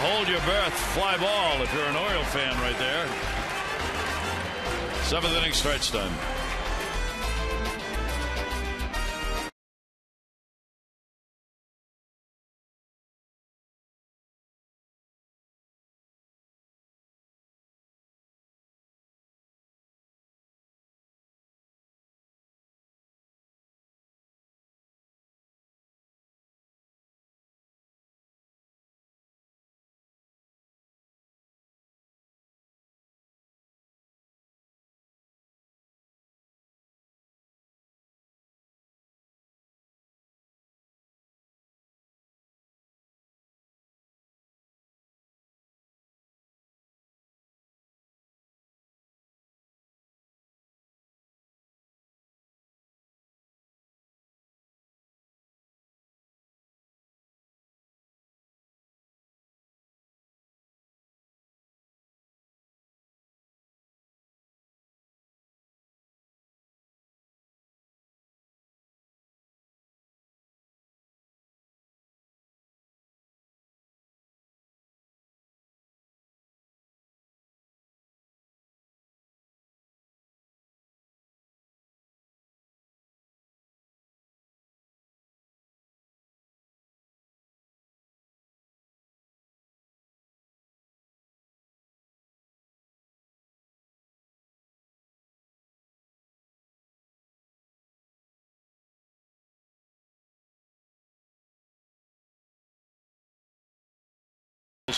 A: Hold your breath, fly ball if you're an Oriole fan right there. 7th inning stretch time.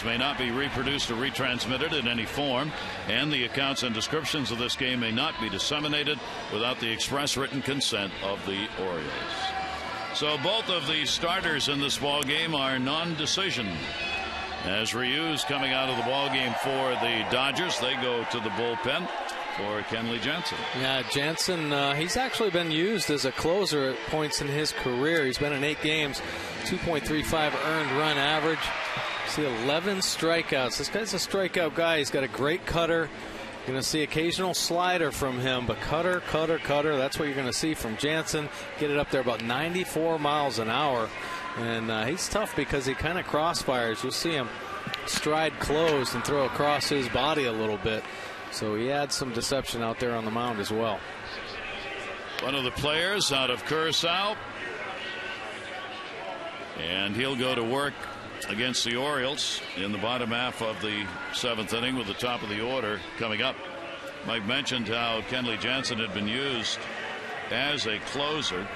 A: may not be reproduced or retransmitted in any form, and the accounts and descriptions of this game may not be disseminated without the express written consent of the Orioles. So both of the starters in this ball game are non-decision. As Ryu's coming out of the ball game for the Dodgers, they go to the bullpen for Kenley Jansen.
B: Yeah, Jansen, he's actually been used as a closer at points in his career. He's been in 8 games, 2.35 earned run average. See 11 strikeouts. This guy's a strikeout guy. He's got a great cutter. You're going to see occasional slider from him, but cutter. That's what you're going to see from Jansen. Get it up there about 94 miles an hour. And he's tough because he kind of crossfires. You'll see him stride closed and throw across his body a little bit. So he adds some deception out there on the mound as well.
A: One of the players out of Curacao. And he'll go to work against the Orioles in the bottom half of the 7th inning with the top of the order coming up. Mike mentioned how Kenley Jansen had been used as a closer,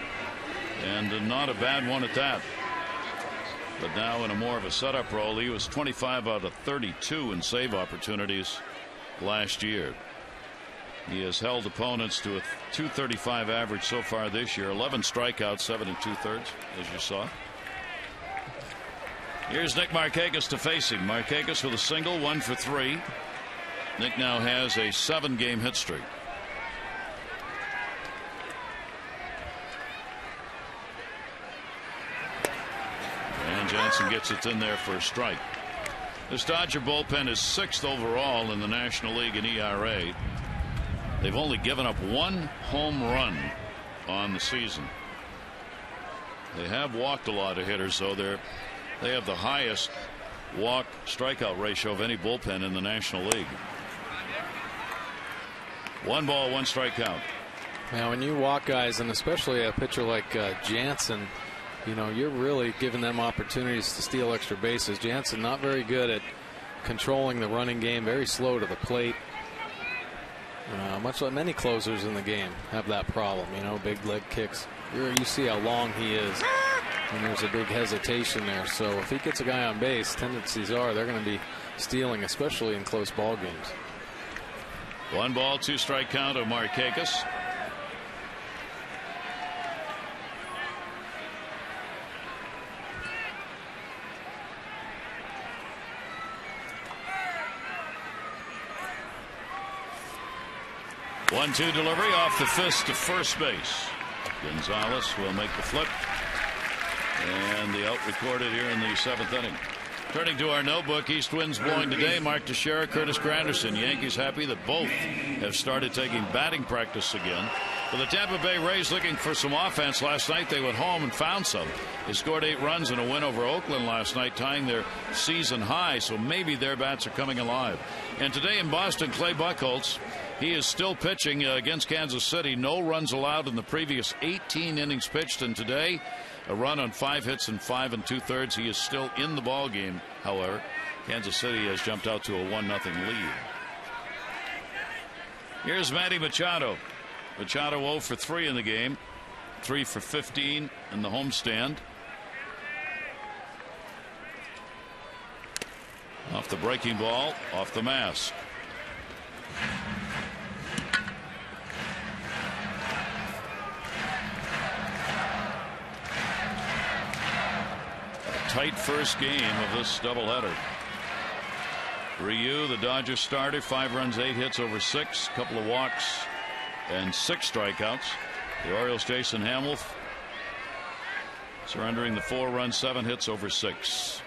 A: and not a bad one at that. But now in a more of a setup role. He was 25 out of 32 in save opportunities last year. He has held opponents to a .235 average so far this year. 11 strikeouts, 7 2/3, as you saw. Here's Nick Markakis to face him. Markakis with a single, 1 for 3. Nick now has a 7-game hit streak. And Jansen gets it in there for a strike. This Dodger bullpen is 6th overall in the National League in ERA. They've only given up 1 home run on the season. They have walked a lot of hitters, though. They have the highest walk strikeout ratio of any bullpen in the National League. 1 ball, 1 strikeout.
B: Now, when you walk guys, and especially a pitcher like Jansen, you know, you're really giving them opportunities to steal extra bases. Jansen not very good at controlling the running game, very slow to the plate. Much like many closers in the game have that problem, you know, big leg kicks. You see how long he is, and there's a big hesitation there. So if he gets a guy on base, tendencies are they're going to be stealing, especially in close ball games.
A: 1 ball, 2 strike count of Markakis. One-two delivery off the fist to first base. Gonzalez will make the flip, and the out recorded here in the 7th inning. Turning to our notebook, east winds blowing today. Mark Teixeira, Curtis Granderson. Yankees happy that both have started taking batting practice again. For the Tampa Bay Rays looking for some offense last night, they went home and found some. They scored 8 runs in a win over Oakland last night, tying their season high, so maybe their bats are coming alive. And today in Boston, Clay Buchholz, he is still pitching against Kansas City. No runs allowed in the previous 18 innings pitched, and today a run on 5 hits and 5 2/3. He is still in the ball game. However, Kansas City has jumped out to a 1-0 lead. Here's Manny Machado. Machado 0 for 3 in the game, 3 for 15 in the homestand. Off the breaking ball, off the mask. Tight first game of this doubleheader. Ryu, the Dodgers starter, 5 runs, 8 hits over 6, couple of walks and 6 strikeouts. The Orioles' Jason Hamill surrendering the 4 runs, 7 hits over 6.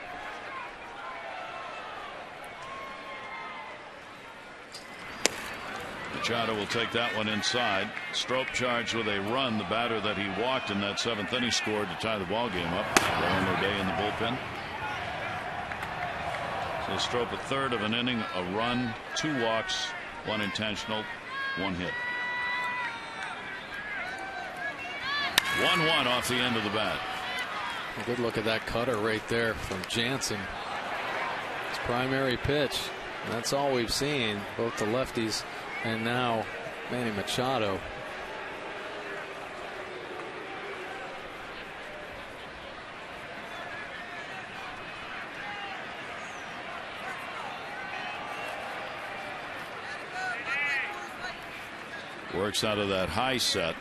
A: Machado will take that one inside. Strop charged with a run. The batter that he walked in that 7th inning scored to tie the ball game up. Roland O'Day in the bullpen. So Strop a third of an inning, a run, 2 walks, 1 intentional, 1 hit. 1-1 off the end of the bat.
B: A good look at that cutter right there from Jansen. His primary pitch. And that's all we've seen, both the lefties and now Manny Machado.
A: Works out of that high set.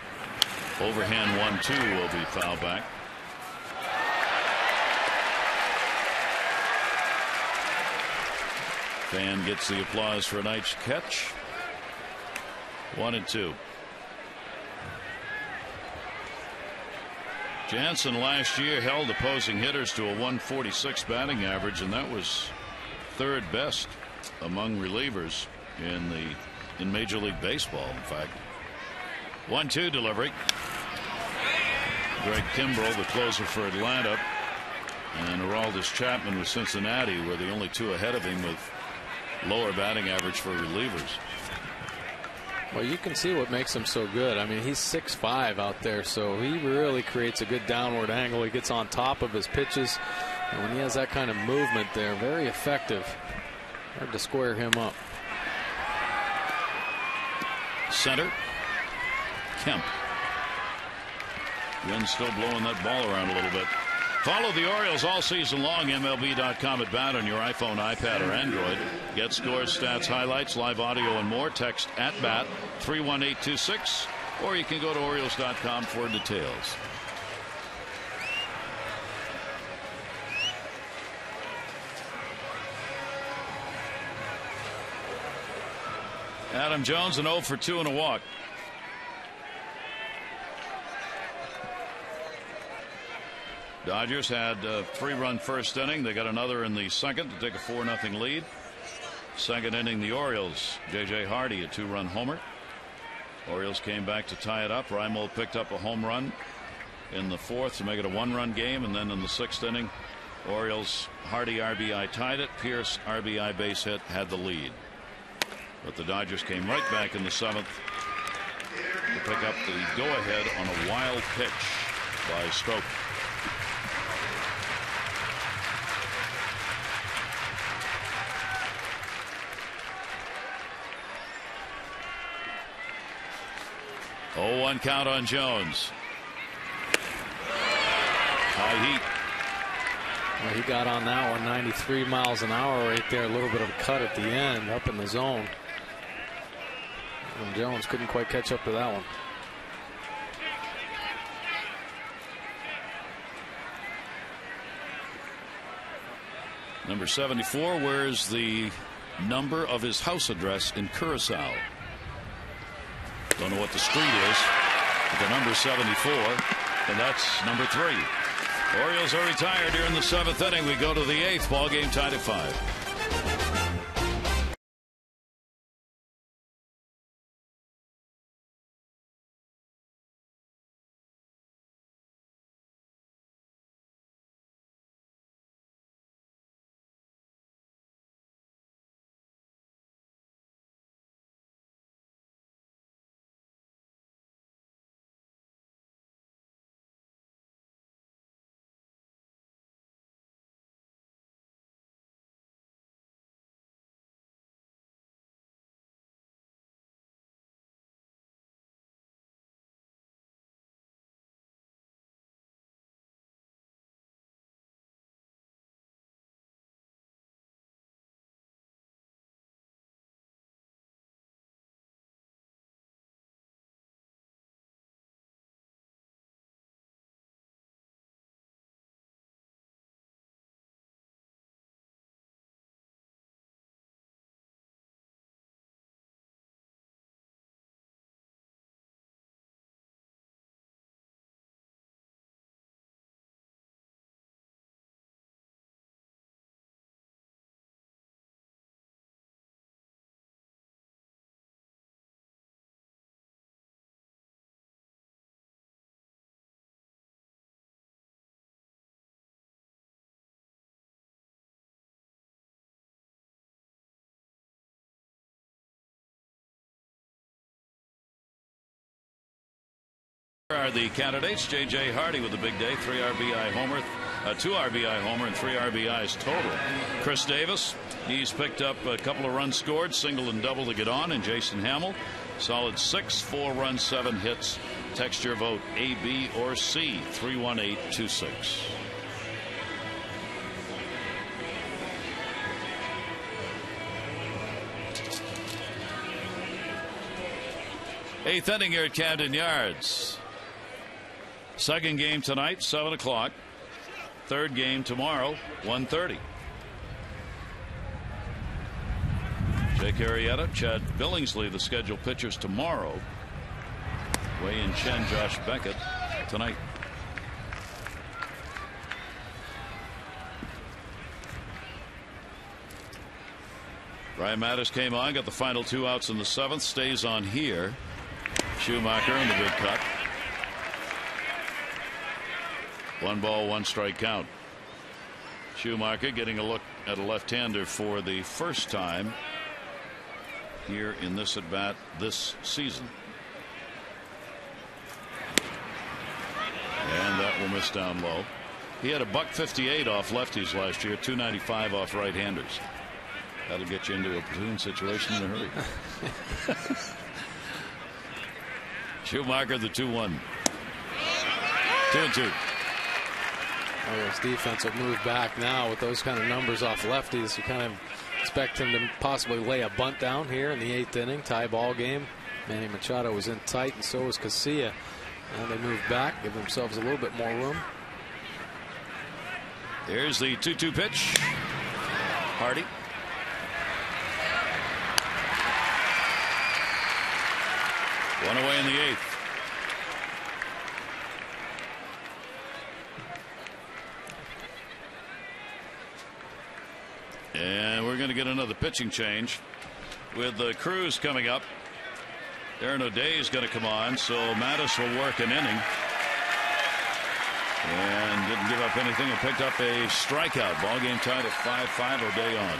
A: Overhand 1-2 will be foul back. Fan gets the applause for a nice catch. 1-2. Jansen last year held opposing hitters to a 146 batting average, and that was third best among relievers in Major League Baseball, in fact. 1-2 delivery. Greg Kimbrell, the closer for Atlanta, and Aroldis Chapman with Cincinnati were the only two ahead of him with lower batting average for relievers.
B: Well, you can see what makes him so good. I mean, he's 6'5" out there, so he really creates a good downward angle. He gets on top of his pitches, and when he has that kind of movement there, very effective. Hard to square him up.
A: Center. Kemp. Wind still blowing that ball around a little bit. Follow the Orioles all season long. MLB.com at bat on your iPhone, iPad, or Android. Get scores, stats, highlights, live audio, and more. Text at bat 31826, or you can go to Orioles.com for details. Adam Jones, an 0 for 2 and a walk. Dodgers had a 3-run first inning. They got another in the second to take a 4-0 lead. Second inning, the Orioles. J.J. Hardy, a 2-run homer. Orioles came back to tie it up. REIMOLD picked up a home run in the fourth to make it a 1-run game. And then in the sixth inning, Orioles, Hardy RBI tied it. Pierce RBI base hit had the lead. But the Dodgers came right back in the seventh to pick up the go-ahead on a wild pitch by Stroke. Oh, 1 count on Jones. High heat.
B: Well, he got on that one 93 miles an hour right there. A little bit of a cut at the end up in the zone. And Jones couldn't quite catch up to that one.
A: Number 74 wears the number of his house address in Curacao. Don't know what the street is, but the number 74, and that's number 3. Orioles are retired here in the seventh inning. We go to the eighth. Ball game tied at 5. Are the candidates. J.J. Hardy with a big day, 3 RBI homer, 2 RBI homer, and 3 RBIs total. Chris Davis, he's picked up a couple of runs scored, single and double to get on, and Jason Hamill, solid 6, 4 runs, 7 hits. Text your vote A, B, or C, 31826. Eighth inning here at Camden Yards. Second game tonight, 7 o'clock. Third game tomorrow, 1:30. Jake Arrieta, Chad Billingsley, the scheduled pitchers tomorrow. Wei-Yin Chen, Josh Beckett tonight. Ryan Mattis came on, got the final 2 outs in the 7th, stays on here. Schumacher in the big cut. 1 ball, 1 strike count. Schumacher getting a look at a left-hander for the first time here in this at bat this season. And that will miss down low. He had a $158 off lefties last year, $295 off right-handers. That'll get you into a platoon situation in a hurry. Schumacher, the 2-1. 2-2.
B: Oh, his defense will move back now with those kind of numbers off lefties. You kind of expect him to possibly lay a bunt down here in the 8th inning, tie ball game. Manny Machado was in tight, and so was Casilla. And they move back, give themselves a little bit more room.
A: Here's the 2-2 pitch. Hardy. One away in the 8th. And we're going to get another pitching change with Cruz coming up. Darren O'Day is going to come on, so Mattis will work an inning. And didn't give up anything and picked up a strikeout. Ball game tied at 5-5. O'Day on.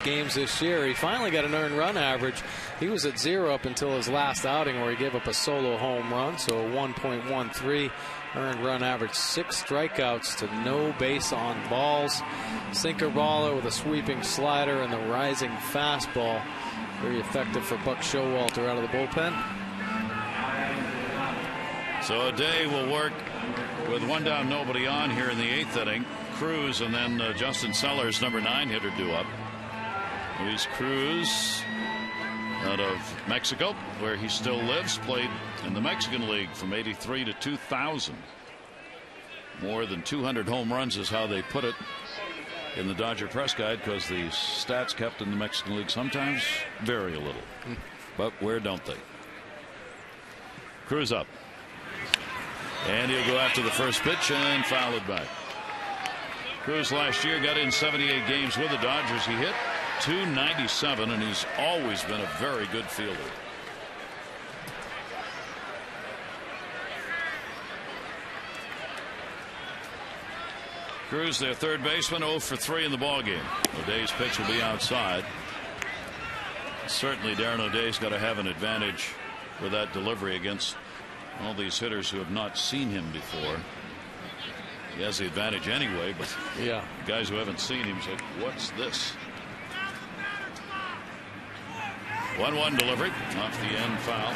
B: Games this year. He finally got an earned run average. He was at 0 up until his last outing where he gave up a solo home run, so a 1.13 earned run average. 6 strikeouts to no base on balls. Sinker baller with a sweeping slider and the rising fastball. Very effective for Buck Showalter out of the bullpen.
A: So O'Day will work with 1 down, nobody on here in the 8th inning. Cruz and then Justin Sellers, number 9 hitter, due up. Luis Cruz out of Mexico, where he still lives, played in the Mexican League from '83 to 2000. More than 200 home runs is how they put it in the Dodger press guide, because the stats kept in the Mexican League sometimes vary a little. But where don't they? Cruz up. And he'll go after the first pitch and foul it back. Cruz last year got in 78 games with the Dodgers. He hit .297, and he's always been a very good fielder. Cruz, their third baseman, 0 for 3 in the ballgame. O'Day's pitch will be outside. Certainly Darren O'Day's got to have an advantage with that delivery against all these hitters who have not seen him before. He has the advantage anyway, but
B: yeah,
A: guys who haven't seen him say, what's this? 1-1 delivery off the end foul.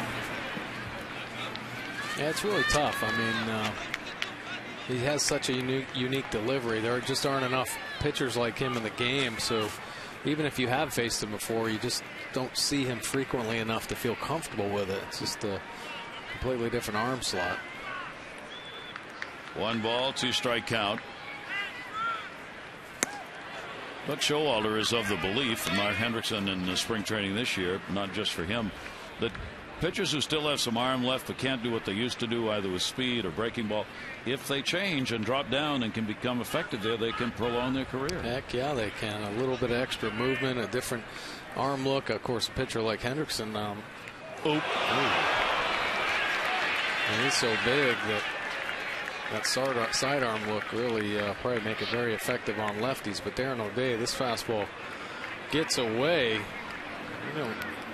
B: Yeah, it's really tough. I mean, he has such a unique delivery. There just aren't enough pitchers like him in the game. So even if you have faced him before, you just don't see him frequently enough to feel comfortable with it. It's just a completely different arm slot.
A: 1 ball, 2 strike count. Buck Showalter is of the belief, and Mark Hendrickson in the spring training this year, not just for him, that pitchers who still have some arm left but can't do what they used to do, either with speed or breaking ball, if they change and drop down and can become effective there, they can prolong their career.
B: Heck yeah, they can. A little bit of extra movement, a different arm look. Of course, a pitcher like Hendrickson, and he's so big that sidearm look really probably make it very effective on lefties. But Darren O'Day, this fastball gets away.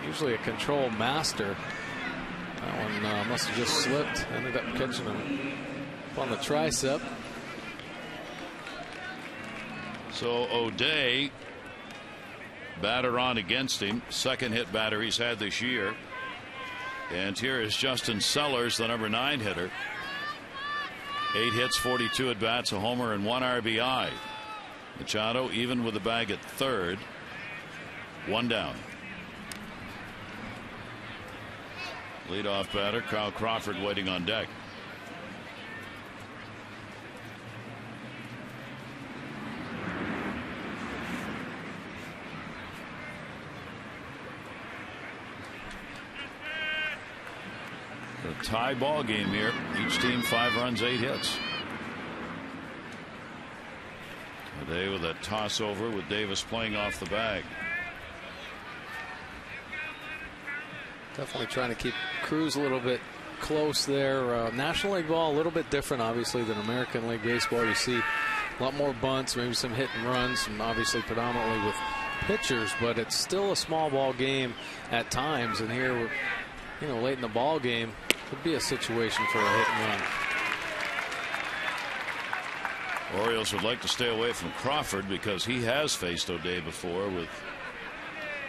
B: Usually a control master. That one must have just slipped. Ended up catching him up on the tricep.
A: So O'Day, batter on against him. Second hit batter he's had this year. And here is Justin Sellers, the number 9 hitter. 8 hits, 42 at bats, a homer, and 1 RBI. Machado even with the bag at third. 1 down. Leadoff batter Kyle Crawford waiting on deck. A tie ball game here. Each team 5 runs, 8 hits. Today with a toss over with Davis playing off the bag.
B: Definitely trying to keep Cruz a little bit close there. National League ball a little bit different, obviously, than American League baseball. You see a lot more bunts, maybe some hit and runs, and obviously predominantly with pitchers, but it's still a small ball game at times. And here, we're, late in the ball game, could be a situation for a hit and run.
A: Orioles would like to stay away from Crawford because he has faced O'Day before with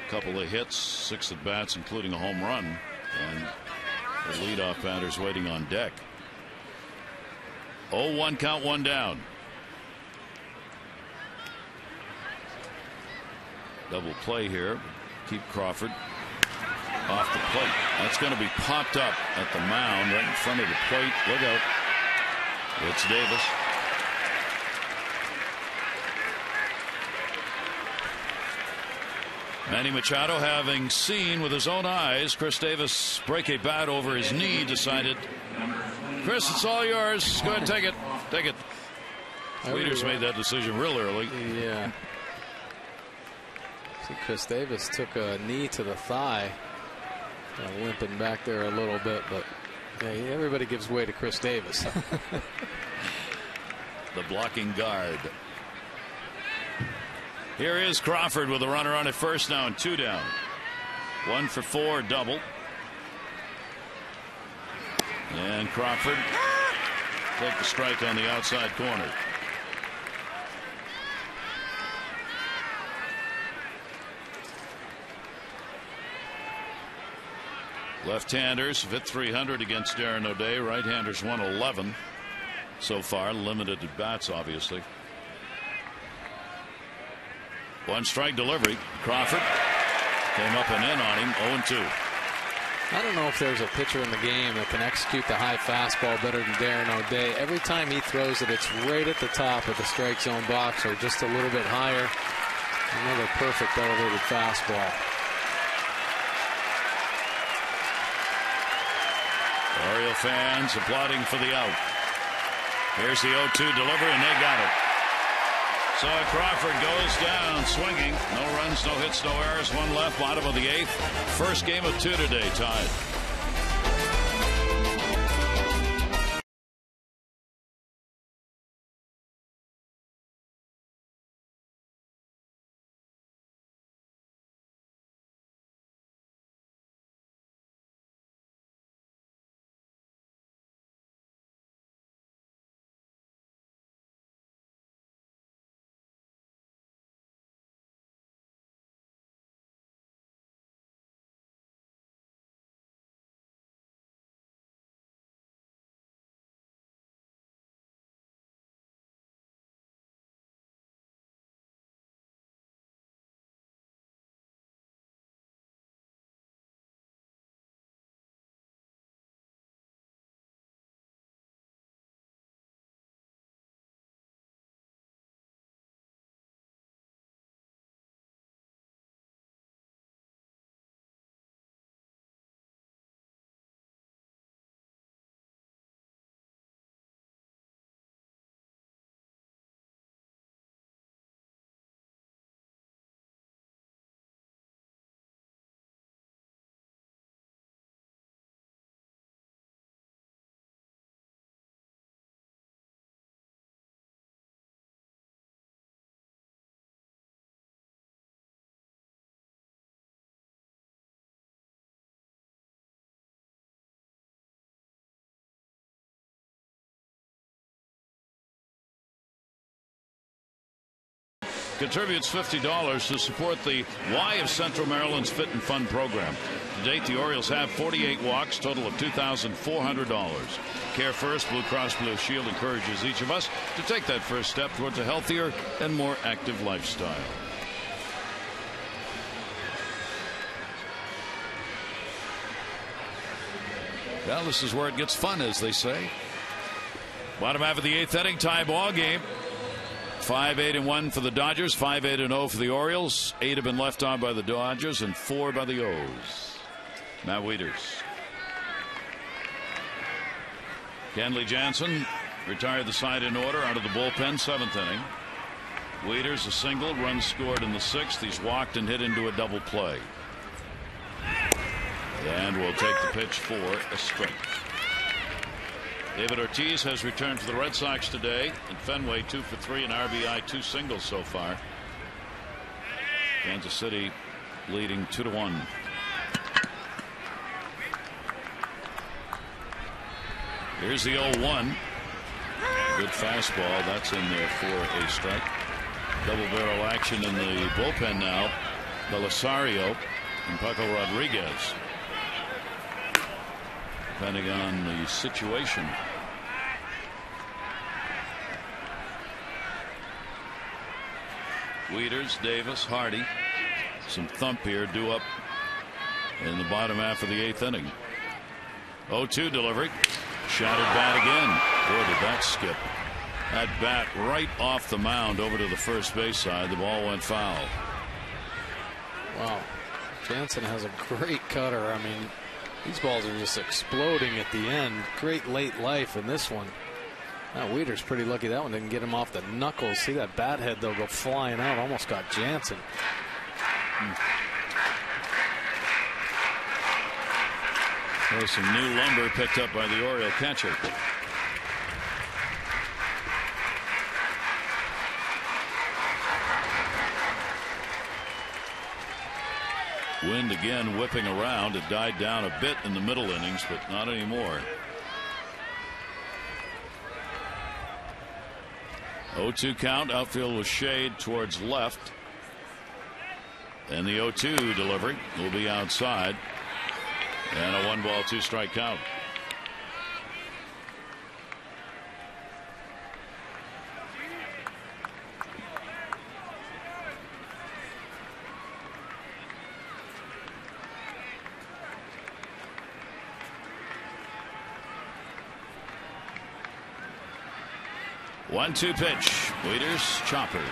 A: a couple of hits, 6 at bats, including a home run, and the leadoff batter's waiting on deck. 0-1 count, 1 down. Double play here. Keep Crawford off the plate. That's going to be popped up at the mound right in front of the plate. Look out. It's Davis. Manny Machado, having seen with his own eyes Chris Davis break a bat over his knee, decided, Chris, it's all yours. Go ahead and take it. Take it. Leaders made that decision real early.
B: Yeah. See, Chris Davis took a knee to the thigh. Limping back there a little bit, but yeah, everybody gives way to Chris Davis.
A: The blocking guard. Here is Crawford with a runner on at first now and 2 down. 1 for 4, double. And Crawford take the strike on the outside corner. Left-handers have hit 300 against Darren O'Day. Right-handers 111 so far. Limited at bats, obviously. 1 strike delivery. Crawford came up and in on him. 0-2.
B: I don't know if there's a pitcher in the game that can execute the high fastball better than Darren O'Day. Every time he throws it, it's right at the top of the strike zone box or just a little bit higher. Another perfect elevated fastball.
A: Oriole fans applauding for the out. Here's the 0-2 delivery, and they got it. So Crawford goes down swinging. No runs, no hits, no errors. 1 left, bottom of the 8th. First game of 2 today, tied. contributes $50 to support the Y of Central Maryland's Fit and Fun program. To date, the Orioles have 48 walks, total of $2,400. Care First Blue Cross Blue Shield encourages each of us to take that first step towards a healthier and more active lifestyle. Well, this is where it gets fun, as they say. Bottom half of the 8th inning, tie ball game. 5-8-1 for the Dodgers, 5-8-0 for the Orioles. 8 have been left on by the Dodgers and 4 by the O's. Matt Wieters. Kenley Jansen retired the side in order out of the bullpen, 7th inning. Wieters a single, runs scored in the 6th. He's walked and hit into a double play. And will take the pitch for a strike. David Ortiz has returned for the Red Sox today in Fenway, 2 for 3, and RBI, 2 singles so far. Kansas City leading 2-1. Here's the 0-1. Good fastball. That's in there for a strike. Double barrel action in the bullpen now. Belisario and Paco Rodriguez. Depending on the situation. Wieters, Davis, Hardy. Some thump here due up in the bottom half of the 8th inning. 0-2 delivery. Shattered bat again. Boy, did that skip. That bat right off the mound over to the first base side. The ball went foul.
B: Wow. Jansen has a great cutter. I mean, these balls are just exploding at the end. Great late life in this one. Now Wieters pretty lucky that one didn't get him off the knuckles. See that bat head though go flying out. Almost got Jansen.
A: There's some new lumber picked up by the Oriole catcher. Wind again whipping around. It died down a bit in the middle innings, but not anymore. 0-2 count. Outfield with shade towards left. And the 0-2 delivery will be outside. And a 1-ball 2-strike count. One-two pitch. Wieters, chopper.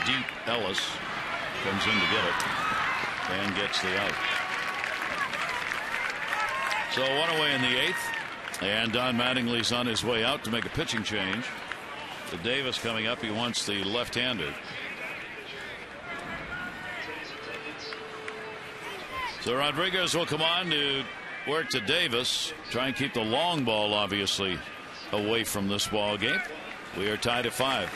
A: Deep. Ellis comes in to get it and gets the out. So one away in the 8th, and Don Mattingly's on his way out to make a pitching change. To Davis coming up. He wants the left-hander. So Rodriguez will come on to work to Davis. Try and keep the long ball, obviously, away from this ball game. We are tied at 5.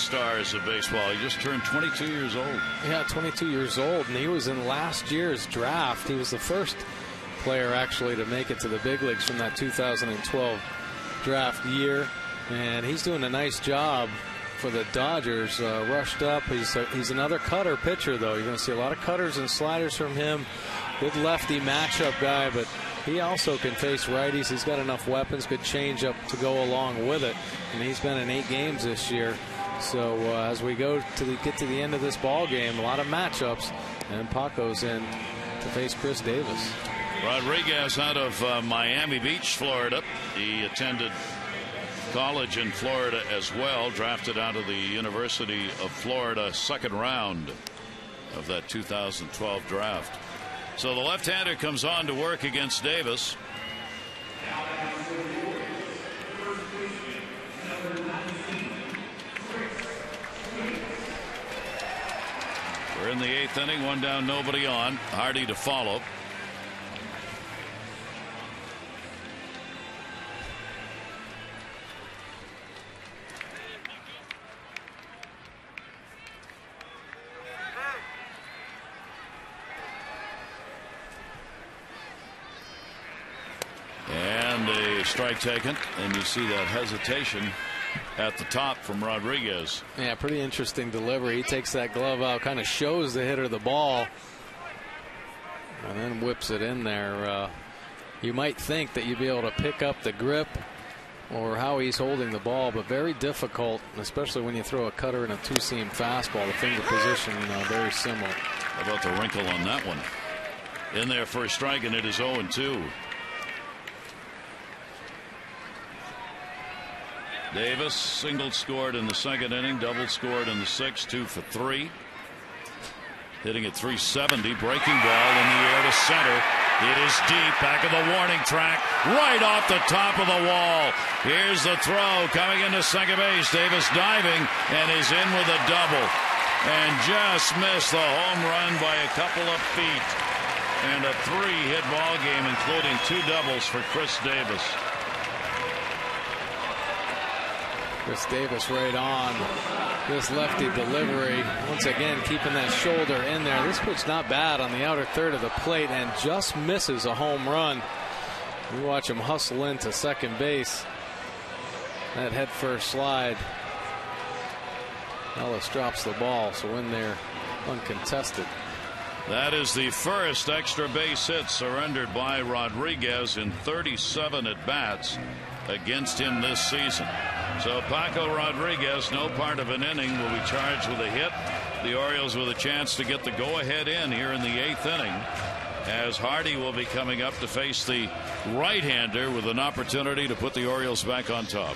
A: stars of baseball. He just turned 22 years old.
B: Yeah, 22 years old, and he was in last year's draft. He was the first player actually to make it to the big leagues from that 2012 draft year, and he's doing a nice job for the Dodgers. Rushed up. He's another cutter pitcher, though. You're going to see a lot of cutters and sliders from him. Good lefty matchup guy, but he also can face righties. He's got enough weapons, good changeup to go along with it. And he's been in 8 games this year. So as we get to the end of this ball game, a lot of matchups, and Paco's in to face Chris Davis.
A: Rodriguez out of Miami Beach, Florida. He attended college in Florida as well, drafted out of the University of Florida, second round of that 2012 draft. So the left-hander comes on to work against Davis. We're in the 8th inning, 1 down, nobody on. Hardy to follow. Strike taken, and you see that hesitation at the top from Rodriguez.
B: Yeah, pretty interesting delivery. He takes that glove out, kind of shows the hitter the ball, and then whips it in there. You might think that you'd be able to pick up the grip or how he's holding the ball, but very difficult, especially when you throw a cutter and a two-seam fastball. The finger position very similar.
A: How about the wrinkle on that one? In there for a strike, and it is 0-2. Davis single scored in the 2nd inning, double scored in the 6th, 2 for 3. Hitting at 370, breaking ball in the air to center. It is deep, back of the warning track, right off the top of the wall. Here's the throw coming into second base. Davis diving and is in with a double, and just missed the home run by a couple of feet. And a 3-hit ball game, including 2 doubles for Chris Davis.
B: Chris Davis right on this lefty delivery. Once again, keeping that shoulder in there. This pitch not bad on the outer third of the plate, and just misses a home run. You watch him hustle into second base. That head first slide. Ellis drops the ball, so in there uncontested.
A: That is the first extra base hit surrendered by Rodriguez in 37 at-bats against him this season. So Paco Rodriguez, no part of an inning, will be charged with a hit. The Orioles with a chance to get the go-ahead in here in the 8th inning, as Hardy will be coming up to face the right-hander with an opportunity to put the Orioles back on top.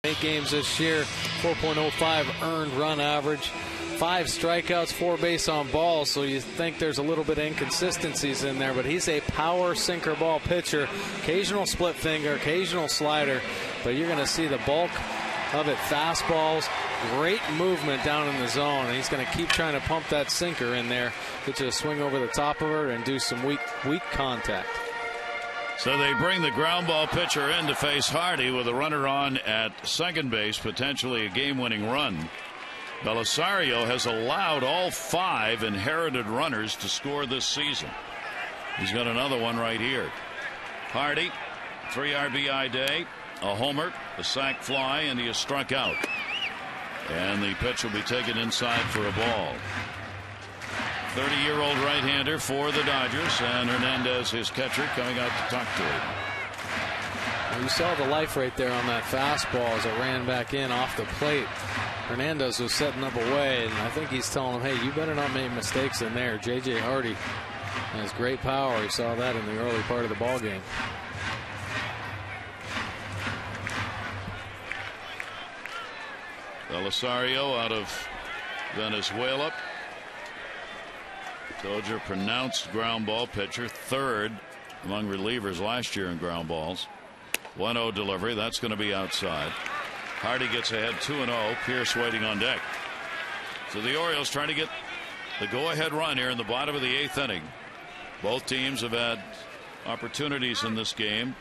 B: Eight games this year, 4.05 earned run average, 5 strikeouts, 4 base on balls, so you think there's a little bit of inconsistencies in there, but he's a power sinker ball pitcher. Occasional split finger, occasional slider, but you're going to see the bulk of it fastballs. Great movement down in the zone, and he's going to keep trying to pump that sinker in there, get you to swing over the top of her and do some weak contact.
A: So they bring the ground ball pitcher in to face Hardy with a runner on at second base, potentially a game-winning run. Belisario has allowed all 5 inherited runners to score this season. He's got another one right here. Hardy, 3 RBI day, a homer, a sac fly, and he is struck out. And the pitch will be taken inside for a ball. 30-year-old right-hander for the Dodgers, and Hernandez, his catcher, coming out to talk to him.
B: Well, you saw the life right there on that fastball as it ran back in off the plate. Hernandez was setting up away, and I think he's telling him, hey, you better not make mistakes in there. J.J. Hardy has great power. He saw that in the early part of the ball game.
A: Belisario out of Venezuela. Told you, pronounced ground ball pitcher, 3rd among relievers last year in ground balls. 1-0 delivery. That's going to be outside. Hardy gets ahead 2-0. Pierce waiting on deck. So the Orioles trying to get the go-ahead run here in the bottom of the 8th inning. Both teams have had opportunities in this game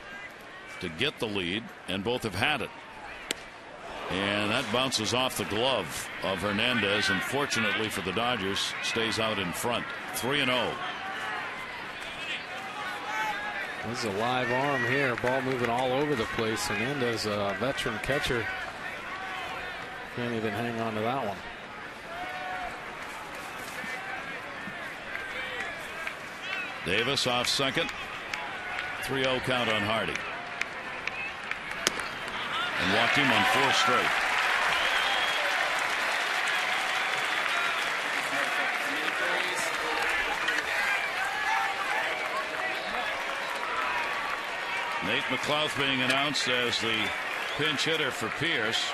A: to get the lead, and both have had it. And that bounces off the glove of Hernandez, and fortunately for the Dodgers, stays out in front. 3-0.
B: This is a live arm here. Ball moving all over the place. Hernandez, a veteran catcher, can't even hang on to that one.
A: Davis off second. 3-0 count on Hardy. And walked him on 4 straight. Nate McLouth being announced as the pinch hitter for Pierce.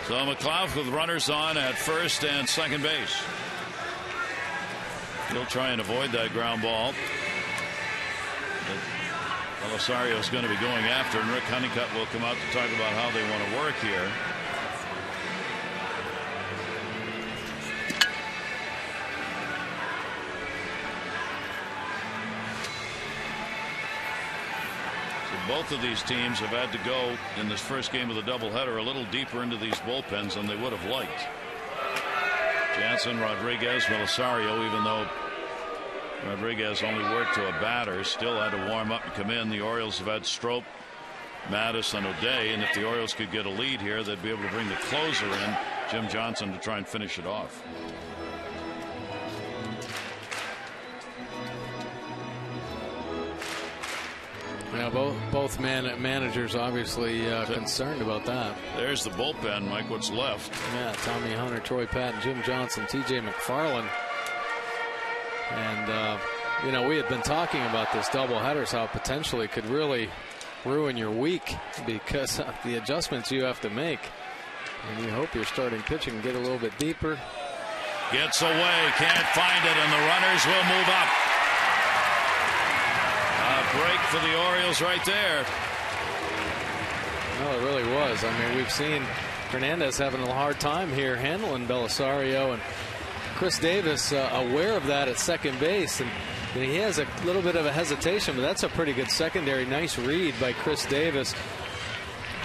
A: So McLouth with runners on at first and second base. He'll try and avoid that ground ball. Belisario is going to be going after, and Rick Honeycutt will come out to talk about how they want to work here. Both of these teams have had to go in this first game of the doubleheader a little deeper into these bullpens than they would have liked. Jansen, Rodriguez, Belisario, even though Rodriguez only worked to a batter, still had to warm up and come in. The Orioles have had Strop, Mattis, and O'Day, and if the Orioles could get a lead here, they'd be able to bring the closer in, Jim Johnson, to try and finish it off.
B: Yeah, both managers obviously concerned about that.
A: There's the bullpen, Mike. What's left?
B: Yeah, Tommy Hunter, Troy Patton, Jim Johnson, T.J. McFarland, and you know, we had been talking about this doubleheaders, how potentially could really ruin your week because of the adjustments you have to make, and you hope your starting pitching can get a little bit deeper.
A: Gets away, can't find it, and the runners will move up. Break for the Orioles right there.
B: No, it really was. I mean, we've seen Hernandez having a hard time here handling Belisario, and Chris Davis aware of that at second base, and he has a little bit of a hesitation, but that's a pretty good secondary. Nice read by Chris Davis,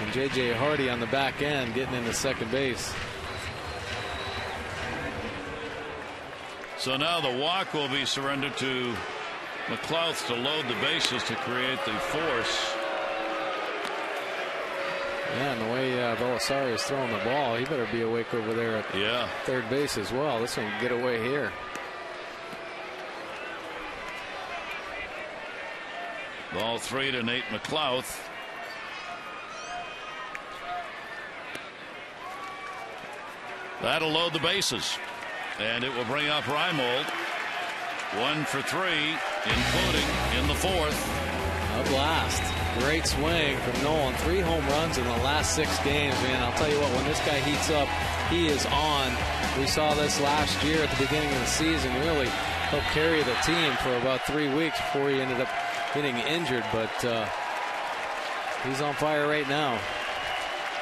B: and J.J. Hardy on the back end getting into second base.
A: So now the walk will be surrendered to McLouth to load the bases to create the force.
B: Yeah, and the way Belisario is throwing the ball, he better be awake over there at third base as well. This one can get away here.
A: Ball 3 to Nate McLouth. That'll load the bases. And it will bring up REIMOLD. 1 for 3, including in the fourth.
B: A blast. Great swing from Nolan. 3 home runs in the last 6 games, man. I'll tell you what, when this guy heats up, he is on. We saw this last year at the beginning of the season. Really helped carry the team for about 3 weeks before he ended up getting injured. But he's on fire right now.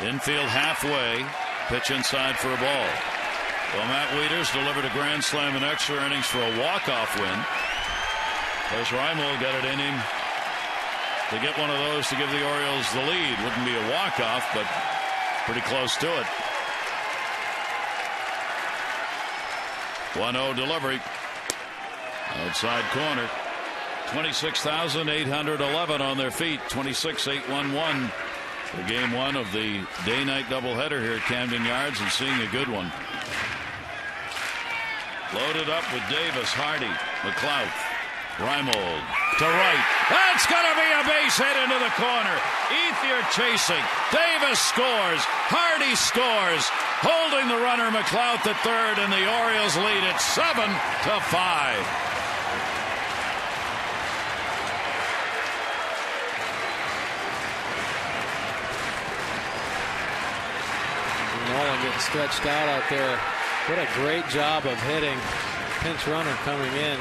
A: Infield halfway. Pitch inside for a ball. Well, Matt Wieters delivered a grand slam in extra innings for a walk-off win. As REIMOLD got it in him to get one of those to give the Orioles the lead. Wouldn't be a walk-off, but pretty close to it. 1-0 delivery. Outside corner. 26,811 on their feet. 26,811 for game 1 of the day-night doubleheader here at Camden Yards, and seeing a good one. Loaded up with Davis, Hardy, McLeod, REIMOLD to right. That's going to be a base hit into the corner. Ethier chasing. Davis scores. Hardy scores. Holding the runner, McLeod to third, and the Orioles lead it 7-5.
B: Nolan getting stretched out there. What a great job of hitting. Pinch runner coming in.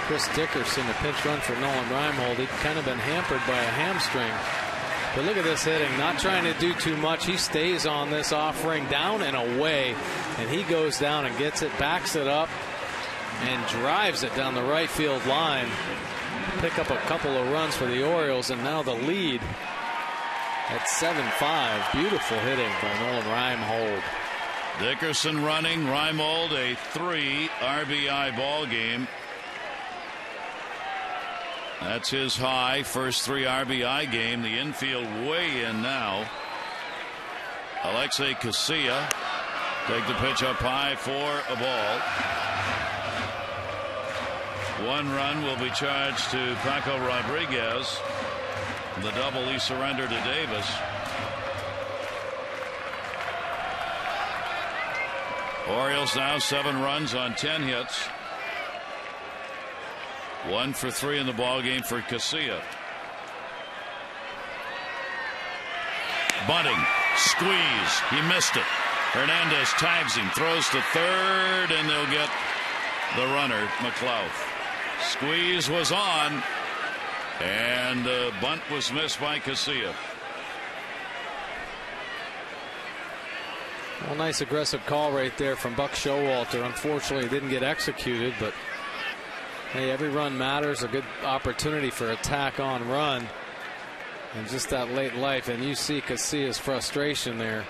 B: Chris Dickerson, a pinch run for Nolan REIMOLD. He'd kind of been hampered by a hamstring. But look at this hitting. Not trying to do too much. He stays on this offering, down and away. And he goes down and gets it, backs it up, and drives it down the right field line. Pick up a couple of runs for the Orioles, and now the lead at 7-5. Beautiful hitting by Nolan REIMOLD.
A: Dickerson running, REIMOLD a 3 RBI ball game. That's his high, first 3 RBI game. The infield way in now. Alexei Casilla take the pitch up high for a ball. 1 run will be charged to Paco Rodriguez. The double he surrendered to Davis. Orioles now 7 runs on 10 hits. 1 for 3 in the ball game for Casilla. Bunting, squeeze, he missed it. Hernandez tags him, throws to third, and they'll get the runner, McLeod. Squeeze was on, and the bunt was missed by Casilla.
B: Well, nice aggressive call right there from Buck Showalter. Unfortunately, it didn't get executed, but hey, every run matters. A good opportunity for a tack-on run. And just that late life, and you see Casilla's frustration there.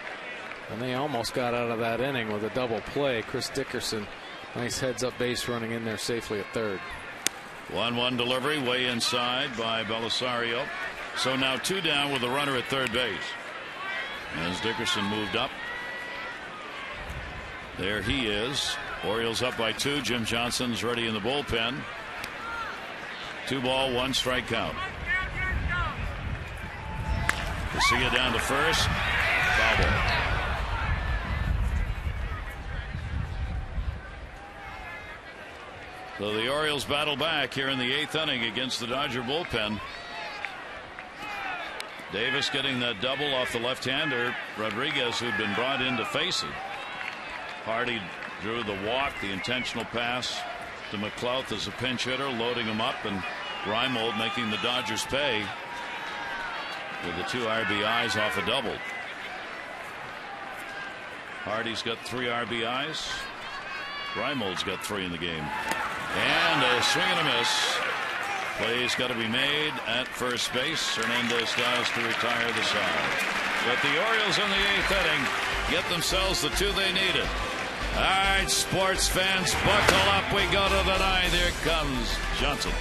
B: And they almost got out of that inning with a double play. Chris Dickerson, nice heads-up base running in there safely at third.
A: 1-1 delivery way inside by Belisario. So now 2 down with the runner at third base. As Dickerson moved up. There he is. Orioles up by 2. Jim Johnson's ready in the bullpen. 2 ball, 1 strike count. Casilla down to first. Foul ball. So the Orioles battle back here in the 8th inning against the Dodger bullpen. Davis getting that double off the left-hander, Rodriguez, who'd been brought in to face it. Hardy drew the walk, the intentional pass to McLeod as a pinch hitter, loading him up, and REIMOLD making the Dodgers pay with the 2 RBIs off a double. Hardy's got 3 RBIs. REIMOLD's got 3 in the game. And a swing and a miss. Play's got to be made at first base. Hernandez does to retire the side. But the Orioles in the 8th inning get themselves the 2 they needed. All right, sports fans, buckle up. We go to the 9th. Here comes Johnson.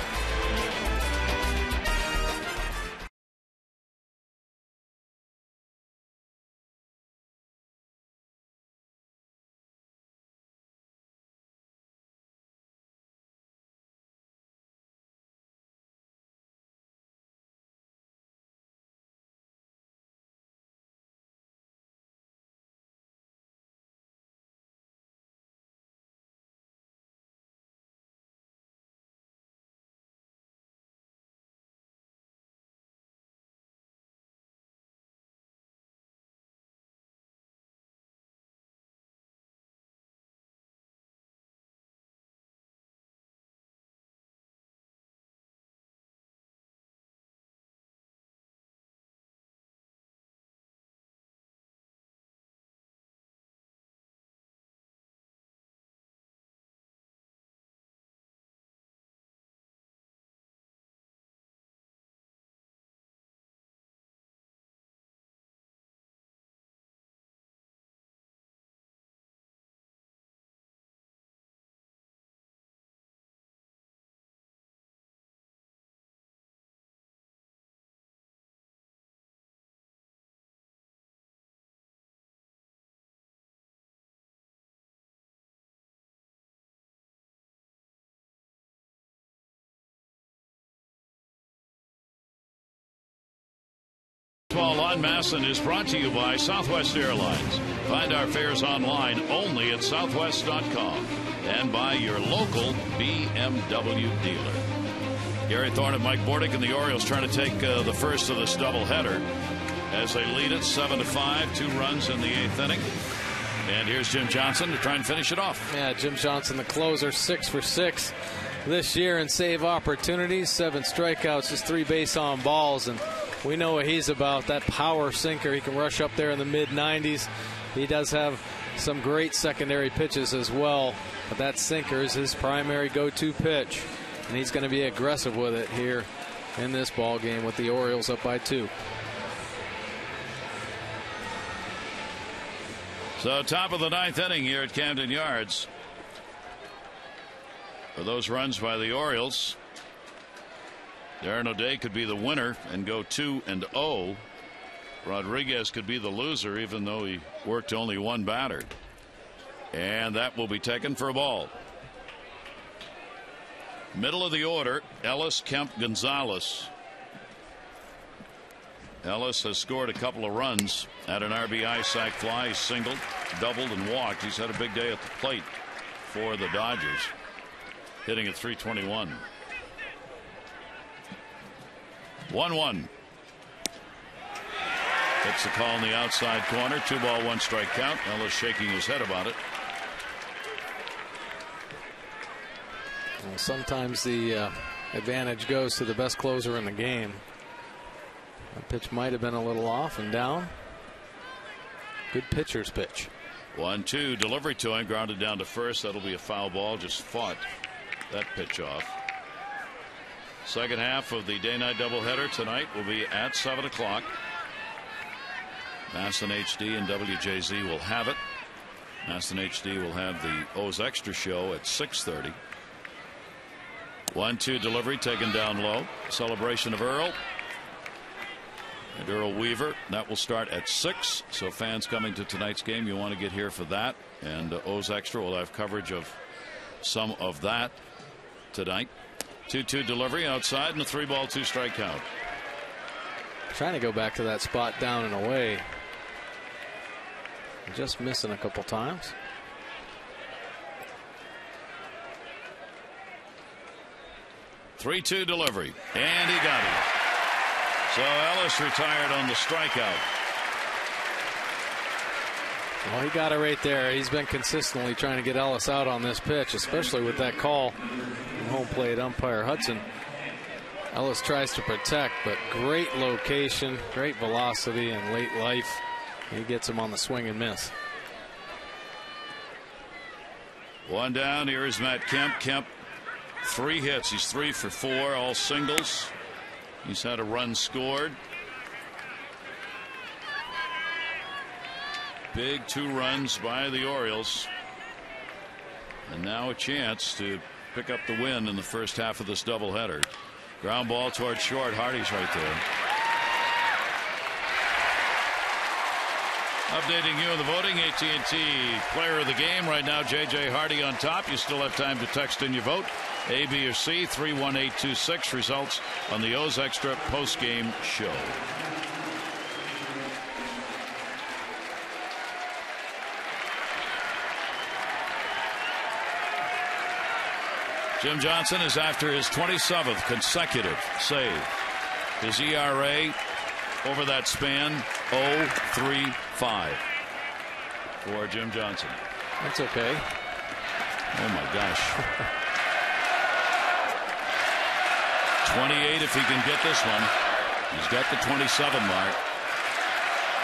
A: Baseball on Masson is brought to you by Southwest Airlines. Find our fares online only at southwest.com and by your local BMW dealer. Gary Thorne and Mike Bordick and the Orioles trying to take the first of this doubleheader as they lead it 7-5, 2 runs in the 8th inning. And here's Jim Johnson to try and finish it off.
B: Yeah, Jim Johnson, the closer, 6 for 6 this year in save opportunities, 7 strikeouts, just 3 base on balls, and we know what he's about, that power sinker. He can rush up there in the mid-90s. He does have some great secondary pitches as well, but that sinker is his primary go-to pitch, and he's going to be aggressive with it here in this ball game with the Orioles up by 2.
A: So top of the 9th inning here at Camden Yards. For those runs by the Orioles, Darren O'Day could be the winner and go 2-0. Rodriguez could be the loser, even though he worked only 1 batter. And that will be taken for a ball. Middle of the order, Ellis, Kemp, Gonzalez. Ellis has scored a couple of runs at an RBI sac fly. He's singled, doubled, and walked. He's had a big day at the plate for the Dodgers, hitting at .321. 1-1. Hits the call in the outside corner. 2 ball, 1 strike count. Ellis shaking his head about it.
B: Well, sometimes the advantage goes to the best closer in the game. That pitch might have been a little off and down. Good pitcher's pitch.
A: 1-2 delivery to him, grounded down to first. That'll be a foul ball. Just fought that pitch off. Second half of the day-night doubleheader tonight will be at 7 o'clock. Masson HD and WJZ will have it. Masson HD will have the O's Extra show at 6:30. 1-2 delivery taken down low. Celebration of Earl and Earl Weaver. That will start at 6. So fans coming to tonight's game, you want to get here for that. And O's Extra will have coverage of some of that tonight. 2-2 delivery outside and a 3 ball, 2 strike count.
B: Trying to go back to that spot down and away. Just missing a couple times.
A: Three-two delivery, and he got it. So Ellis retired on the strikeout.
B: Well, he got it right there. He's been consistently trying to get Ellis out on this pitch, especially with that call from home plate umpire Hudson. Ellis tries to protect, but great location, great velocity, and late life. He gets him on the swing and miss.
A: 1 down. Here is Matt Kemp. Kemp, 3 hits. He's 3 for 4, all singles. He's had a run scored. Big 2 runs by the Orioles. And now a chance to pick up the win in the first half of this doubleheader. Ground ball towards short. Hardy's right there. Updating you on the voting. AT&T player of the game right now, J.J. Hardy on top. You still have time to text in your vote. A, B, or C. 31826. Results on the O's Extra post-game show. Jim Johnson is after his 27th consecutive save. His ERA over that span, 0.35 for Jim Johnson.
B: That's okay.
A: Oh my gosh. 28 if he can get this one. He's got the 27 mark.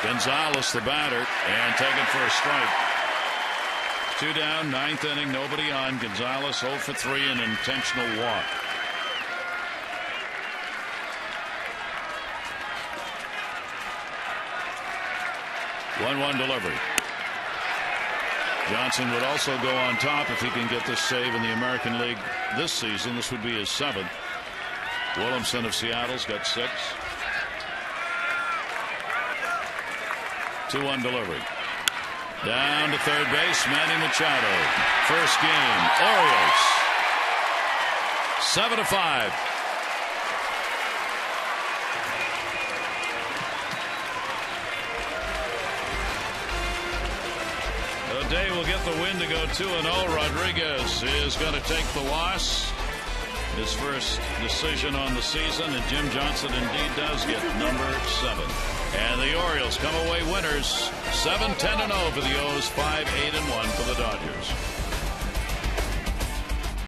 A: Gonzalez the batter and taken for a strike. 2 down, 9th inning, nobody on. Gonzalez 0 for 3, an intentional walk. One delivery. Johnson would also go on top if he can get this save in the American League this season. This would be his 7th. Williamson of Seattle's got 6. 2-1 delivery. Down to third base, Manny Machado. First game, Orioles 7-5. will get the win to go 2-0. Rodriguez is going to take the loss. His first decision on the season, and Jim Johnson indeed does get number 7. And the Orioles come away winners, 7-10-0 for the O's, 5-8-1 for the Dodgers.